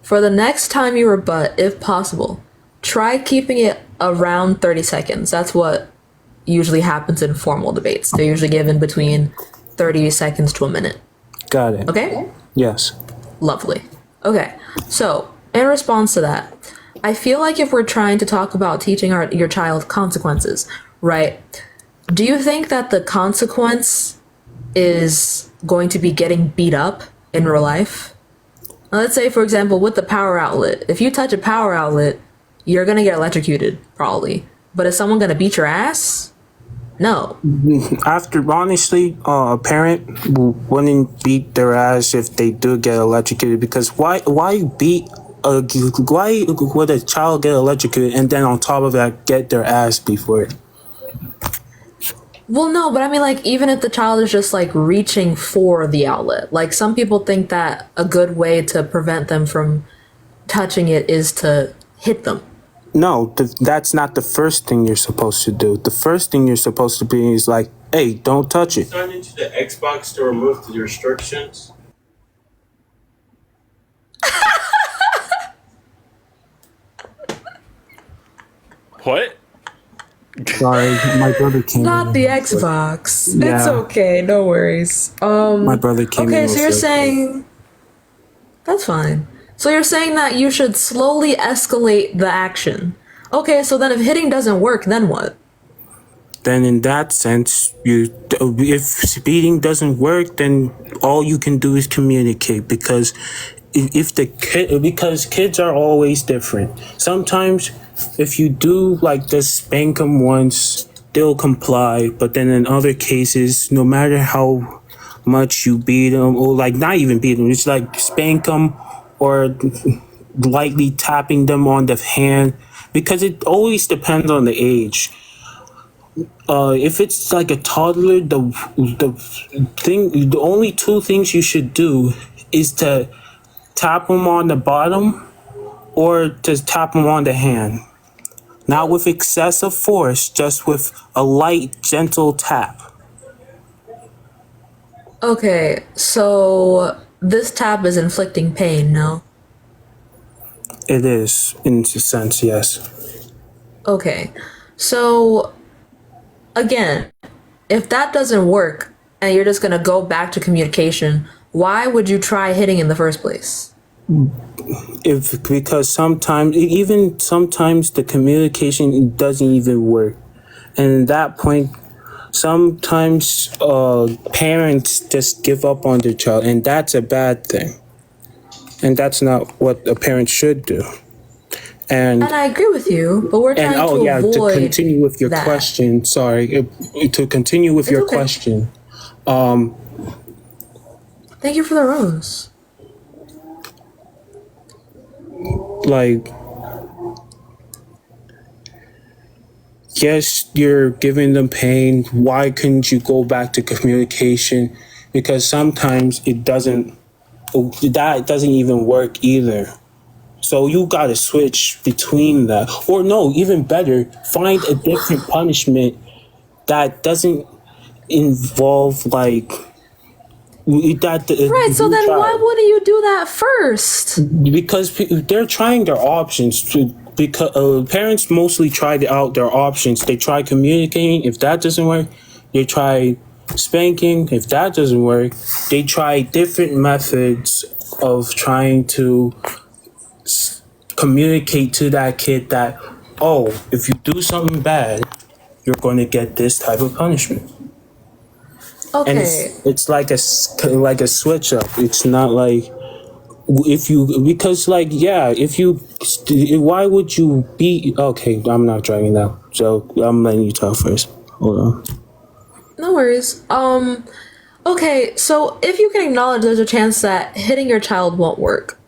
for the next time you rebut, if possible, try keeping it around 30 seconds. That's what usually happens in formal debates. They're usually given between 30 seconds to a minute. Got it. Okay? Yes. Lovely. Okay. So, in response to that, I feel like if we're trying to talk about teaching your child consequences, right? Do you think that the consequence is going to be getting beat up in real life? Now, let's say, for example, with the power outlet, if you touch a power outlet, you're going to get electrocuted, probably. But is someone going to beat your ass? No. Honestly, a parent wouldn't beat their ass if they do get electrocuted, because why would a child get electrocuted and then on top of that get their ass beat for it? Well, no, but I mean, like, even if the child is just, like, reaching for the outlet, like, some people think that a good way to prevent them from touching it is to hit them. No, that's not the first thing you're supposed to do. The first thing you're supposed to be is like, hey, don't touch it. Sign into the Xbox to remove the restrictions. What? Sorry, my brother came Not in. the Xbox. It's Yeah. okay, no worries. My brother came in. Okay, so you're also. saying that's fine. So you're saying that you should slowly escalate the action. Okay, so then if hitting doesn't work, then what? Then in that sense, if speeding doesn't work, then all you can do is communicate, because because kids are always different. Sometimes if you do like just spank them once, they'll comply, but then in other cases, no matter how much you beat them, or like not even beat them, it's like spank them or lightly tapping them on the hand, because it always depends on the age. If it's like a toddler, the only two things you should do is to tap them on the bottom or to tap them on the hand. Not with excessive force, just with a light, gentle tap. Okay, so this tap is inflicting pain, no? It is, in a sense, yes. Okay, so again, if that doesn't work and you're just gonna go back to communication, why would you try hitting in the first place? Because sometimes the communication doesn't even work, and at that point, sometimes parents just give up on their child, and that's a bad thing, and that's not what a parent should do. And I agree with you, but we're trying to avoid to continue with your that. question. Sorry, to continue with your okay. question. Thank you for the rose. Like, yes, you're giving them pain. Why couldn't you go back to communication? Because sometimes that doesn't even work either. So you gotta switch between that. Or no, even better, find a different punishment that doesn't involve like Right, so then why wouldn't you do that first? Because they're trying their options. Because parents mostly try out their options. They try communicating. If that doesn't work, they try spanking. If that doesn't work, they try different methods of trying to communicate to that kid that, oh, if you do something bad, you're going to get this type of punishment. Okay. And it's like a switch up. It's not like why would you be okay? I'm not driving that, so I'm letting you talk first. Hold on. No worries. Okay, so if you can acknowledge there's a chance that hitting your child won't work,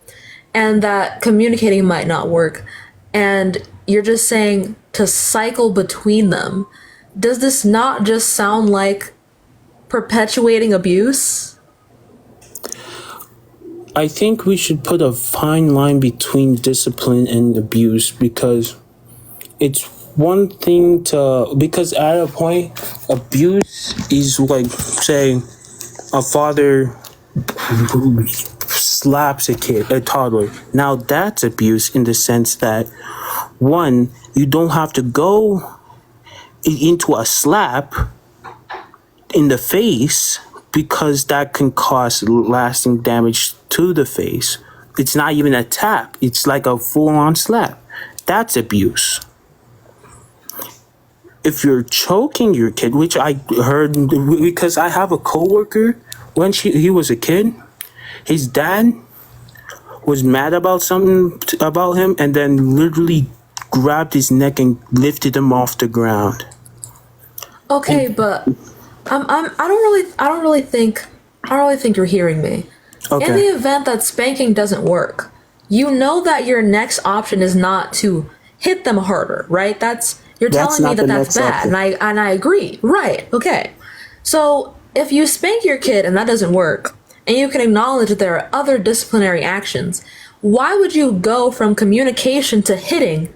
and that communicating might not work, and you're just saying to cycle between them, does this not just sound like perpetuating abuse? I think we should put a fine line between discipline and abuse, because it's one thing because at a point, abuse is like, say, a father slaps a toddler. Now that's abuse in the sense that, one, you don't have to go into a slap in the face, because that can cause lasting damage to the face. It's not even a tap. It's like a full-on slap. That's abuse. If you're choking your kid, which I heard, because I have a coworker, when he was a kid, his dad was mad about something about him, and then literally grabbed his neck and lifted him off the ground. Okay, but I don't really think you're hearing me. Okay. In the event that spanking doesn't work, you know that your next option is not to hit them harder, right? You're telling me that that's bad, and I agree. Right, okay. So if you spank your kid and that doesn't work, and you can acknowledge that there are other disciplinary actions, why would you go from communication to hitting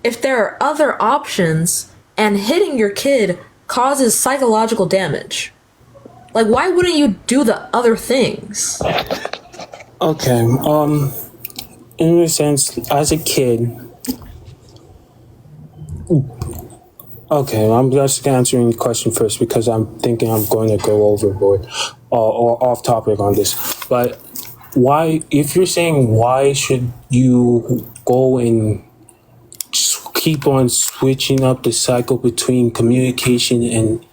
if there are other options and hitting your kid causes psychological damage? Like, why wouldn't you do the other things? Okay, in a sense, as a kid, Okay, I'm just answering the question first because I'm thinking I'm going to go overboard or off topic on this. But why, if you're saying why should you go and keep on switching up the cycle between communication and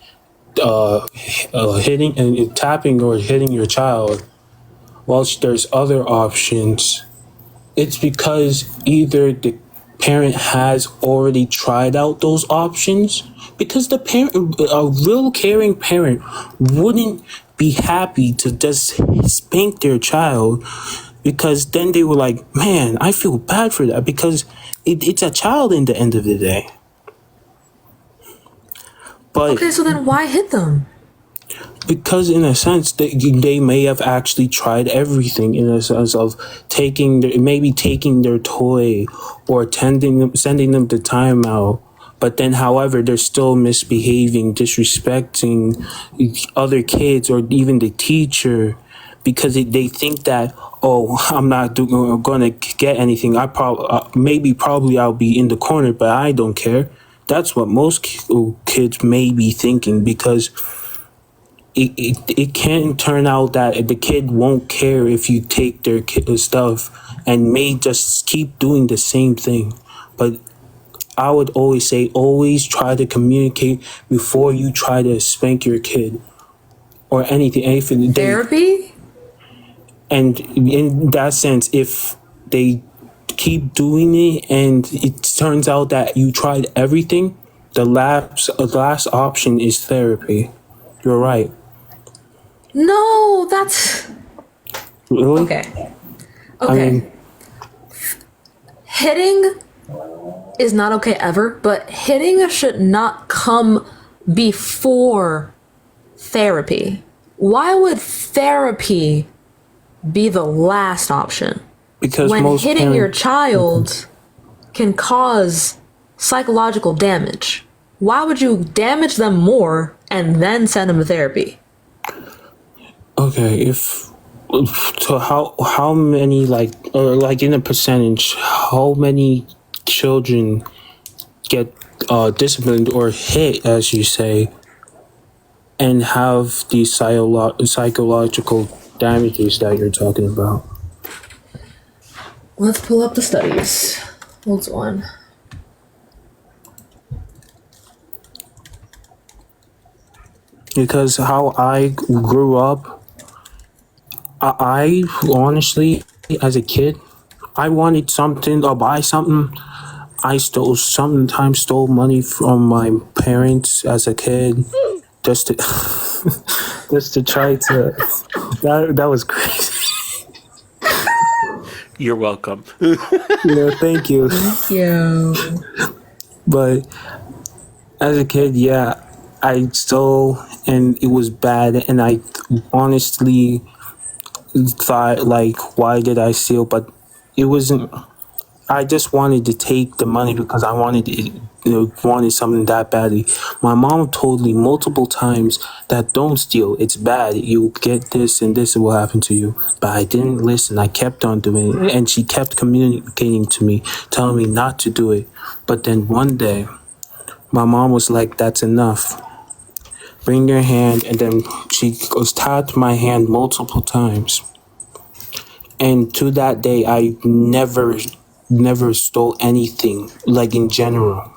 hitting and tapping or hitting your child, whilst there's other options, it's because either the parent has already tried out those options, because the parent, a real caring parent, wouldn't be happy to just spank their child, because then they were like, man, I feel bad for that, because it's a child in the end of the day. But okay, so then why hit them? Because in a sense they may have actually tried everything, in a sense of taking their toy or sending them to timeout, but then however they're still misbehaving, disrespecting other kids or even the teacher, because they think that, oh, I'm not gonna get anything, I probably I'll be in the corner, but I don't care. That's what most kids may be thinking, because it can turn out that the kid won't care if you take their stuff and may just keep doing the same thing. But I would always say, always try to communicate before you try to spank your kid or anything. Therapy? And in that sense, if they keep doing it and it turns out that you tried everything, the last option is therapy. You're right. No, that's... Really? Okay. I mean, hitting is not okay ever, but hitting should not come before therapy. Why would therapy be the last option? Because when most hitting your parents- child can cause psychological damage. Why would you damage them more and then send them to therapy? Okay, so how many, like in a percentage, how many children get disciplined or hit, as you say, and have these psychological damages that you're talking about? Let's pull up the studies. Hold on. Because how I grew up, I honestly, as a kid, I wanted something or buy something. I sometimes stole money from my parents as a kid, just to just to try to. That was crazy. You're welcome. Yeah, thank you. Thank you. But as a kid, yeah, I stole, and it was bad, and I honestly thought, like, why did I steal? But it wasn't. I just wanted to take the money because I wanted something that badly. My mom told me multiple times that don't steal. It's bad. You get this and this will happen to you. But I didn't listen. I kept on doing it. And she kept communicating to me, telling me not to do it. But then one day, my mom was like, that's enough. Bring your hand. And then she tapped my hand multiple times. And to that day, I never stole anything, like in general,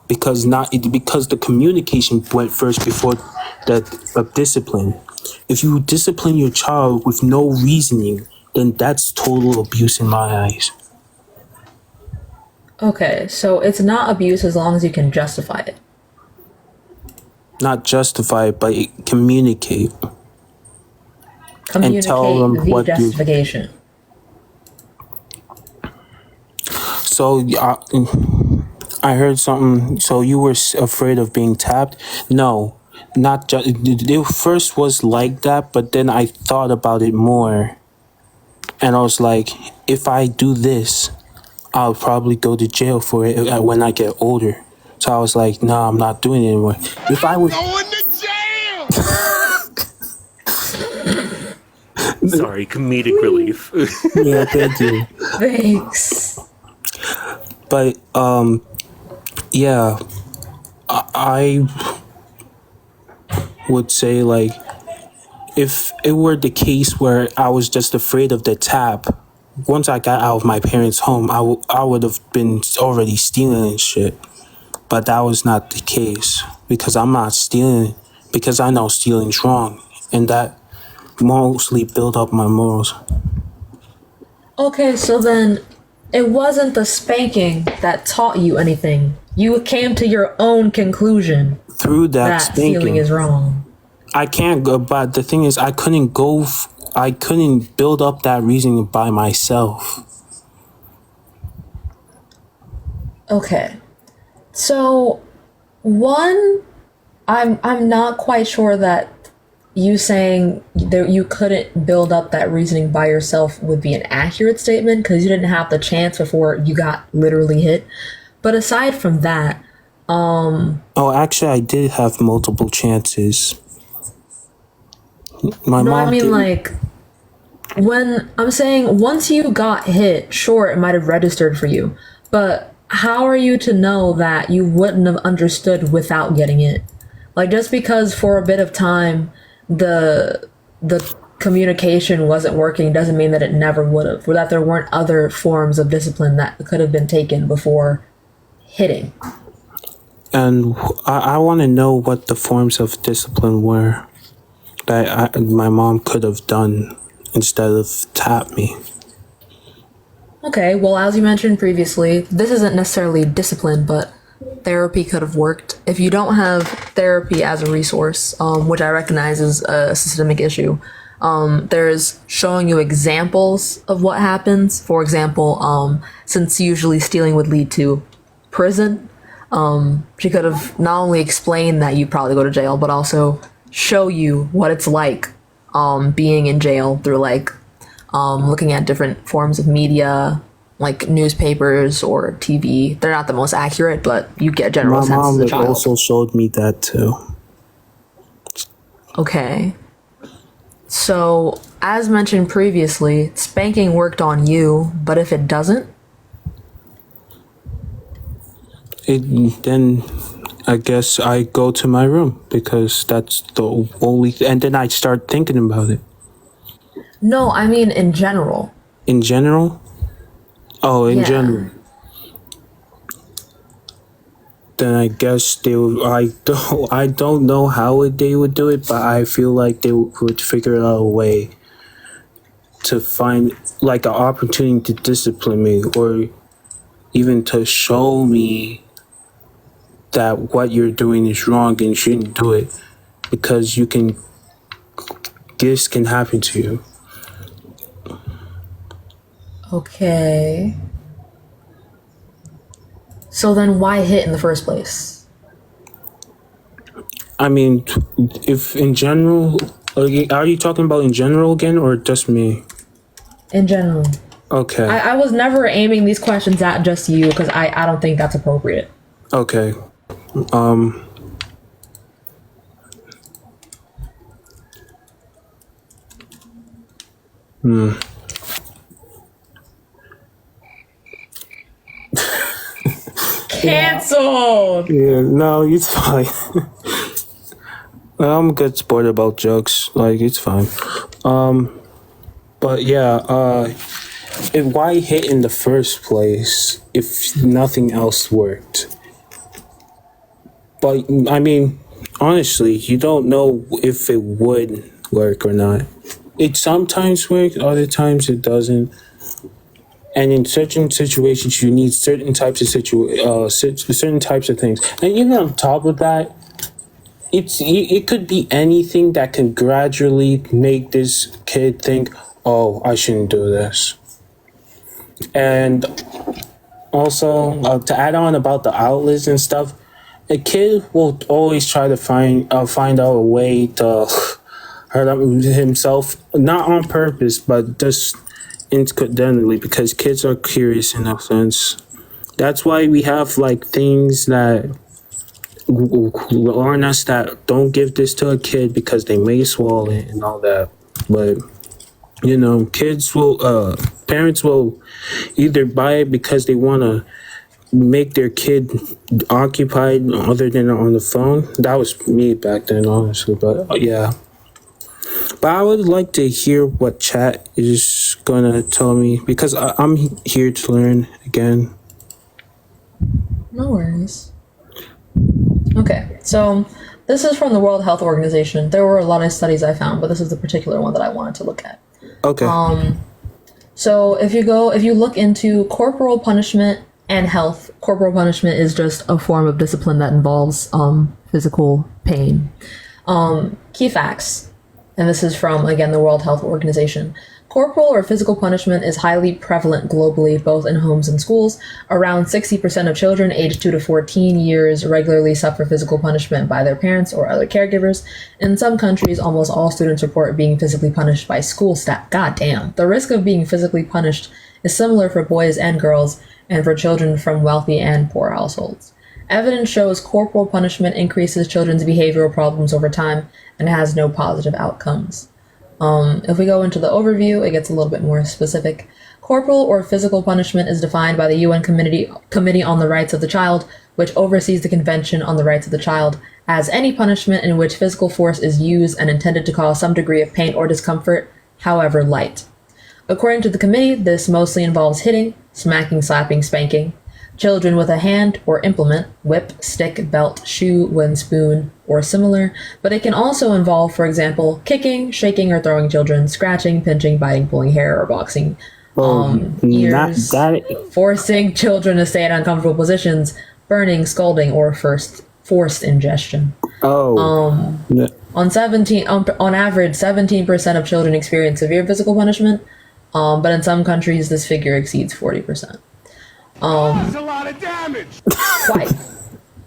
because the communication went first before the discipline. If you discipline your child with no reasoning, then that's total abuse in my eyes. Okay, so it's not abuse as long as you can justify it. Not justify it, but communicate. Communicate And tell them the what justification. So I heard something. So you were afraid of being tapped? No, not just. It first was like that, but then I thought about it more, and I was like, if I do this, I'll probably go to jail for it when I get older. So I was like, nah, I'm not doing it anymore. If I was Going to jail! Sorry, comedic relief. Yeah, thank you. Thanks. But yeah, I would say, like, if it were the case where I was just afraid of the tap, once I got out of my parents' home, I would have been already stealing and shit. But that was not the case, because I'm not stealing, because I know stealing's wrong, and that mostly built up my morals. Okay, so then it wasn't the spanking that taught you anything. You came to your own conclusion Through that stealing spanking is wrong. I can't go, but the thing is, I couldn't I couldn't build up that reasoning by myself. Okay. So one, I'm not quite sure that you saying that you couldn't build up that reasoning by yourself would be an accurate statement, because you didn't have the chance before you got literally hit. But aside from that, Oh, actually, I did have multiple chances. My no, mom I mean didn't- like when I'm saying once you got hit, sure, it might have registered for you, but how are you to know that you wouldn't have understood without getting it? Like, just because for a bit of time the communication wasn't working doesn't mean that it never would have, or that there weren't other forms of discipline that could have been taken before hitting. And I want to know what the forms of discipline were that my mom could have done instead of tap me. Okay, well, as you mentioned previously, this isn't necessarily discipline, but therapy could have worked. If you don't have therapy as a resource, which I recognize is a systemic issue, there's showing you examples of what happens. For example, since usually stealing would lead to prison, she could have not only explained that you'd probably go to jail, but also show you what it's like being in jail through like looking at different forms of media, like newspapers or TV. They're not the most accurate, but you get a general My sense mom as a child. also showed me that too. Okay. So, as mentioned previously, spanking worked on you, but if it doesn't? Then I guess I go to my room, because that's the only, and then I start thinking about it. No, I mean in general. In general? Oh, in Yeah. general. Then I guess I don't know how they would do it, but I feel like they would figure out a way to find like an opportunity to discipline me, or even to show me that what you're doing is wrong and you shouldn't do it, because this can happen to you. Okay. So then why hit in the first place? I mean, if in general, are you talking about in general again, or just me? In general. Okay. I was never aiming these questions at just you, because I don't think that's appropriate. Okay. Canceled! Yeah, no, it's fine. I'm a good sport about jokes. Like, it's fine. But yeah, why hit in the first place if nothing else worked? But, I mean, honestly, you don't know if it would work or not. It sometimes works, other times it doesn't. And in certain situations, you need certain types of certain types of things. And even on top of that, it could be anything that can gradually make this kid think, "Oh, I shouldn't do this." And also, to add on about the outlets and stuff, a kid will always try to find out a way to hurt himself, not on purpose, but just incidentally, because kids are curious in a sense. That's why we have like things that warn us that don't give this to a kid because they may swallow it and all that. But you know, parents will either buy it because they want to make their kid occupied other than on the phone. That was me back then, honestly. But yeah. But I would like to hear what chat is gonna tell me because I'm here to learn again. No worries. Okay, so this is from the World Health Organization. There were a lot of studies I found, but this is the particular one that I wanted to look at. Okay. So if you look into corporal punishment and health, corporal punishment is just a form of discipline that involves physical pain. Key facts, and this is from, again, the World Health Organization. Corporal or physical punishment is highly prevalent globally, both in homes and schools. Around 60% of children aged 2 to 14 years regularly suffer physical punishment by their parents or other caregivers. In some countries, almost all students report being physically punished by school staff. God damn. The risk of being physically punished is similar for boys and girls, and for children from wealthy and poor households. Evidence shows corporal punishment increases children's behavioral problems over time and has no positive outcomes. If we go into the overview, it gets a little bit more specific. Corporal or physical punishment is defined by the UN Committee on the Rights of the Child, which oversees the Convention on the Rights of the Child, as any punishment in which physical force is used and intended to cause some degree of pain or discomfort, however light. According to the committee, this mostly involves hitting, smacking, slapping, spanking, children with a hand or implement, whip, stick, belt, shoe, wooden spoon, or similar, but it can also involve, for example, kicking, shaking, or throwing children, scratching, pinching, biting, pulling hair, or boxing ears, forcing children to stay in uncomfortable positions, burning, scalding, or forced ingestion. On average, 17% of children experience severe physical punishment, but in some countries this figure exceeds 40%. That's a lot of damage.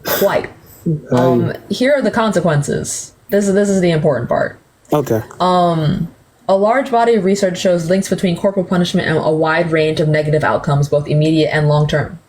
Quite. Here are the consequences. This is the important part. Okay. A large body of research shows links between corporal punishment and a wide range of negative outcomes, both immediate and long term.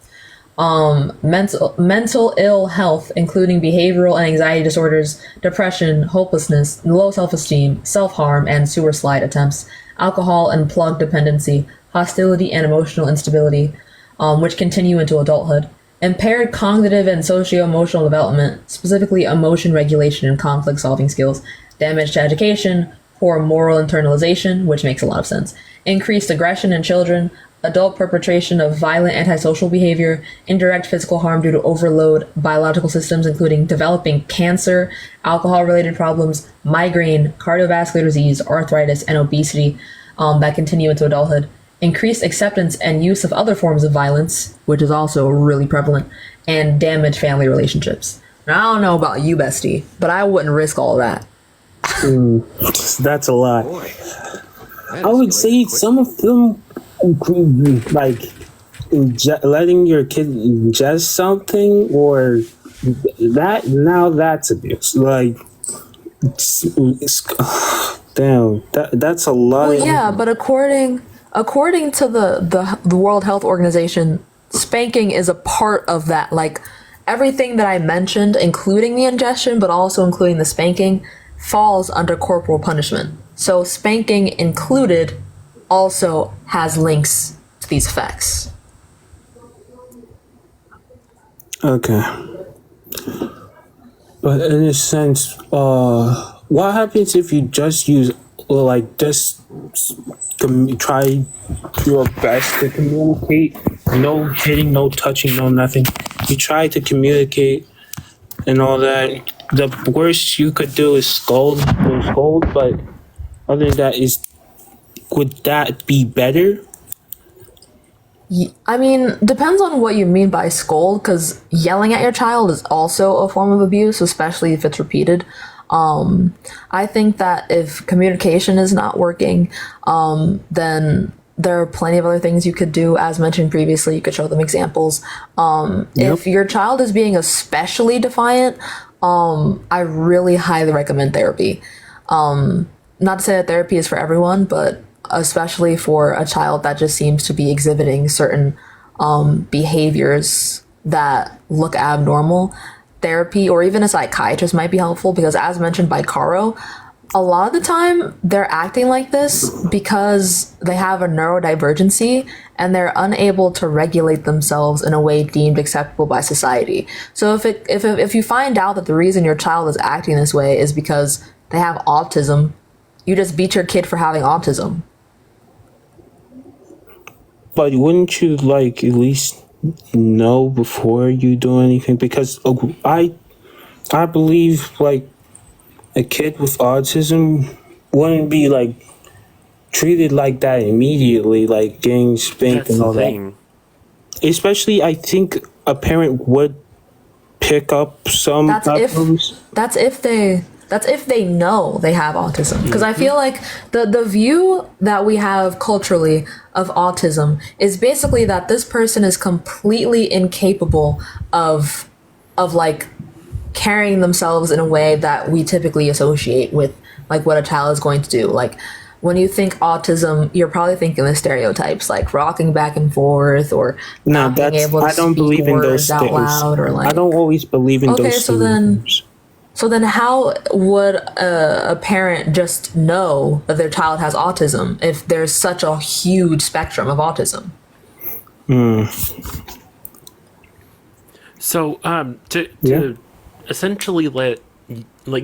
Mental ill health, including behavioral and anxiety disorders, depression, hopelessness, low self-esteem, self-harm, and sewer slide attempts, alcohol and plug dependency, hostility and emotional instability, which continue into adulthood, impaired cognitive and socio-emotional development, specifically emotion regulation and conflict-solving skills, damage to education, poor moral internalization, which makes a lot of sense, increased aggression in children, adult perpetration of violent antisocial behavior, indirect physical harm due to overload biological systems, including developing cancer, alcohol-related problems, migraine, cardiovascular disease, arthritis, and obesity that continue into adulthood, increased acceptance and use of other forms of violence, which is also really prevalent, and damaged family relationships. Now, I don't know about you, bestie, but I wouldn't risk all that. That's a lot. I would say some of them, like letting your kid ingest something, or that. Now that's abuse. Like, damn, that's a lot. Well, yeah, but according to the World Health Organization, spanking is a part of that. Like, everything that I mentioned, including the ingestion, but also including the spanking, falls under corporal punishment. So spanking included also has links to these effects. Okay. But in a sense, what happens if you just use, try your best to communicate? No hitting, no touching, no nothing. You try to communicate and all that. The worst you could do is scold, but other than that, would that be better? I mean, depends on what you mean by scold, because yelling at your child is also a form of abuse, especially if it's repeated. I think that if communication is not working, then there are plenty of other things you could do. As mentioned previously, you could show them examples. If your child is being especially defiant, I really highly recommend therapy. Not to say that therapy is for everyone, but especially for a child that just seems to be exhibiting certain behaviors that look abnormal, therapy or even a psychiatrist might be helpful, because as mentioned by Caro, a lot of the time they're acting like this because they have a neurodivergency and they're unable to regulate themselves in a way deemed acceptable by society. So if you find out that the reason your child is acting this way is because they have autism, you just beat your kid for having autism. But wouldn't you like at least know before you do anything? Because I believe like a kid with autism wouldn't be like treated like that immediately, like getting spanked and all that. Especially, I think a parent would pick up some. That's if they know they have autism. Because I feel like the view that we have culturally of autism is basically that this person is completely incapable of like carrying themselves in a way that we typically associate with like what a child is going to do. Like when you think autism, you're probably thinking the stereotypes like rocking back and forth or not being able to I don't speak believe in those words out loud or like. I don't always believe in those So then how would a parent just know that their child has autism if there's such a huge spectrum of autism? So to essentially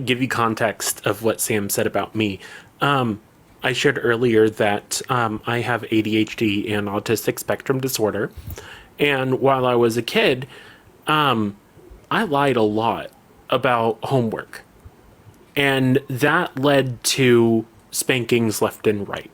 give you context of what Sam said about me, I shared earlier that I have ADHD and autistic spectrum disorder, and while I was a kid, I lied a lot about homework, and that led to spankings left and right.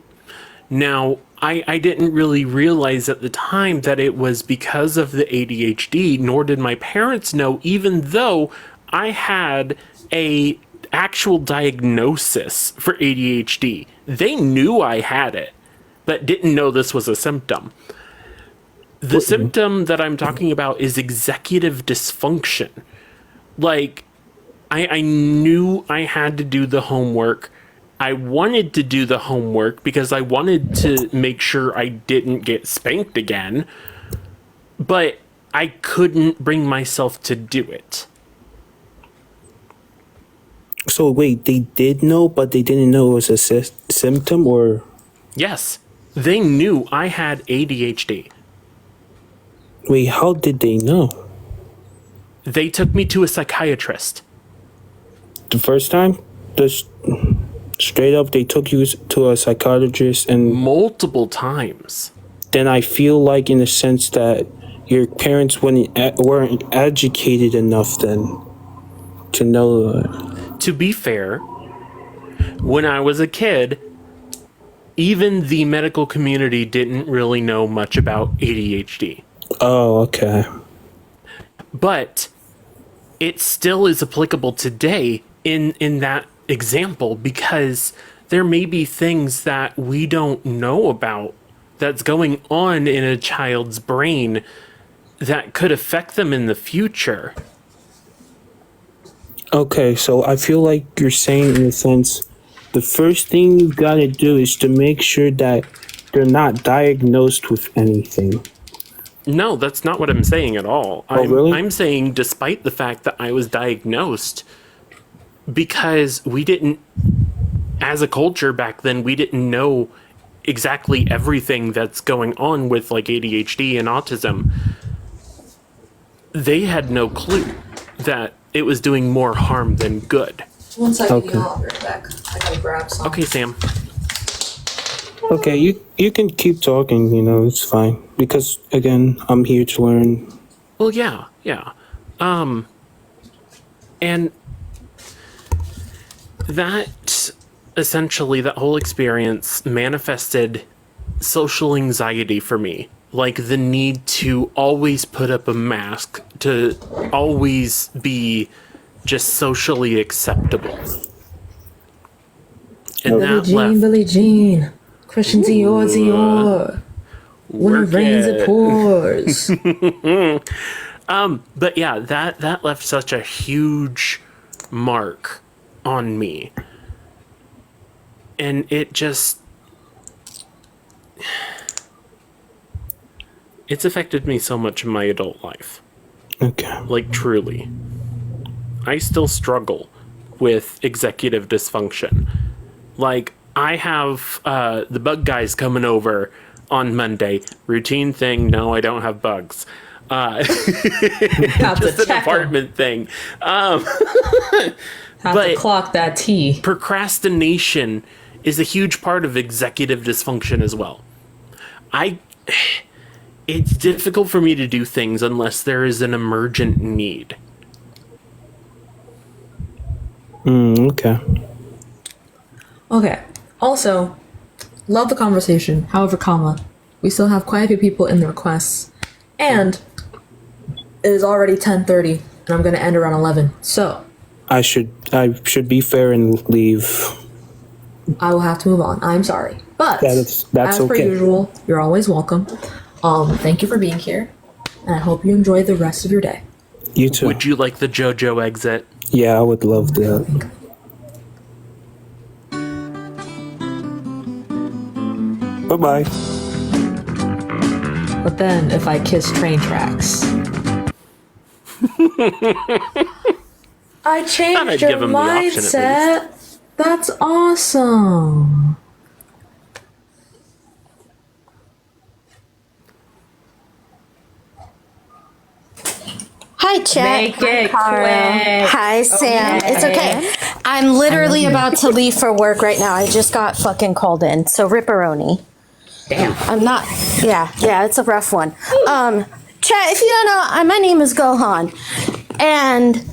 Now, I didn't really realize at the time that it was because of the ADHD, nor did my parents know, even though I had a actual diagnosis for ADHD. They knew I had it, but didn't know this was a symptom. The symptom that I'm talking about is executive dysfunction. Like, I knew I had to do the homework. I wanted to do the homework because I wanted to make sure I didn't get spanked again, but I couldn't bring myself to do it. So wait, they did know, but they didn't know it was a symptom, or? Yes, they knew I had ADHD. Wait, how did they know? They took me to a psychiatrist. The first time? Just straight up, they took you to a psychiatrist and... Multiple times. Then I feel like in the sense that your parents weren't educated enough then to know that. To be fair, when I was a kid, even the medical community didn't really know much about ADHD. Oh, okay. But it still is applicable today in that example, because there may be things that we don't know about that's going on in a child's brain that could affect them in the future. Okay, so I feel like you're saying in a sense, the first thing you gotta do is to make sure that they're not diagnosed with anything. No, that's not what I'm saying at all. Really? I'm saying despite the fact that I was diagnosed, because we didn't, as a culture back then, we didn't know exactly everything that's going on with like ADHD and autism. They had no clue that it was doing more harm than good. 1 second, y'all. I'll be right back. I gotta grab some. Okay, Sam. Okay, you can keep talking, it's fine. Because, again, I'm here to learn. Well, yeah. And that, essentially, that whole experience manifested social anxiety for me. Like the need to always put up a mask, to always be just socially acceptable. And Billie Jean. Christian Dior. When it rains, it pours. But yeah, that left such a huge mark on me. And it just... It's affected me so much in my adult life. Okay. Like, truly. I still struggle with executive dysfunction. Like, I have the bug guys coming over on Monday. Routine thing, no, I don't have bugs. Just an apartment thing. Have to clock that T. Procrastination is a huge part of executive dysfunction as well. It's difficult for me to do things unless there is an emergent need. Okay. Okay. Also, love the conversation. However, we still have quite a few people in the requests. And it is already 10:30, and I'm going to end around 11. So I should be fair and leave. I will have to move on. I'm sorry. But that's as per okay. usual, you're always welcome. Thank you for being here, and I hope you enjoy the rest of your day. You too. Would you like the JoJo exit? Yeah, I would love that. Bye-bye. But then, if I kiss train tracks... I changed I'd your give him the option at mindset. That's awesome. Hi, Chet. Make it Carl. quick. Hi, Sam. Okay. It's okay. I'm literally about to leave for work right now. I just got fucking called in. So ripperoni. Damn. I'm not. Yeah, it's a rough one. Chet, if you don't know, my name is Gohan, and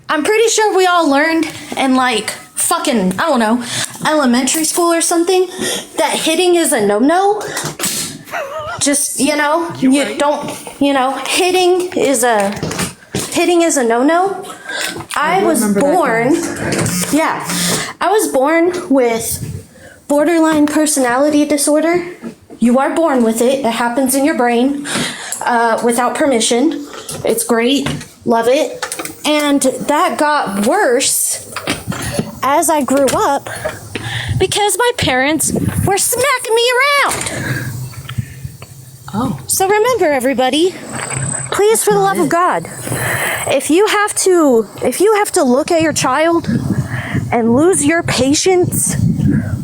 I'm pretty sure we all learned in like fucking, I don't know, elementary school or something that hitting is a no-no. Just, you don't, hitting is a no-no. I was born with borderline personality disorder. You are born with it. It happens in your brain without permission. It's great. Love it. And that got worse as I grew up because my parents were smacking me around. Oh. So remember, everybody, please, for the love of God, if you have to look at your child and lose your patience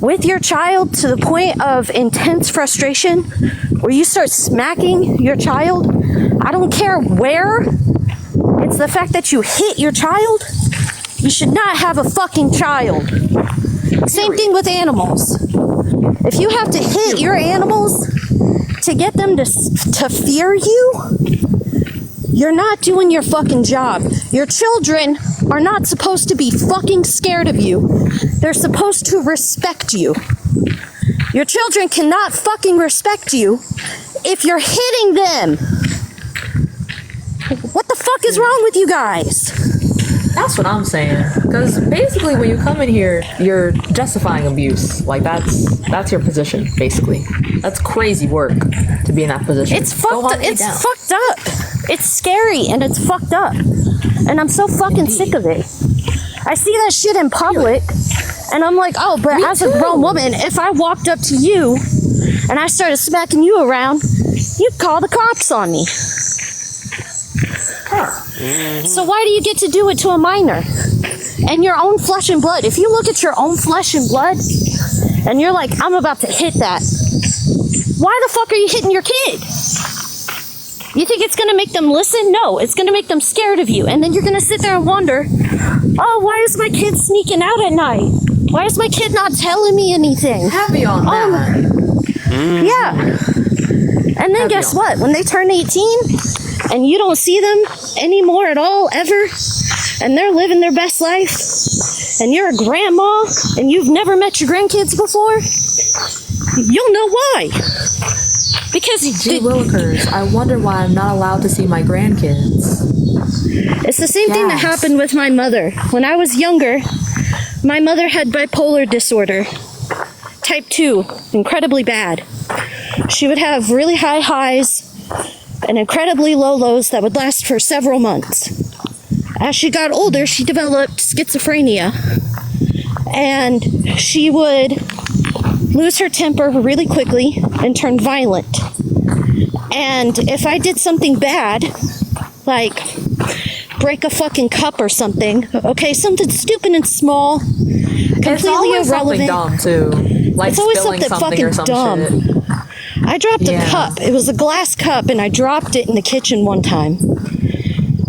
with your child to the point of intense frustration where you start smacking your child, I don't care where, it's the fact that you hit your child, you should not have a fucking child. Same thing with animals. If you have to hit your animals to get them to fear you, you're not doing your fucking job. Your children are not supposed to be fucking scared of you. They're supposed to respect you. Your children cannot fucking respect you if you're hitting them. What the fuck is wrong with you guys? That's what I'm saying. Because basically, when you come in here, you're justifying abuse. Like that's your position, basically. That's crazy work to be in that position. It's fucked up. It's scary and it's fucked up. And I'm so fucking sick of it. I see that shit in public, and I'm like, oh, but as a grown woman, if I walked up to you and I started smacking you around, you'd call the cops on me. So why do you get to do it to a minor? And your own flesh and blood. If you look at your own flesh and blood and you're like, I'm about to hit that, why the fuck are you hitting your kid? You think it's going to make them listen? No, it's going to make them scared of you. And then you're going to sit there and wonder, oh, why is my kid sneaking out at night? Why is my kid not telling me anything? Heavy on that. Yeah. And then guess what? When they turn 18 and you don't see them anymore at all, ever, and they're living their best life, and you're a grandma and you've never met your grandkids before, you'll know why. Because Gee willikers, I wonder why I'm not allowed to see my grandkids. It's the same thing that happened with my mother. When I was younger, my mother had bipolar disorder. Type 2, incredibly bad. She would have really high highs and incredibly low lows that would last for several months. As she got older, she developed schizophrenia. And she would lose her temper really quickly and turn violent. And if I did something bad, like break a fucking cup or something. Okay, something stupid and small, completely It's always something irrelevant. dumb too. Like It's always spilling something something or fucking some dumb. shit. I dropped Yeah. a cup. It was a glass cup, and I dropped it in the kitchen one time.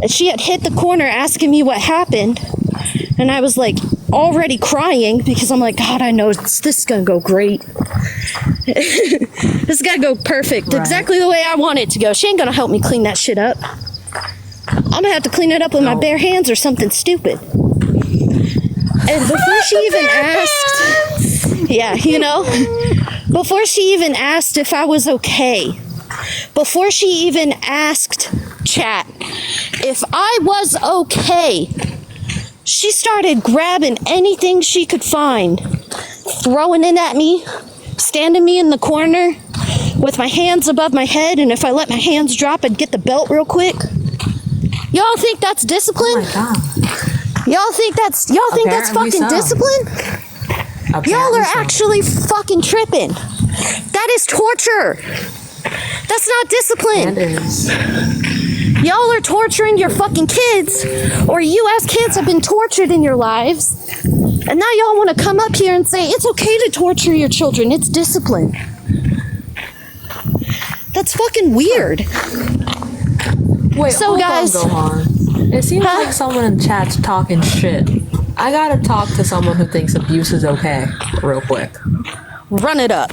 And she had hit the corner asking me what happened, and I was like already crying because I'm like, God, I know this is gonna go great. This is gonna go perfect, exactly the way I want it to go. She ain't gonna help me clean that shit up. I'm gonna have to clean it up with my bare hands or something stupid. And before she even asked, yeah, you know, before she even asked if I was okay, before she even asked chat if I was okay, she started grabbing anything she could find, throwing it at me, standing me in the corner with my hands above my head, and if I let my hands drop, I'd get the belt real quick. Y'all think that's discipline? Oh my God. Y'all think that's Apparently fucking so. discipline? Apparently Y'all are so. actually fucking tripping. That is torture. That's not discipline. It is. Y'all are torturing your fucking kids, or you as kids have been tortured in your lives, and now y'all want to come up here and say it's okay to torture your children. It's discipline. That's fucking weird. Wait, So, hold guys- on, Gohan. It seems like someone in chat's talking shit. I gotta talk to someone who thinks abuse is okay, real quick. Run it up.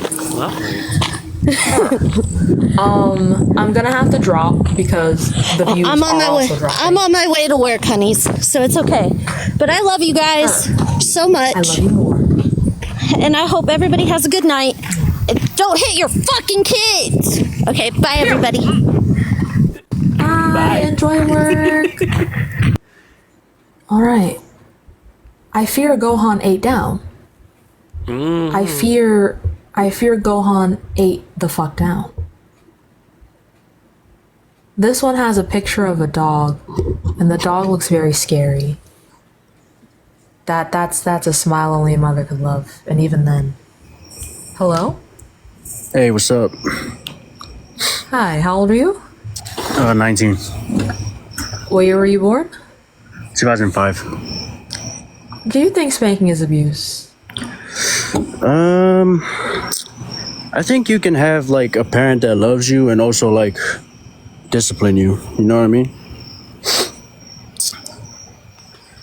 I'm gonna have to drop because the views I'm on are my way. also dropping. I'm on my way to work, honeys. So it's okay. But I love you guys so much. I love you more. And I hope everybody has a good night. And don't hit your fucking kids. Okay, bye everybody. Bye. Enjoy work. All right. I fear Gohan ate down. I fear Gohan ate the fuck down. This one has a picture of a dog, and the dog looks very scary. That's a smile only a mother could love, and even then. Hello? Hey, what's up? Hi, how old are you? 19. What year were you born? 2005. Do you think spanking is abuse? I think you can have like a parent that loves you and also like discipline you. You know what I mean?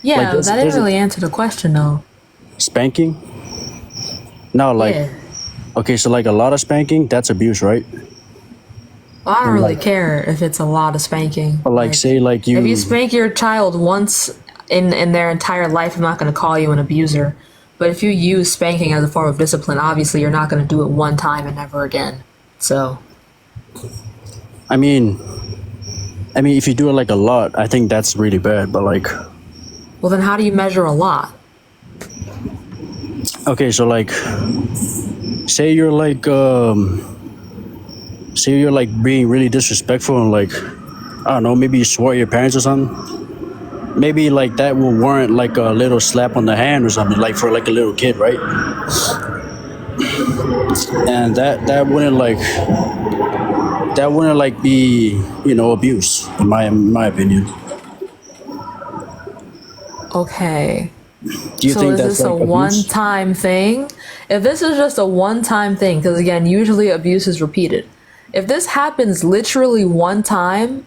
Yeah, Like, that didn't really answer the question though. Spanking? No, like Yeah. okay, so like a lot of spanking, that's abuse, right? Well, I don't And, really like- care if it's a lot of spanking. But like say like you If you spank your child once in their entire life, I'm not going to call you an abuser. But if you use spanking as a form of discipline, obviously you're not going to do it one time and never again. So, I mean if you do it like a lot, I think that's really bad, but like well, then how do you measure a lot? okay, so like say you're like being really disrespectful and like I don't know, maybe you swore at your parents or something. Maybe like that will warrant like a little slap on the hand or something, like for like a little kid, right? And that wouldn't be, you know, abuse in my opinion. Okay. Do you so think is that's this a like abuse? one-time thing? If this is just a one-time thing, because again, usually abuse is repeated. If this happens literally one time,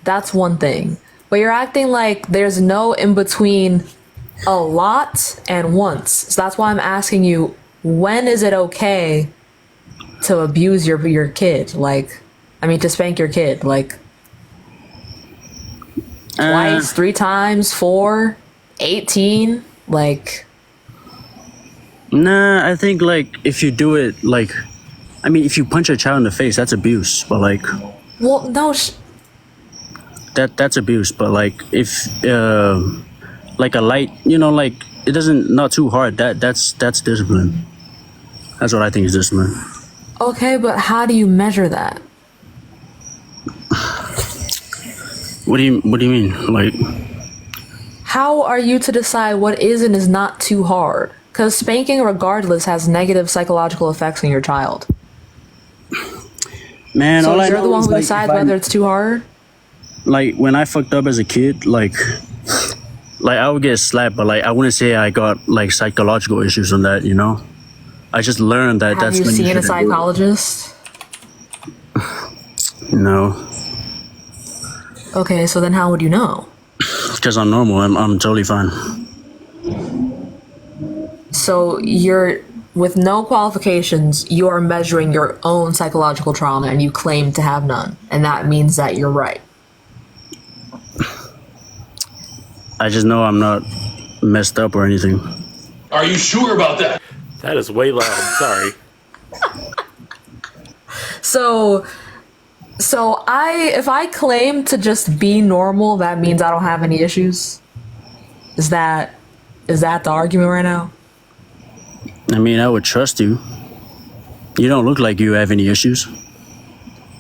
that's one thing. But you're acting like there's no in between a lot and once. So that's why I'm asking you, when is it okay to abuse your kid? Like, I mean, to spank your kid? Like, twice, 3 times, 4, 18? Like, Nah, I think like if you do it like, I mean, if you punch a child in the face, that's abuse. But like, well, no. that's abuse. But like if like a light, you know, like it doesn't not too hard. That's discipline. That's what I think is discipline. Okay, but how do you measure that? What do you mean? Like, How are you to decide what is and is not too hard? Because spanking, regardless, has negative psychological effects on your child. man, So all I you're know the one is, who like, decides if I'm- whether it's too hard? like when I fucked up as a kid, like I would get slapped, but like I wouldn't say I got like psychological issues on that, you know. I just learned that Have that's you when seen a shouldn't do it. psychologist? No, Okay, so then how would you know? because I'm normal. I'm totally fine. So you're with no qualifications, you are measuring your own psychological trauma and you claim to have none. And that means that you're right. I just know I'm not messed up or anything. Are you sure about that? That is way loud. Sorry. So if I claim to just be normal, that means I don't have any issues? Is that the argument right now? I mean, I would trust you. You don't look like you have any issues.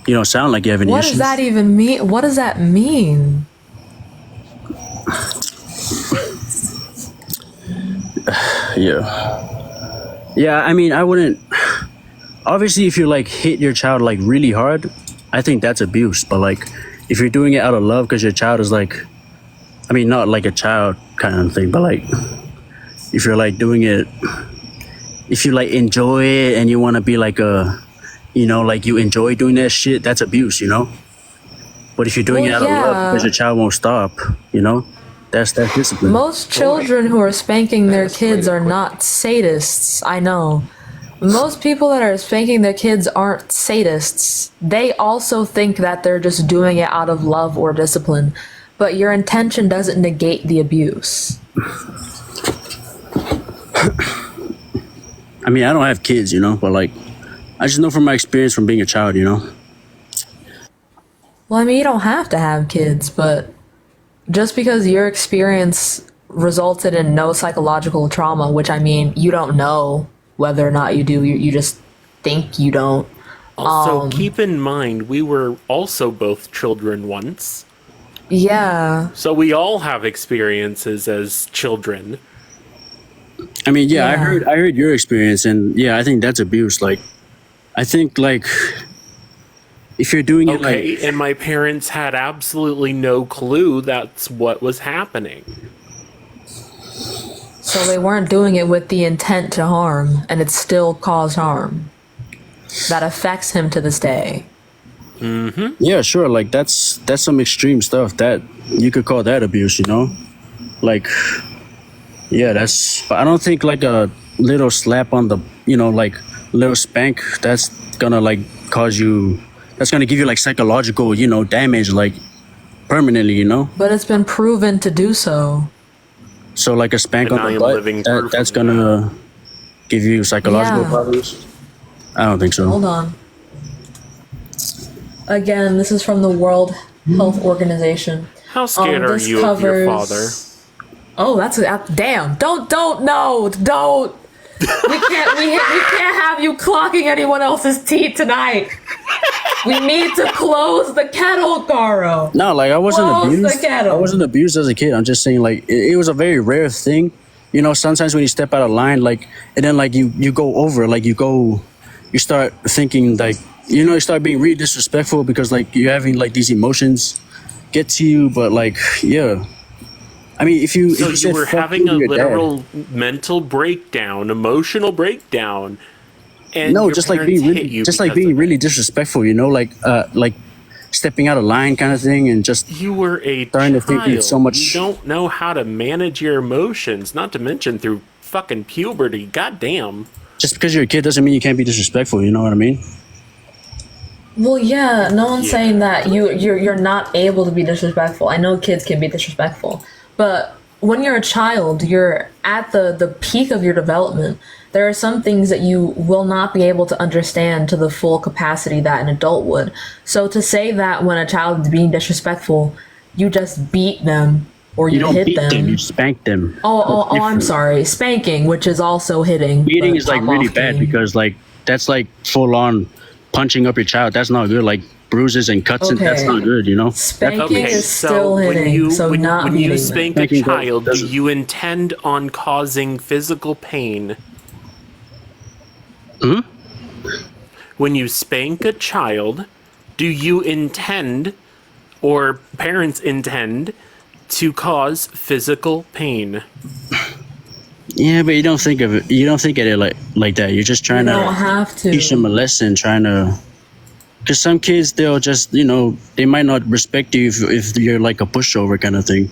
You don't sound like you have any What issues. does that even mean? What does that mean? Yeah, I mean, I wouldn't. Obviously, if you like hit your child like really hard, I think that's abuse. But like, if you're doing it out of love because your child is like, I mean, not like a child kind of thing, but like, if you're like doing it, if you like enjoy it and you want to be like a, you know, like you enjoy doing that shit, that's abuse, you know. But if you're doing it out of love because your child won't stop, you know, that's discipline. Most children who are spanking their kids are not sadists. I know. Most people that are spanking their kids aren't sadists. They also think that they're just doing it out of love or discipline. But your intention doesn't negate the abuse. I mean, I don't have kids, you know, but like, I just know from my experience from being a child, you know. Well, I mean, you don't have to have kids, but just because your experience resulted in no psychological trauma, which I mean, you don't know whether or not you do, you just think you don't. Also, keep in mind, we were also both children once. Yeah. So we all have experiences as children. I mean, yeah, I heard your experience, and yeah, I think that's abuse. Like, I think like if you're doing it like, Okay, and my parents had absolutely no clue that's what was happening. So they weren't doing it with the intent to harm, and it still caused harm. That affects him to this day. Mm-hmm. yeah, sure, like that's some extreme stuff that you could call that abuse, you know. Like, yeah, that's. I don't think like a little slap on the, you know, like little spank, that's gonna like cause you. That's gonna give you like psychological, you know, damage like permanently, you know. But it's been proven to do so. So like a spank And on I the am butt, living proof that's of gonna give you psychological Yeah. problems. I don't think so. Hold on. Again, this is from the World Health Organization. How scared are this you of your father? Oh, that's a damn. Don't no, don't. We can't have you clocking anyone else's teeth tonight. We need to close the kettle, Garo. No, like I wasn't Close the abused. kettle. I wasn't abused as a kid. I'm just saying, like it was a very rare thing. You know, sometimes when you step out of line, like, and then like you go over, like you start thinking like, you know, you start being really disrespectful because like you're having like these emotions get to you, but like, yeah. I mean, if you So if you you were said, "Fuck having you a to your dad," literal mental breakdown, emotional breakdown, and no, your just like parents being hit really, you just like because being of really disrespectful, you know, like stepping out of line kind of thing, and just you were a starting to child. think it's so much. You don't know how to manage your emotions, not to mention through fucking puberty. Goddamn. Just because you're a kid doesn't mean you can't be disrespectful. You know what I mean? Well, yeah, no one's saying that you're not able to be disrespectful. I know kids can be disrespectful, but when you're a child, you're at the peak of your development. There are some things that you will not be able to understand to the full capacity that an adult would. So to say that when a child is being disrespectful, you just beat them or you don't hit beat them. them. You spank them. Oh, I'm sorry. Spanking, which is also hitting. Beating but is like top really off bad game. because like that's like full on punching up your child. That's not good. Like bruises and cuts, and that's Okay. not good. You know. Spanking is still hitting, so not when beating you them. spank a Spanking child, do doesn't- you intend on causing physical pain? Hmm? When you spank a child, do you intend or parents intend to cause physical pain. Yeah, but you don't think of it. You don't think of it like that. You're just trying You to don't have to. teach them a lesson. Trying to, because some kids they'll just they might not respect you if you're like a pushover kind of thing.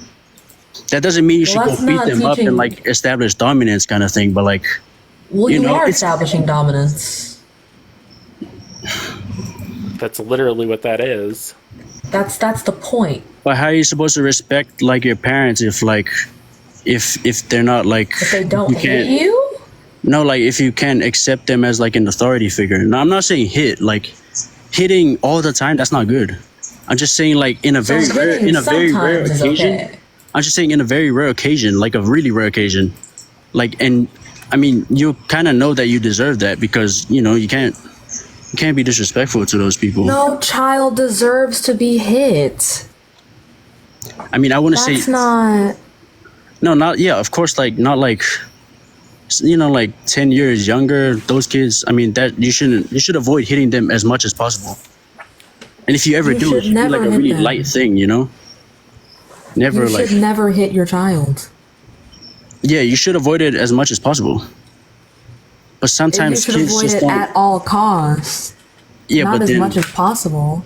That doesn't mean you should go that's beat not them up and teaching. like establish dominance kind of thing. But like, Well, you are it's establishing dominance. That's literally what that is. That's the point. But how are you supposed to respect like your parents if they're not like If they don't you hit can't you, no like if you can't accept them as like an authority figure. No, I'm not saying hit hitting all the time. That's not good. I'm just saying like in a very rare sometimes is occasion. okay. I'm just saying in a very rare occasion, like a really rare occasion, like and I mean you kind of know that you deserve that because you can't be disrespectful to those people. No child deserves to be hit. I mean, I want to say That's not. no, not yeah, of course, like not like like 10 years younger. Those kids. I mean, that you should avoid hitting them as much as possible. And if you ever You do, it should should be like never a hit really them. light thing, Never You like should never hit your child. yeah, you should avoid it as much as possible. But You sometimes should kids avoid just it don't. at all costs. Yeah, Not but as then much as possible.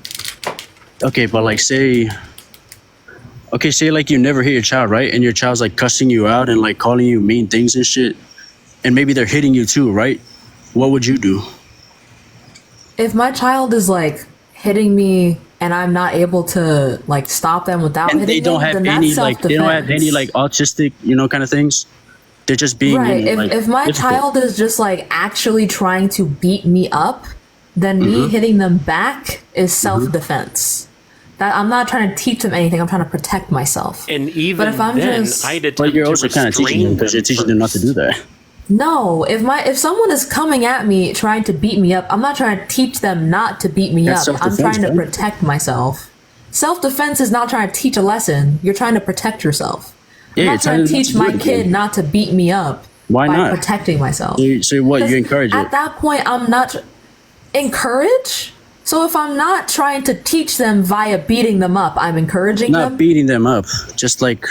okay, but like say like you never hit your child, right? And your child's like cussing you out and like calling you mean things and shit, and maybe they're hitting you too, right? What would you do? If my child is like hitting me and I'm not able to like stop them without And hitting they don't them, have then any that's like they don't have any like autistic kind of things. They're just being right. If my difficult. child is just like actually trying to beat me up, then me Mhm. hitting them back is self-defense. That I'm not trying to teach them anything. I'm trying to protect myself. And even But if I'm then, just- I'd attempt But you're to also kind of teaching restrain them because you're teaching them not to do that. No, if someone is coming at me trying to beat me up, I'm not trying to teach them not to beat me That's up. I'm self-defense, trying to right? protect myself. Self-defense is not trying to teach a lesson. You're trying to protect yourself. Yeah, I'm you're not trying to telling them teach not to my do kid anything. not to beat me up Why by not? protecting myself. So what? You encourage At it. that point, I'm not encourage. So if I'm not trying to teach them via beating them up, I'm encouraging Not them. beating them up, just like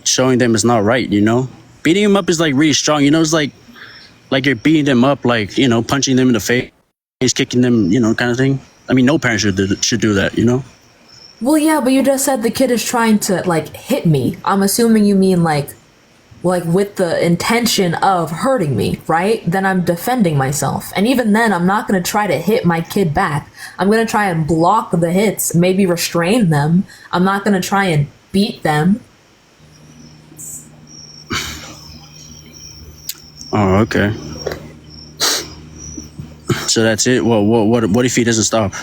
showing them it's not right. Beating them up is like really strong. It's like you're beating them up, like punching them in the face, kicking them, kind of thing. I mean, no parent should do that. Well, yeah, but you just said the kid is trying to like hit me. I'm assuming you mean like with the intention of hurting me, right? Then I'm defending myself. And even then, I'm not going to try to hit my kid back. I'm going to try and block the hits, maybe restrain them. I'm not going to try and beat them. Oh, okay. So that's it. Well, what if he doesn't stop,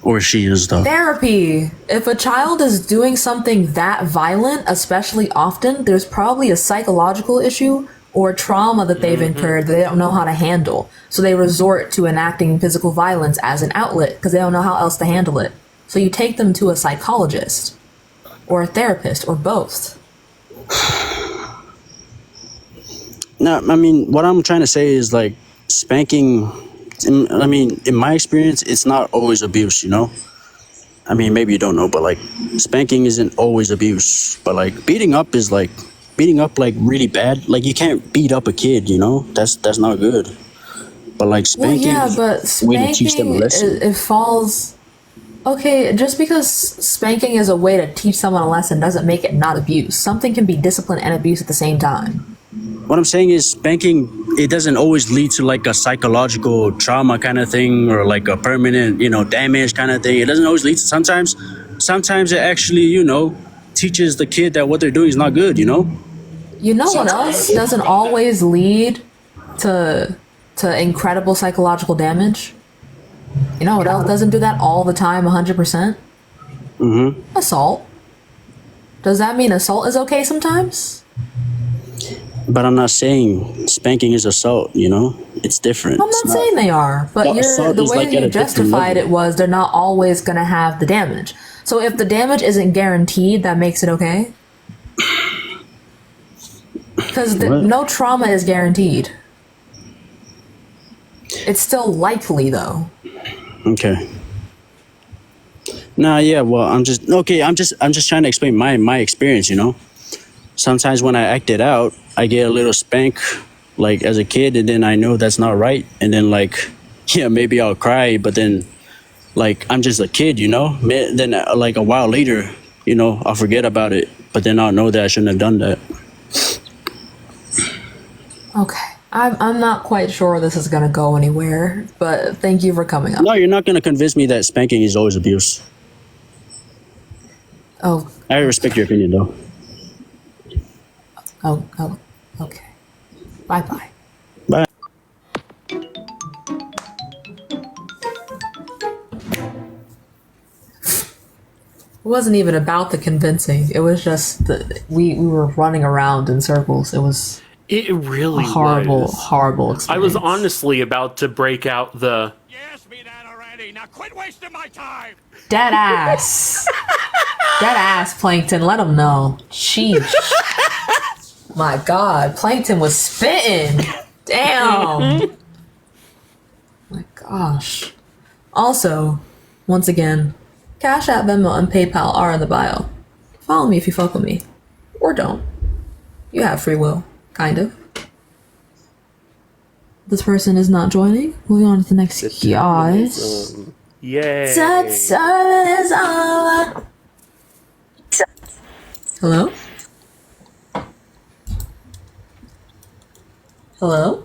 or she doesn't stop? Therapy. If a child is doing something that violent, especially often, there's probably a psychological issue or trauma that they've incurred that they don't know how to handle. So they resort to enacting physical violence as an outlet because they don't know how else to handle it. So you take them to a psychologist or a therapist or both. No, I mean, what I'm trying to say is like spanking. I mean, in my experience, it's not always abuse. I mean, maybe you don't know, but like spanking isn't always abuse. But like beating up is like really bad. Like you can't beat up a kid. That's not good. But like Well, spanking, yeah, is but a way to teach them a spanking, lesson. it falls... Okay, just because spanking is a way to teach someone a lesson doesn't make it not abuse. Something can be discipline and abuse at the same time. What I'm saying is spanking, it doesn't always lead to like a psychological trauma kind of thing or like a permanent, damage kind of thing. It doesn't always lead to sometimes it actually, teaches the kid that what they're doing is not good, You know what else doesn't always lead to incredible psychological damage? You know what else doesn't do that all the time 100%? Mm-hmm. Assault. Does that mean assault is okay sometimes? But I'm not saying spanking is assault, It's different. I'm not saying they are, but Well, assault the is way like that at you a different justified level. it was they're not always going to have the damage. So if the damage isn't guaranteed, that makes it okay? Because What? no trauma is guaranteed. It's still likely, though. Okay. Nah, yeah. Well, I'm just okay. I'm just trying to explain my experience. You know, sometimes when I act it out, I get a little spank, like as a kid, and then I know that's not right, and then like, yeah, maybe I'll cry, but then like I'm just a kid, you know. Then like a while later, you know, I'll forget about it, but then I'll know that I shouldn't have done that. Okay. I'm not quite sure this is gonna go anywhere, but thank you for coming up. No, you're not gonna convince me that spanking is always abuse. Oh. I respect your opinion, though. Oh, okay. Bye-bye. Bye. It wasn't even about the convincing. It was just that we were running around in circles. It was It really a horrible, was. horrible I experience. was honestly about to break out the. Dead ass. Dead ass, Plankton. Let him know. Sheesh. My God, Plankton was spitting. Damn. My gosh. Also, once again, Cash App, Venmo, and PayPal are in the bio. Follow me if you fuck with me. Or don't. You have free will. Kind of. This person is not joining. Moving on to the next guys. Yay. Hello? Hello?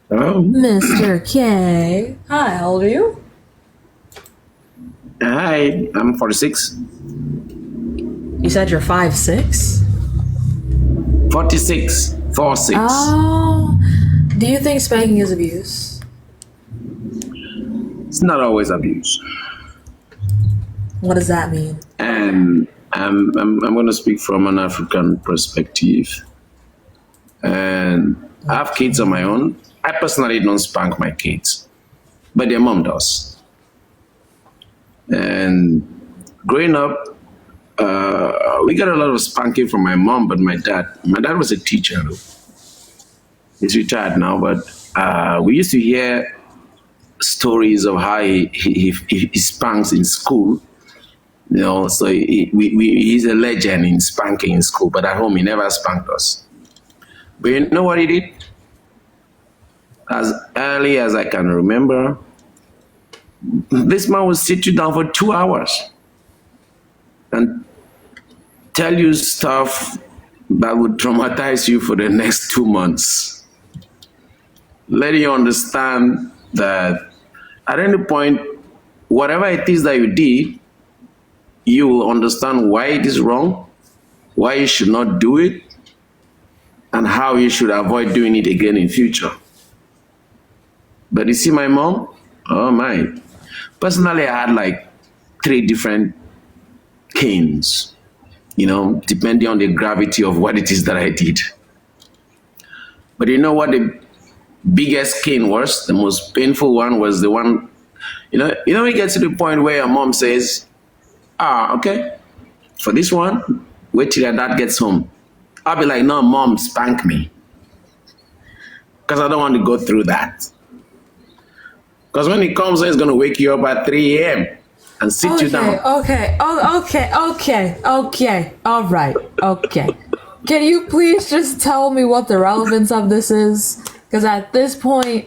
Hello? Mr. K. Hi, how old are you? Hi, I'm 46. You said you're 5'6"? 46. 46. Oh. Do you think spanking is abuse? It's not always abuse. What does that mean? And I'm going to speak from an African perspective. And I have kids of my own. I personally don't spank my kids, but their mom does. And growing up, we got a lot of spanking from my mom, but my dad was a teacher. He's retired now, but we used to hear stories of how he spanks in school. You know, so he's a legend in spanking in school, but at home he never spanked us. But you know what he did? As early as I can remember, this man would sit you down for 2 hours and tell you stuff that would traumatize you for the next 2 months. Let you understand that at any point, whatever it is that you did, you will understand why it is wrong, why you should not do it, and how you should avoid doing it again in future. But you see my mom? Oh my. Personally, I had like 3 different canes, you know, depending on the gravity of what it is that I did. But you know what the biggest cane was? The most painful one was the one, you know, we get to the point where your mom says, okay, for this one, wait till your dad gets home. I'll be like, no, mom, spank me. Because I don't want to go through that. Because when he comes, he's going to wake you up at 3 a.m. and sit you down. Okay. All right. Okay. Can you please just tell me what the relevance of this is? Because at this point,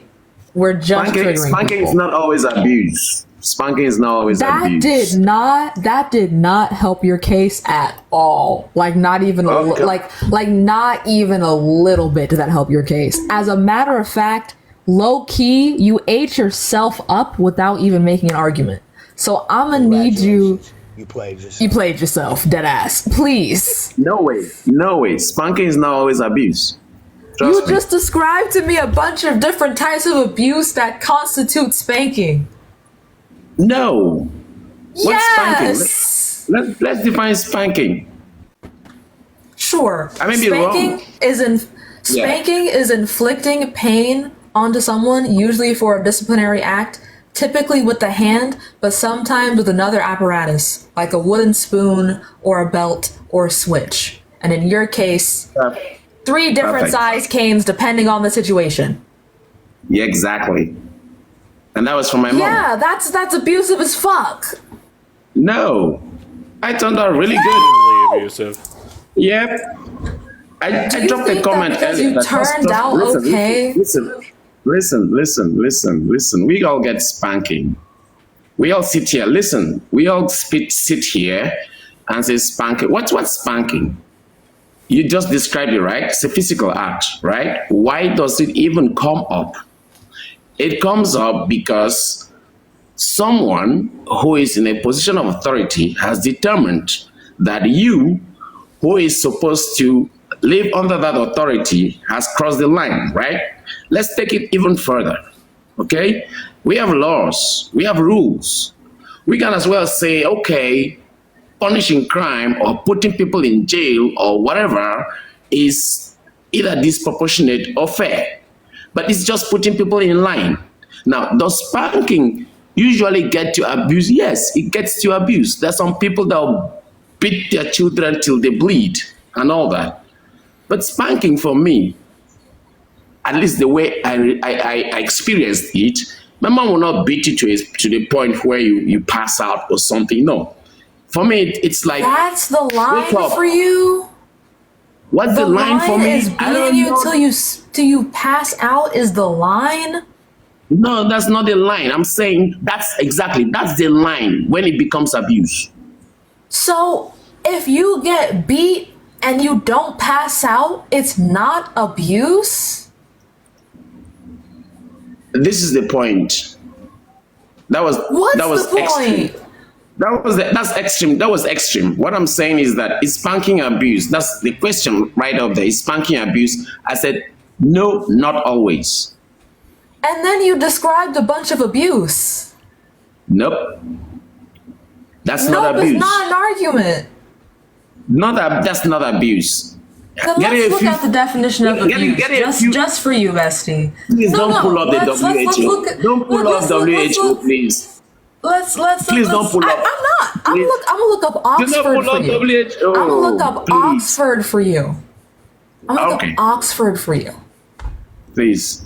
we're just triggering Spanking people. is not always abuse. Spanking is not always abuse. That did not help your case at all. Like not even not even a little bit did that help your case. As a matter of fact, low key, you ate yourself up without even making an argument. So I'm gonna need you. You played yourself. You played yourself, dead ass. Please. No way. Spanking is not always abuse. Trust me. Just described to me a bunch of different types of abuse that constitute spanking. No. What's Yes. spanking? Let's define spanking. Sure. I may be wrong. Spanking is inflicting pain onto someone, usually for a disciplinary act, typically with the hand, but sometimes with another apparatus, like a wooden spoon or a belt or a switch. And in your case, 3 different Perfect. size canes depending on the situation. Yeah, exactly. And that was from my mom. Yeah, that's abusive as fuck. No, I turned out really good. Abusive. Yep. I dropped a comment because earlier you that turned out okay? Listen. We all get spanking. We all sit here. Listen, we all sit here and say spanking. What's spanking? You just described it, right? It's a physical act, right? Why does it even come up? It comes up because someone who is in a position of authority has determined that you, who is supposed to live under that authority, has crossed the line, right? Let's take it even further, okay? We have laws, we have rules. We can as well say, okay, punishing crime or putting people in jail or whatever is either disproportionate or fair, but it's just putting people in line. Now, does spanking usually get to abuse? Yes, it gets to abuse. There's some people that will beat their children till they bleed and all that. But spanking for me, at least the way I experienced it, my mom will not beat you to the point where you pass out or something. No. For me, it's like... That's the line for you? What's the line for me? Is beating you till you pass out is the line? No, that's not the line. I'm saying that's the line when it becomes abuse. So if you get beat and you don't pass out, it's not abuse? This is the point. What's the extreme. point? That's extreme. That was extreme. What I'm saying is that is spanking abuse. That's the question right up there. Is spanking abuse? I said, no, not always. And then you described a bunch of abuse. Nope. That's not abuse. It's not an argument. That's not abuse. Then let's look at the definition of abuse, just for you, bestie. Please don't pull up the WHO. Don't pull up WHO, please. Please don't pull up. I'm gonna look up Oxford for you. I'm gonna look up Oxford for you. I'm gonna look up Oxford for you. Please.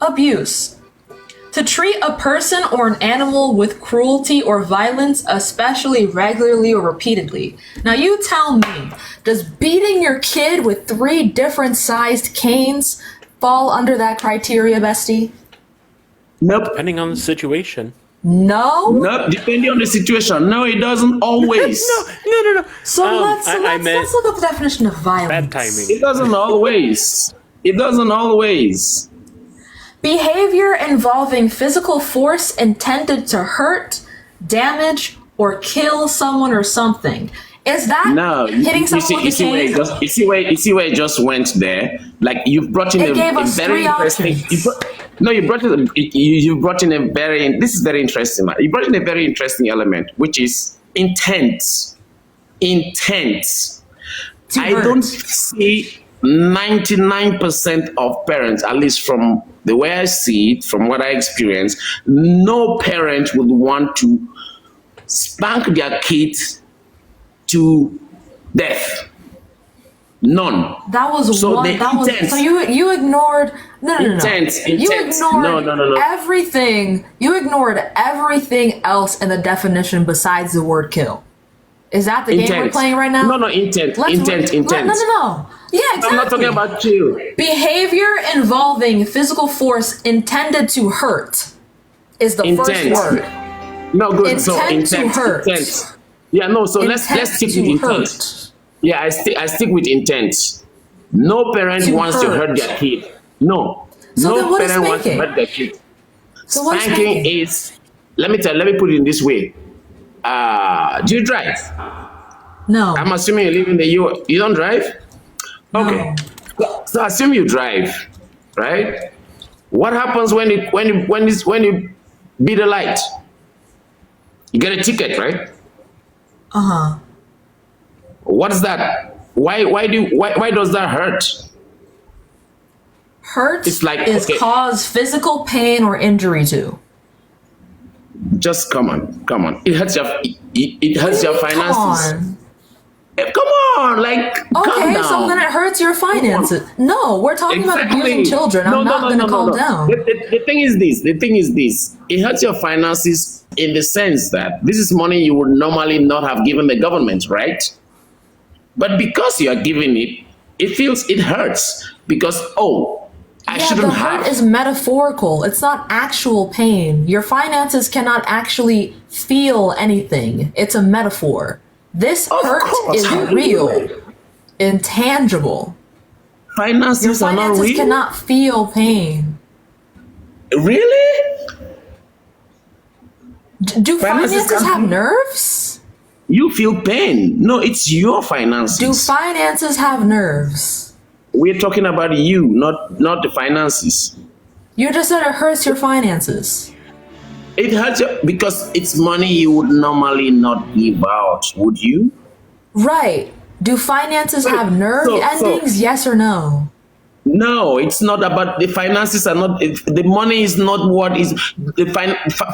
Abuse. To treat a person or an animal with cruelty or violence, especially regularly or repeatedly. Now you tell me, does beating your kid with 3 different sized canes fall under that criteria, bestie? Nope. Depending on the situation. No? Nope, depending on the situation. No, it doesn't always. No. So let's look up the definition of violence. Bad timing. It doesn't always. It doesn't always. Behavior involving physical force intended to hurt, damage, or kill someone or something. Is that hitting someone with a cane? You see where it just went there? Like you've brought in a very interesting... You brought in a very... This is very interesting. You brought in a very interesting element, which is intent. Intent. I don't see 99% of parents, at least from the way I see it, from what I experience, no parent would want to spank their kids to death. None. That was so one. So you ignored. No. Intent. You ignored everything. You ignored everything else in the definition besides the word kill. Is that the game we're playing right now? No, intent. No. Yeah, exactly. I'm not talking about kill. Behavior involving physical force intended to hurt is the first word. No, good. Intent to hurt. Intent. Yeah, no. So let's stick with intent. Yeah, I stick with intent. No parent wants to hurt their kid. No. No parent wants to hurt their kid. So what's spanking is, let me put it in this way. Do you drive? No. I'm assuming you live in the U.S. You don't drive? Okay. No. So assume you drive, right? What happens when you beat a light? You get a ticket, right? Uh-huh. What is that? Why does that hurt? Hurt is cause physical pain or injury to. Just come on. It hurts your finances. Come on, like calm Okay, down. so then it hurts your finances. No, we're talking about abusing children. I'm not going to calm down. The thing is this. The thing is this. It hurts your finances in the sense that this is money you would normally not have given the government, right? But because you are giving it, it hurts because I shouldn't the have. hurt is metaphorical. It's not actual pain. Your finances cannot actually feel anything. It's a metaphor. This hurt is real, intangible. Finances Your are not finances real? cannot feel pain. Really? Do finances have nerves? You feel pain. No, it's your finances. Do finances have nerves? We're talking about you, not the finances. You just said it hurts your finances. It hurts you because it's money you would normally not give out, would you? Right. Do finances have nerve endings? Yes or no? No, it's not about the finances. Are not the money is not what is the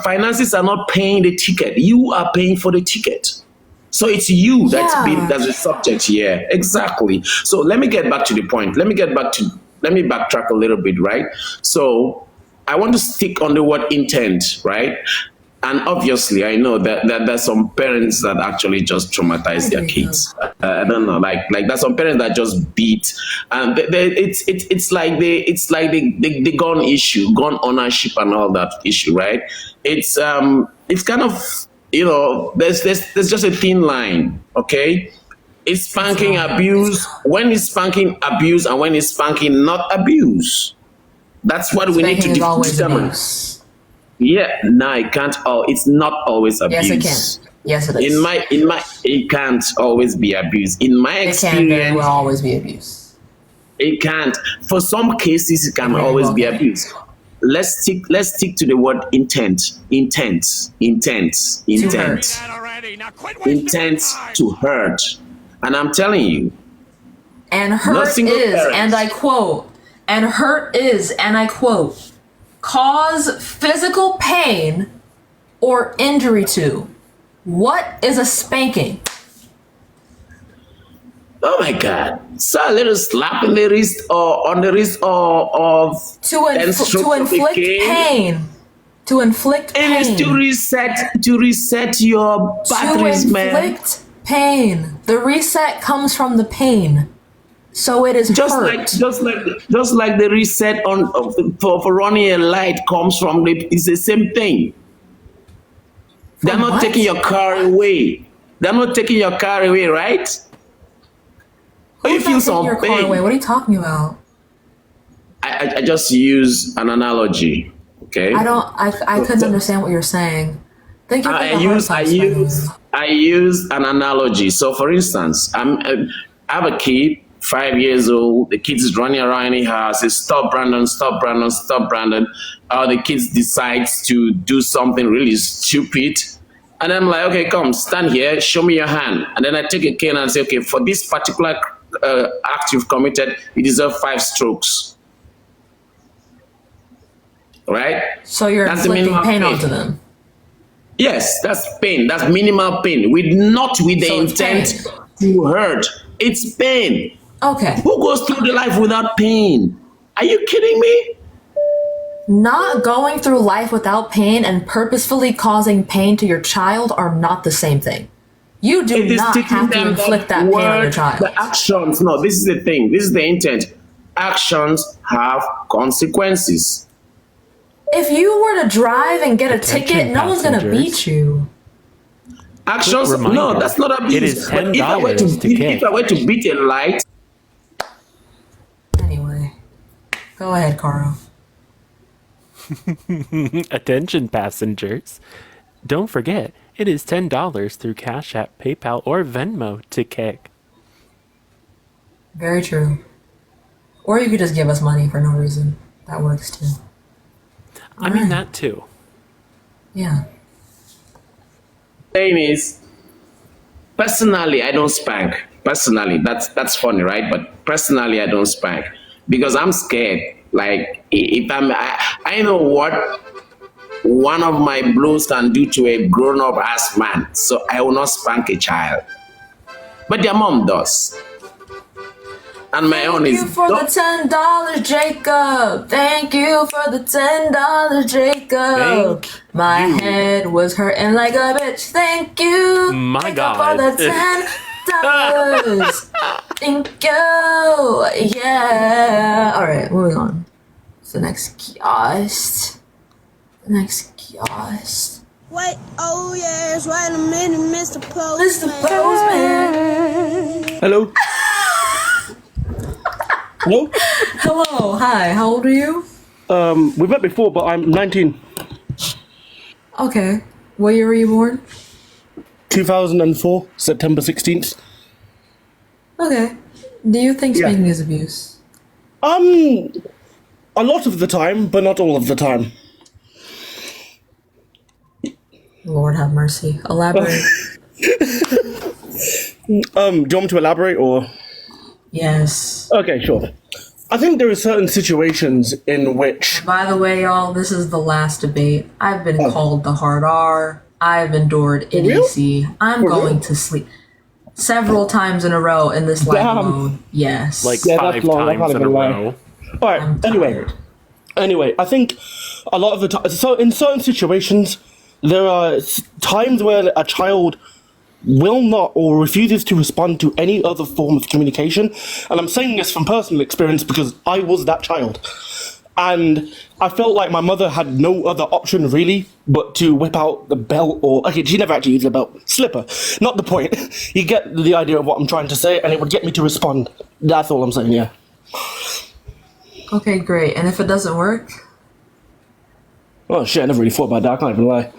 finances are not paying the ticket. You are paying for the ticket. So it's you that's the subject here. Exactly. So let me get back to the point. Let me backtrack a little bit, right? So I want to stick on the word intent, right? And obviously, I know that there's some parents that actually just traumatize their kids. I don't know, like there's some parents that just beat, and it's like the gun issue, gun ownership, and all that issue, right? It's kind of, there's just a thin line, okay? Is spanking abuse? When is spanking abuse, and when is spanking not abuse? That's what we need to determine. Yeah, no, it can't. It's not always abuse. Yes, it can. Yes, it is. It can't always be abuse. In my experience, it can very well always be abuse. It can't. For some cases, it can always be abuse. Let's stick to the word intent. Intent to hurt. And I'm telling you. And hurt is, and I quote, cause physical pain or injury to. What is a spanking? Oh my God. So a little slap in the wrist or on the wrist of to inflict pain. To inflict pain. It is to reset your batteries, man. To inflict pain. The reset comes from the pain. So it is just hurt. like the reset for running a light comes from it's the same thing. They're not taking your car away. Right? Who's you feel some your car away? What are you talking about? I just use an analogy. Okay. I couldn't understand what you're saying. Thank you for I use an analogy. So for instance, I have a kid, 5 years old. The kid is running around in the house. Says, stop, Brandon, stop, Brandon, stop, Brandon. The kid decides to do something really stupid. And I'm like, okay, come, stand here, show me your hand. And then I take a cane and say, okay, for this particular act you've committed, you deserve 5 strokes. Right? So you're inflicting pain onto them. Yes, that's pain. That's minimal pain. Not with the intent to hurt. It's pain. Okay. Who goes through the life without pain? Are you kidding me? Not going through life without pain and purposefully causing pain to your child are not the same thing. You do not have to inflict that pain on your child. The actions, no, this is the thing. This is the intent. Actions have consequences. If you were to drive and get a ticket, no one's going to beat you. Actions, no, that's not abuse. It is $10 if I were to beat a light. Anyway, go ahead, Carl. Attention, passengers. Don't forget, it is $10 through Cash App, PayPal, or Venmo to kick. Very true. Or you could just give us money for no reason. That works too. I mean that too. Yeah. Thing is, personally, I don't spank. Personally, that's funny, right? But personally, I don't spank because I'm scared. Like if I know what one of my blows can do to a grown-up ass man, so I will not spank a child. but their mom does. And my own Thank is you for the $10, Jacob. Thank you for the $10, Jacob. My head was hurting like a bitch. Thank you. My Jacob, God. for the $10. Thank you. Yeah. All right, moving on. So next kiosk. Wait, oh yes, wait a minute, Mr. Postman. Mr. Postman. Hello. Hello. Hello. Hi. How old are you? We've met before, but I'm 19. Okay. What year were you born? 2004, September 16th. Okay. Do you think spanking is abuse? A lot of the time, but not all of the time. Lord have mercy. Elaborate. Do you want me to elaborate or? Yes. Okay, sure. I think there are certain situations in which... By the way, y'all, this is the last debate. I've been called the hard R. I've endured idiocy. I'm going to sleep several times in a row in this live mode. Yes. Like 5 times in a row. All right. Anyway, I think a lot of the time... So in certain situations, there are times where a child will not or refuses to respond to any other form of communication. And I'm saying this from personal experience because I was that child. And I felt like my mother had no other option really but to whip out the belt or... Okay, she never actually used a belt. Slipper. Not the point. You get the idea of what I'm trying to say, and it would get me to respond. That's all I'm saying, yeah. Okay, great. And if it doesn't work? Oh shit, I never really thought about that, I can't even lie.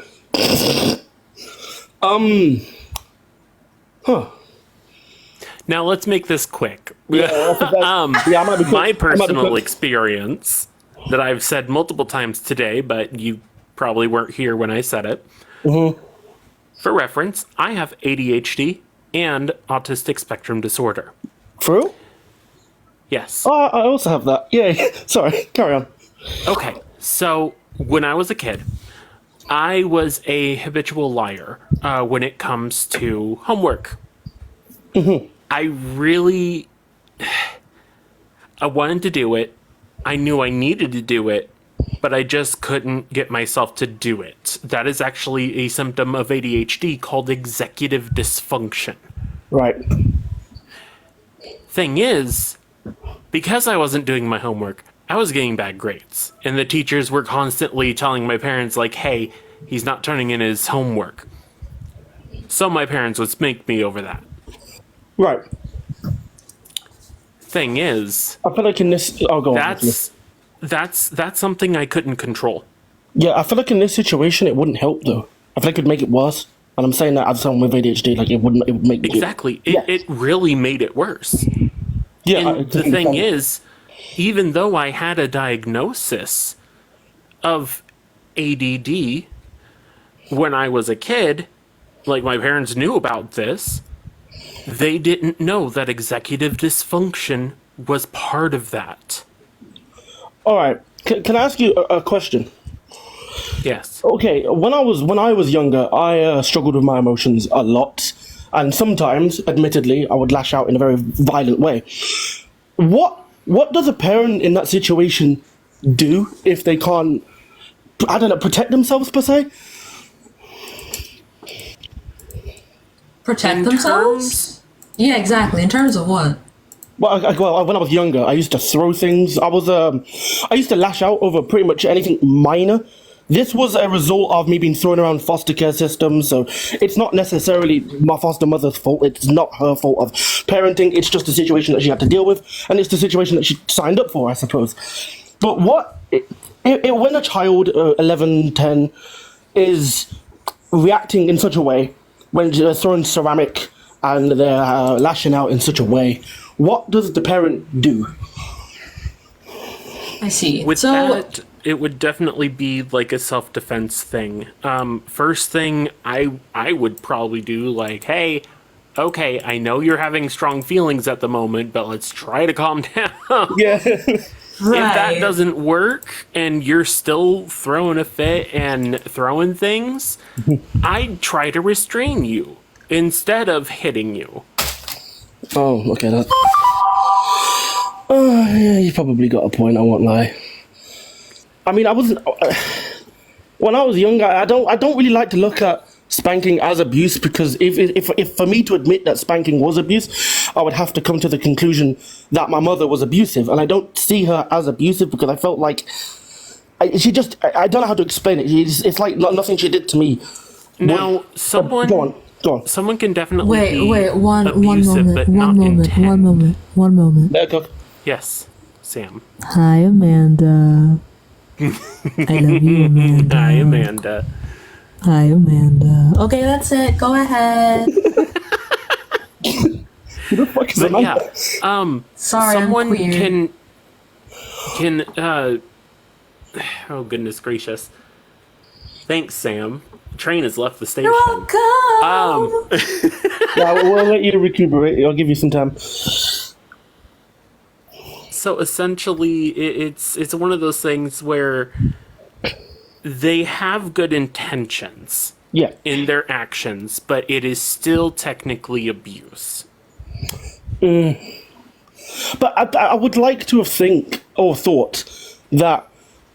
Now let's make this quick. My My personal experience that I've said multiple times today, but you probably weren't here when I said it. For reference, I have ADHD and autistic spectrum disorder. For real? Yes. Oh, I also have that. Yeah, sorry, carry on. Okay, so when I was a kid, I was a habitual liar when it comes to homework. I wanted to do it. I knew I needed to do it, but I just couldn't get myself to do it. That is actually a symptom of ADHD called executive dysfunction. Right. Thing is, because I wasn't doing my homework, I was getting bad grades. And the teachers were constantly telling my parents, like, hey, he's not turning in his homework. So my parents would spank me over that. Right. Thing is, I feel like in this... Oh, go on. That's something I couldn't control. Yeah, I feel like in this situation it wouldn't help though. I feel like it'd make it worse. And I'm saying that as someone with ADHD, like it would make Exactly. It really made it worse. Yeah. And the thing is, even though I had a diagnosis of ADD when I was a kid, like my parents knew about this, they didn't know that executive dysfunction was part of that. All right. Can I ask you a question? Yes. Okay. When I was younger, I struggled with my emotions a lot, and sometimes, admittedly, I would lash out in a very violent way. What does a parent in that situation do if they can't, I don't know, protect themselves per se? Protect themselves? Yeah, exactly. In terms of what? Well, when I was younger, I used to throw things. I used to lash out over pretty much anything minor. This was a result of me being thrown around foster care systems, so it's not necessarily my foster mother's fault. It's not her fault of parenting. It's just a situation that she had to deal with, and it's the situation that she signed up for, I suppose. But when a child, 11, 10, is reacting in such a way, when they're throwing ceramic and they're lashing out in such a way, what does the parent do? I see. With that, it would definitely be like a self-defense thing. First thing I would probably do, like, hey, okay, I know you're having strong feelings at the moment, but let's try to calm down. Yeah. Right. If that doesn't work and you're still throwing a fit and throwing things, I'd try to restrain you instead of hitting you. Oh, okay. Yeah, you probably got a point. I won't lie. I mean, I wasn't. When I was younger, I don't really like to look at spanking as abuse, because if for me to admit that spanking was abuse, I would have to come to the conclusion that my mother was abusive, and I don't see her as abusive because I felt like I don't know how to explain it. It's like nothing she did to me. Now, someone Go on. Someone can definitely Wait, one abusive, moment, but one not moment, intent. one moment. Yes, Sam. Hi, Amanda. I love you, Amanda. Hi, Amanda. Hi, Amanda. Okay, that's it. Go ahead. But yeah, Sorry, I'm someone queer. can oh goodness gracious. Thanks, Sam. Train has left the station. You're welcome. Yeah, we'll let you recuperate. I'll give you some time. So essentially, it's one of those things where they have good intentions in their actions, but it is still technically abuse. But I would like to have thought that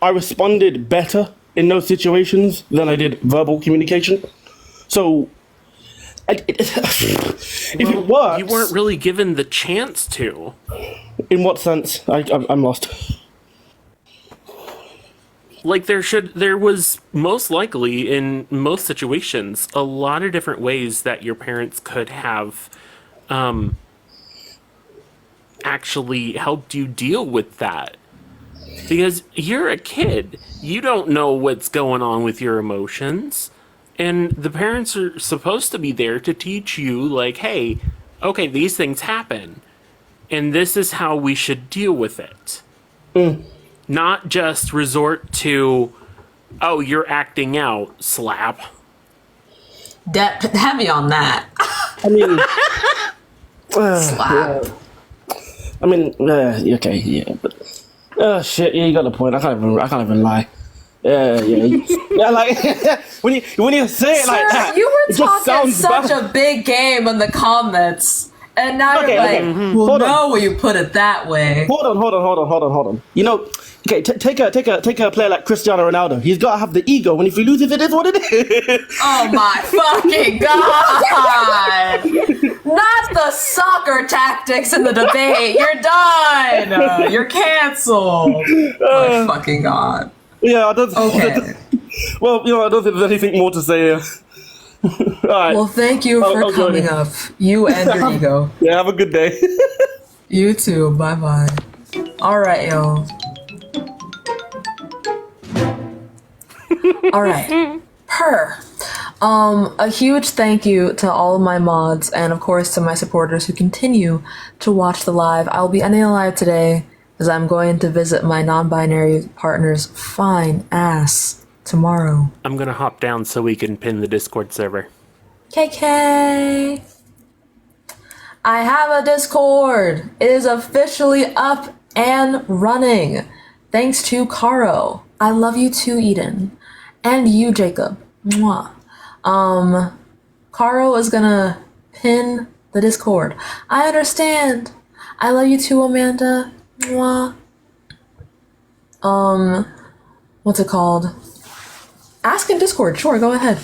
I responded better in those situations than I did verbal communication. So, if it works, You weren't really given the chance to. In what sense? I'm lost. Like there was most likely in most situations a lot of different ways that your parents could have actually helped you deal with that. Because you're a kid. You don't know what's going on with your emotions. And the parents are supposed to be there to teach you, like, hey, okay, these things happen. And this is how we should deal with it. Not just resort to, oh, you're acting out, slap. Heavy on that. I mean, Slap. yeah. I mean, okay, yeah, but shit, yeah, you got the point. I can't even lie. Yeah, like when you say it like that, You were it just talking sounds such bad. a big game in the comments, and now Okay, you're like, okay. well, Hold on. no, you put it that way. Hold on. You know, okay, take a player like Cristiano Ronaldo. He's got to have the ego, and if he loses, it is what it is. Oh my fucking god! Not the soccer tactics in the debate. You're done. You're canceled. Oh my fucking god. Yeah, I don't. Okay. Well, you know, I don't think there's anything more to say here. All right. Well, thank you for I'll join coming in. up. You and your ego. Yeah, have a good day. You too. Bye bye. All right, yo. All right. A huge thank you to all of my mods and of course to my supporters who continue to watch the live. I'll be ending the live today as I'm going to visit my non-binary partner's fine ass tomorrow. I'm gonna hop down so we can pin the Discord server. KK! I have a Discord. It is officially up and running. Thanks to Caro. I love you too, Eden. And you, Jacob. Mwah. Caro is gonna pin the Discord. I understand. I love you too, Amanda. Mwah. What's it called? Ask in Discord. Sure, go ahead.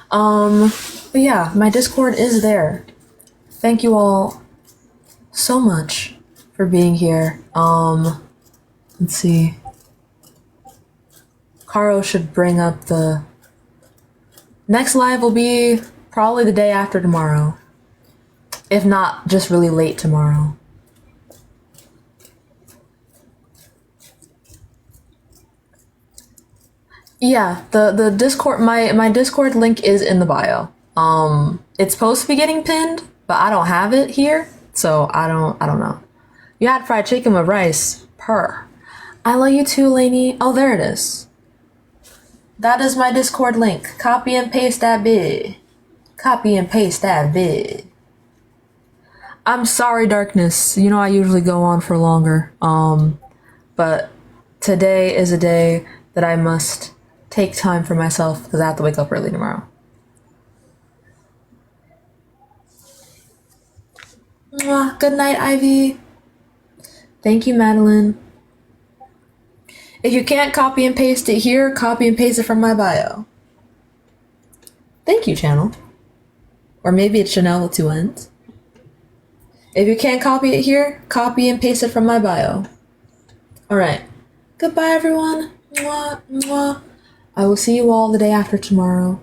But yeah, my Discord is there. Thank you all so much for being here. Let's see. Caro should bring up the next live will be probably the day after tomorrow. If not, just really late tomorrow. Yeah, the Discord, my Discord link is in the bio. It's supposed to be getting pinned, but I don't have it here, so I don't know. You had fried chicken with rice. Purr. I love you too, Lainey. Oh, there it is. That is my Discord link. Copy and paste that bit. Copy and paste that bit. I'm sorry, Darkness. You know I usually go on for longer. But today is a day that I must take time for myself because I have to wake up early tomorrow. Mwah. Good night, Ivy. Thank you, Madeline. If you can't copy and paste it here, copy and paste it from my bio. Thank you, channel. Or maybe it's Chanel with 2 N's. If you can't copy it here, copy and paste it from my bio. Alright. Goodbye, everyone. Mwah, mwah. I will see you all the day after tomorrow.